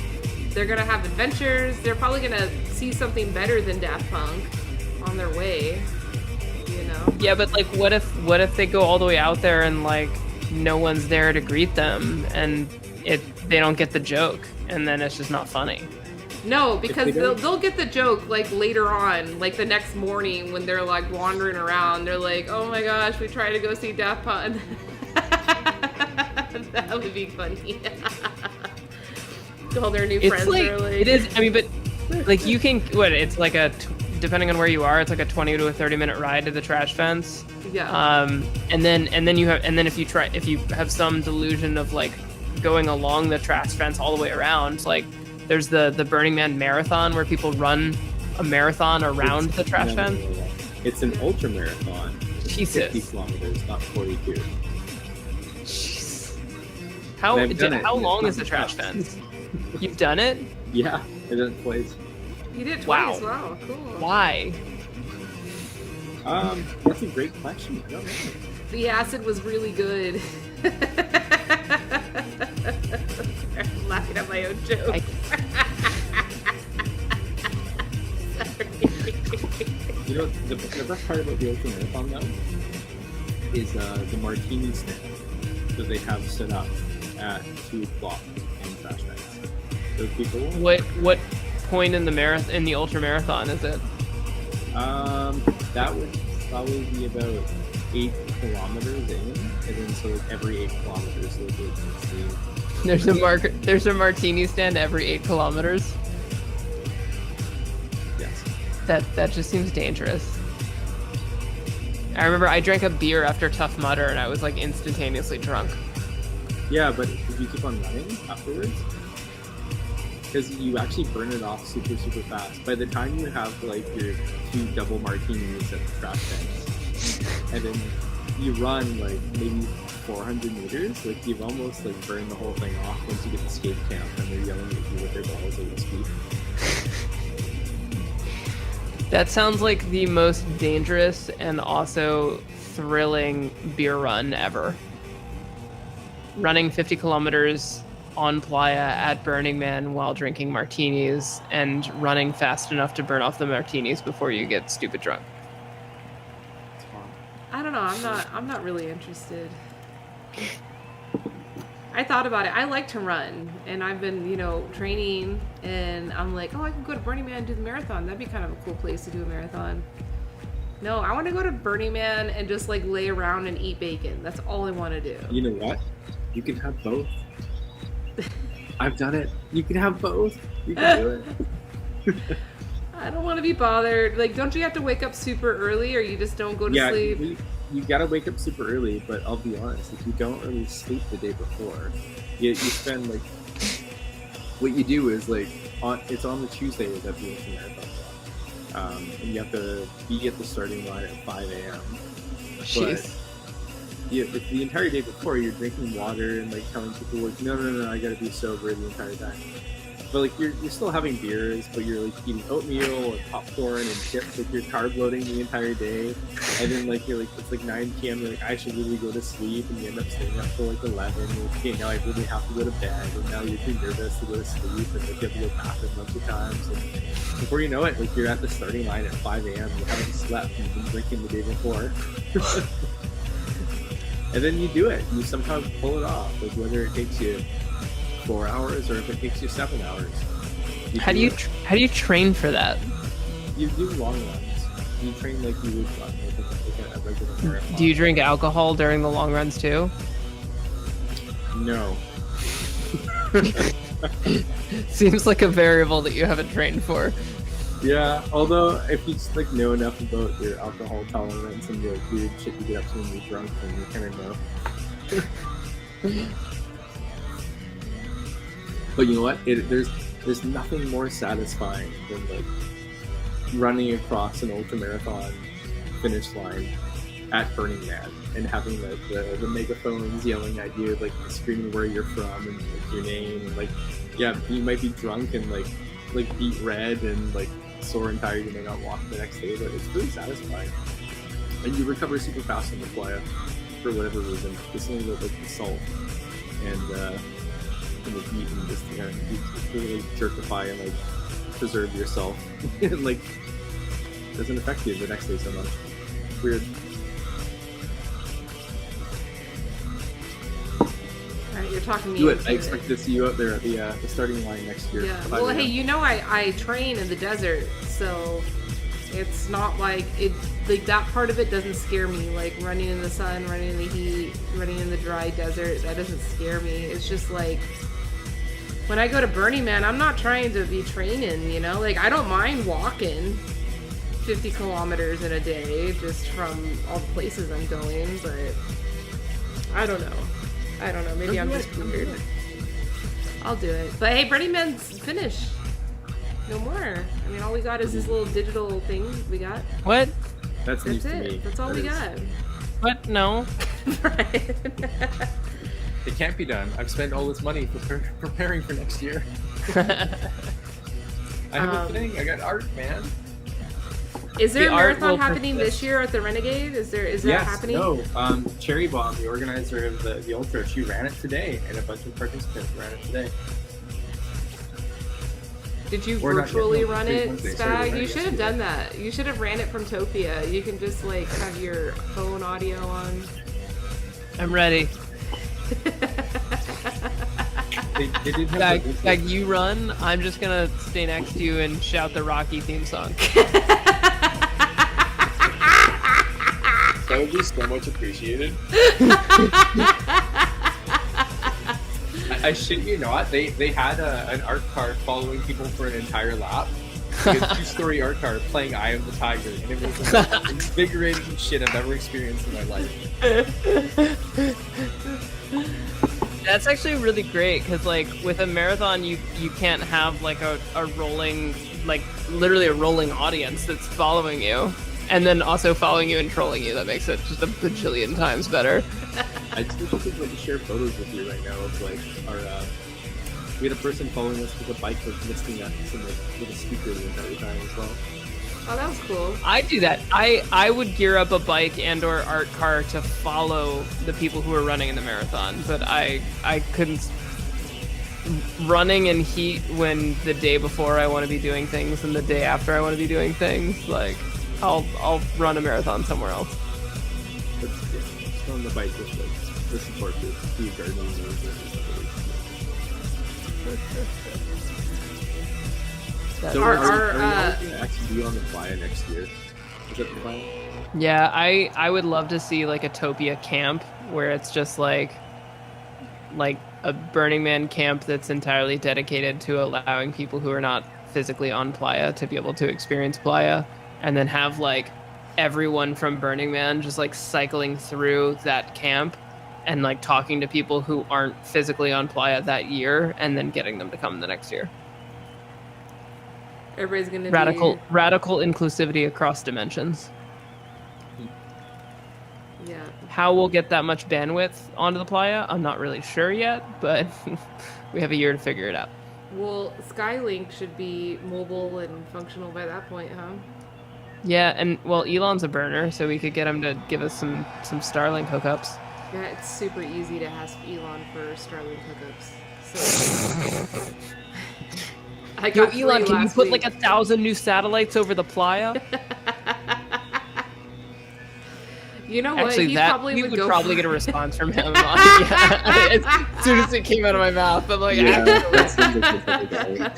A: they're gonna have adventures. They're probably gonna see something better than Daft Punk on their way. You know?
B: Yeah, but like, what if they go all the way out there and like no one's there to greet them, and they don't get the joke, and then it's just not funny.
A: No, because they'll get the joke like later on, like the next morning when they're like wandering around. They're like, "Oh my gosh, we tried to go see Daft Punk." That would be funny. All their new
B: It's
A: friends
B: like,
A: are like,
B: it is. I mean, but like you can it's like depending on where you are, it's like a 20 to a 30-minute ride to the trash fence.
A: yeah.
B: And then if you have some delusion of like going along the trash fence all the way around, like there's the Burning Man marathon where people run a marathon around the trash fence.
F: It's an ultra marathon.
B: Jesus.
F: 50 kilometers, not 42.
B: Jeez.
F: I've done it.
B: How long
F: It's
B: is the
F: not
B: trash
F: fast.
B: fence? You've done it?
F: Yeah, I done it twice.
A: You did it
B: Wow.
A: twice. Wow, cool.
B: Why?
F: That's a great question. I don't know.
A: The acid was really good. I'm laughing at my own joke.
B: I-
F: You You know, the best part about the ultra marathon though is the martini stand that they have set up at 2 o'clock on trash bags. Those people.
B: What point in the ultra marathon is it?
F: That would probably be about 8 kilometers in, and then so like every 8 kilometers, so like,
B: There's a martini stand every 8 kilometers.
F: yes.
B: That just seems dangerous. I remember I drank a beer after Tough Mudder and I was like instantaneously drunk.
F: Yeah, but did you keep on running afterwards? Because you actually burn it off super fast. By the time you have like your 2 double martinis at the trash bags, and then you run like maybe 400 meters, like you've almost like burned the whole thing off once you get to skate camp and they're yelling at you with their bottles of whiskey.
B: That sounds like the most dangerous and also thrilling beer run ever. Running 50 kilometers on playa at Burning Man while drinking martinis and running fast enough to burn off the martinis before you get stupid drunk.
F: It's fun.
A: I don't know. I'm not really interested. I thought about it. I like to run, and I've been, training, and I'm like, oh, I can go to Burning Man and do the marathon. That'd be kind of a cool place to do a marathon. No, I want to go to Burning Man and just like lay around and eat bacon. That's all I want to do.
F: You know what? You can have both. I've done it. You can have both. You can do it.
A: I don't want to be bothered. Like, don't you have to wake up super early, or you just don't go to sleep?
F: You gotta wake up super early, but I'll be honest, if you don't really sleep the day before, you spend like, what you do is like, it's on the Tuesday that the ultra marathon, and you have to be at the starting line at 5 a.m.
B: Jeez.
F: But the entire day before, you're drinking water and like telling people like, no, I gotta be sober the entire time. But like you're still having beers, but you're like eating oatmeal and popcorn and chips, like you're carb loading the entire day. And then like you're like, it's like 9 p.m. You're like, I should really go to sleep, and you end up staying up till like 11. You're like, okay, now I really have to go to bed, and now you're too nervous to go to sleep, and like you have to go bathroom a bunch of times. And before you know it, like you're at the starting line at 5 a.m. You haven't slept, and you've been drinking the day before. And then you do it. You somehow pull it off, like whether it takes you 4 hours or if it takes you 7 hours.
B: How do you train for that?
F: You do long runs. You train like you would run like a regular marathon.
B: Do you drink alcohol during the long runs too?
F: No.
B: Seems like a variable that you haven't trained for.
F: Yeah, although if you just like know enough about your alcohol tolerance and the like, weird shit you get up to when you're drunk, then you kind of know. But you know what? There's nothing more satisfying than like running across an ultramarathon finish line at Burning Man and having the megaphones yelling at you, like screaming where you're from and like your name, and like you might be drunk and like beat red and like sore and tired. You may not walk the next day, but it's really satisfying. And you recover super fast on the playa for whatever reason. It's something about like the salt and the heat, and just you really jerkify and like preserve yourself and like it doesn't affect you the next day so much. It's weird.
A: Alright, you're talking me
F: Do it.
A: into
F: I expect to see you out there at the starting line next year.
A: Yeah. Well, hey, I train in the desert, so it's not like that part of it doesn't scare me. Like running in the sun, running in the heat, running in the dry desert, that doesn't scare me. It's just like when I go to Burning Man, I'm not trying to be training, Like I don't mind walking 50 kilometers in a day just from all the places I'm going, but I don't know. Maybe I'm just weird. I'll do it. But hey, Burning Man's finished. No more. I mean, all we got is this little digital thing we got.
B: What?
F: That's news
A: That's
F: to me.
A: it. That's all we got.
B: What? No.
A: Right.
D: It can't be done. I've spent all this money for preparing for next year. I have a thing. I got art, man.
A: Is there
B: The
A: a
B: art
A: marathon
B: will
A: happening this
B: persist.
A: year at the Renegade? Is that
F: Yes,
A: happening?
F: no. Cherry Bomb, the organizer of the ultra, she ran it today, and a bunch of participants ran it today.
A: Did you
F: Or not yet,
A: virtually
F: no,
A: run
F: they-
A: it,
F: once they started
A: Spag?
F: running
A: You
F: it
A: should have
F: yesterday.
A: done that. You should have ran it from Topia. You can just like have your phone audio on.
B: I'm ready.
F: They did have the-
B: Like you run, I'm just gonna stay next to you and shout the Rocky theme song.
G: That would be so much appreciated.
F: I shit you not. They had an art car following people for an entire lap. Like a 2-story art car playing Eye of the Tiger, and it was the most invigorating shit I've ever experienced in my life.
B: That's actually really great because, like, with a marathon, you can't have like a rolling, like literally a rolling audience that's following you, and then also following you and trolling you. That makes it just a bajillion times better.
F: I just wish I could like share photos with you right now of like our. We had a person following us with a bike like listening us and like with a speaker the entire time as well.
A: Oh, that was cool.
B: I do that. I would gear up a bike and or art car to follow the people who are running in the marathon, but I couldn't running in heat when the day before I want to be doing things and the day after I want to be doing things. Like I'll run a marathon somewhere else.
F: But yeah, just on the bike with like the support group, the gardening and stuff. So
A: Our-
F: are
A: our,
F: we all gonna actually be on the playa next year? Is that the plan?
B: Yeah, I would love to see like a Topia camp where it's just like a Burning Man camp that's entirely dedicated to allowing people who are not physically on Playa to be able to experience Playa, and then have like everyone from Burning Man just like cycling through that camp and like talking to people who aren't physically on Playa that year and then getting them to come the next year.
A: Everybody's gonna
B: Radical inclusivity across dimensions.
A: be. Yeah.
B: How we'll get that much bandwidth onto the Playa, I'm not really sure yet, but we have a year to figure it out.
A: Well, Skylink should be mobile and functional by that point, huh?
B: Yeah, and well, Elon's a burner, so we could get him to give us some Starlink hookups.
A: Yeah, it's super easy to ask Elon for Starlink hookups. So I
B: Yo,
A: got
B: Elon,
A: 3
B: can you
A: last
B: put
A: week.
B: like 1,000 new satellites over the Playa?
A: You know what?
B: Actually,
A: He
B: that
A: probably
B: we
A: would
B: would
A: go
B: probably
A: for
B: get a response from him. Yeah, as soon as it came out of my mouth, I'm like,
F: Yeah,
B: "Ah."
F: that seems like the type of guy.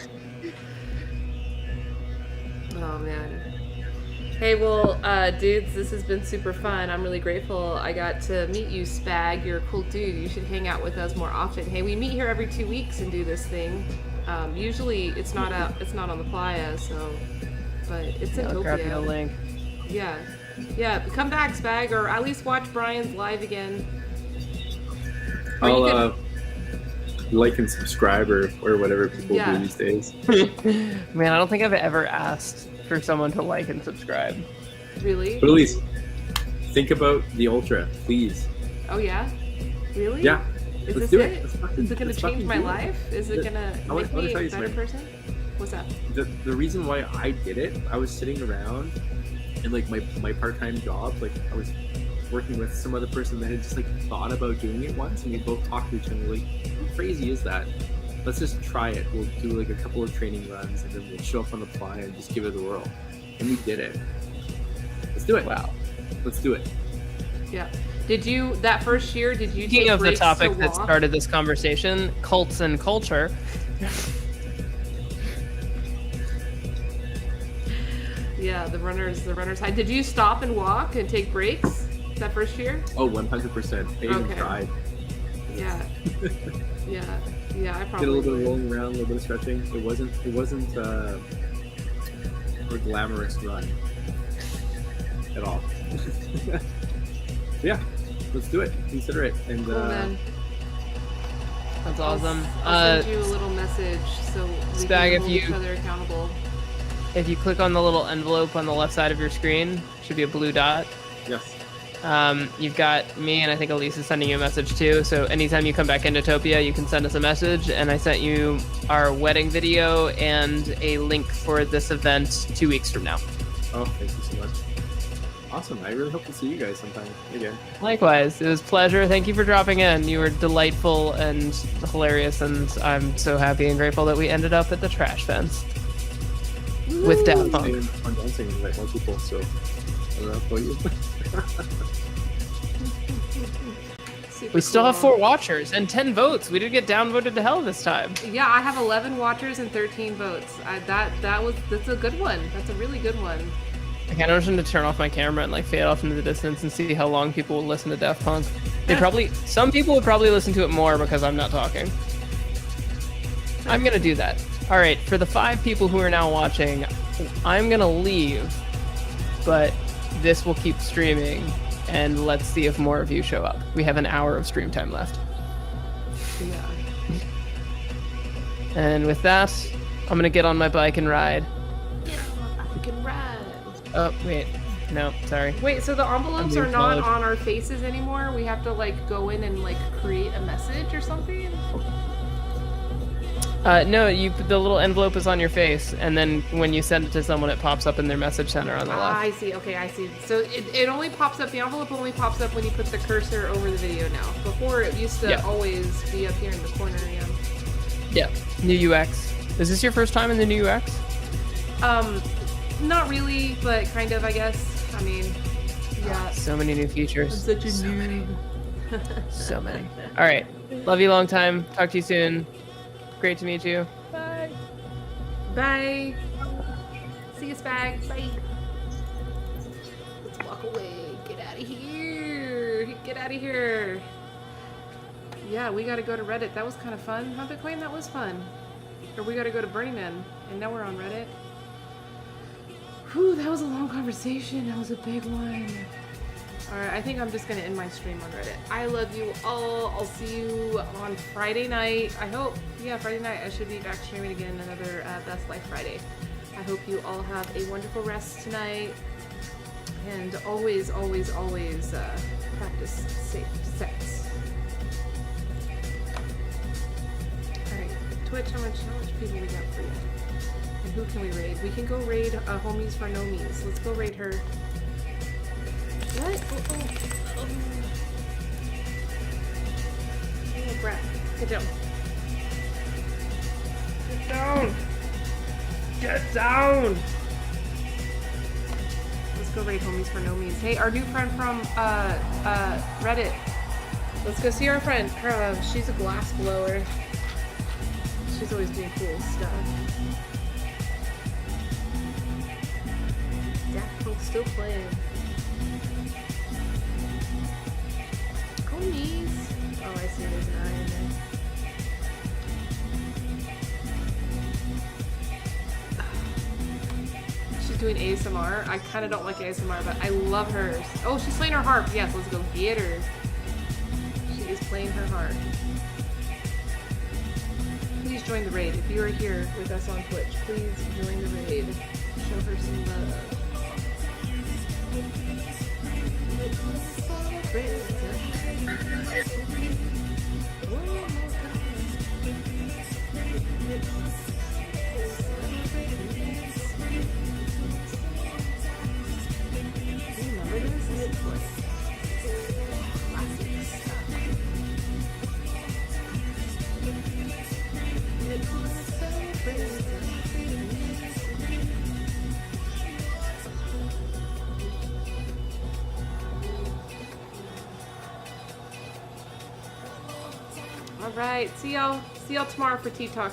A: Oh man. Hey, well, dudes, this has been super fun. I'm really grateful I got to meet you, Spag. You're a cool dude. You should hang out with us more often. Hey, we meet here every 2 weeks and do this thing. Usually, it's not on the Playa, so, but it's in
B: I'll grab you a
A: Tokyo.
B: link.
A: Yeah, yeah. Come back, Spag, or at least watch Brian's live again. Or you
F: I'll like and subscribe or whatever people
A: Yeah.
F: do these days.
B: Man, I don't think I've ever asked for someone to like and subscribe.
A: really?
F: But at least think about the Ultra, please.
A: Oh yeah, really?
F: Yeah,
A: Is
F: let's
A: this
F: do
A: it?
F: it. Let's fucking-
A: Is it gonna
F: let's
A: change
F: fucking
A: my
F: do it.
A: life? Is it gonna
F: I wanna
A: make me
F: tell
A: a
F: you
A: better
F: something.
A: person? What's up?
F: The reason why I did it, I was sitting around in like my part-time job, like I was working with some other person that had just like thought about doing it once, and we both talked to each other like, how crazy is that? Let's just try it. We'll do like a couple of training runs and then we'll show up on the Playa and just give it a whirl. And we did it. Let's do it.
B: Wow.
F: Let's do it.
A: Yeah. Did you that first year? Did you
B: Speaking
A: take
B: of the
A: breaks
B: topic
A: to
B: that
A: walk?
B: started this conversation, cults and culture.
A: Yeah, the runners high. Did you stop and walk and take breaks that first year?
F: Oh, 100%. I even
A: Okay.
F: tried.
A: Yeah. Yeah, I
F: Did a
A: probably
F: little bit of
A: would.
F: rolling around, a little bit of stretching. It wasn't a glamorous run at all. Yeah, let's do it. Consider it. And
A: Cool, man.
B: That's
A: I'll-
B: awesome.
A: I'll send you a little message so we
B: Spag,
A: can
B: if
A: hold
B: you-
A: each other accountable.
B: If you click on the little envelope on the left side of your screen, should be a blue dot.
F: yes.
B: You've got me, and I think Elise is sending you a message too. So anytime you come back into Topia, you can send us a message. And I sent you our wedding video and a link for this event 2 weeks from now.
F: Oh, thank you so much. Awesome. I really hope to see you guys sometime again.
B: Likewise, it was a pleasure. Thank you for dropping in. You were delightful and hilarious, and I'm so happy and grateful that we ended up at the trash fence with Daft Punk.
F: I'm dancing with like more people, so I don't know about you.
A: Super
B: We still have
A: cool.
B: 4 watchers and 10 votes. We did get downvoted to hell this time.
A: Yeah, I have 11 watchers and 13 votes. That's a good one. That's a really good one.
B: I kind of wish to turn off my camera and like fade off into the distance and see how long people will listen to Daft Punk. Some people would probably listen to it more because I'm not talking. I'm gonna do that. All right, for the 5 people who are now watching, I'm gonna leave, but this will keep streaming, and let's see if more of you show up. We have an hour of stream time left.
A: Yeah.
B: And with that, I'm gonna get on my bike and ride.
A: I can ride.
B: Oh, wait. No, sorry.
A: Wait, so the envelopes are
B: Unmute
A: not
B: mode.
A: on our faces anymore? We have to like go in and like create a message or something?
B: No, the little envelope is on your face, and then when you send it to someone, it pops up in their message center on the left.
A: I see. Okay, I see. So it only pops up, the envelope only pops up when you put the cursor over the video now. Before, it used to
B: Yeah.
A: always be up here in the corner, yeah.
B: Yeah, new UX. Is this your first time in the new UX?
A: Not really, but kind of, I guess. I mean, yeah.
B: So many new features.
A: Such a noob.
B: So many. All right. Love you long time. Talk to you soon. Great to meet you. Bye.
A: Bye. See you, Spag. Bye. Let's walk away. Get out of here. Get out of here. Yeah, we gotta go to Reddit. That was kind of fun. Huh, Bitcoin? That was fun. Or we gotta go to Burning Man. And now we're on Reddit. Whew, that was a long conversation. That was a big one. Alright, I think I'm just gonna end my stream on Reddit. I love you all. I'll see you on Friday night. I hope. Yeah, Friday night. I should be back streaming again another Best Life Friday. I hope you all have a wonderful rest tonight. And always, always, always practice safe sex. Alright, Twitch, how much people we got for you? And who can we raid? We can go raid Homies for No Me's. Let's go raid her. What? Oh. Oh, Brett. Get down. Get down! Get down! Let's go raid Homies for No Me's. Hey, our new friend from Reddit. Let's go see our friend. She's a glass blower. She's always doing cool stuff. Daft Punk's still playing. Homies. Oh, I see. There's an eye in there. She's doing ASMR. I kind of don't like ASMR, but I love hers. Oh, she's playing her harp. Yes, let's go get her. She is playing her harp. Please join the raid. If you are here with us on Twitch, please join the raid. Show her some love. All right, see y'all tomorrow for Tea Talk.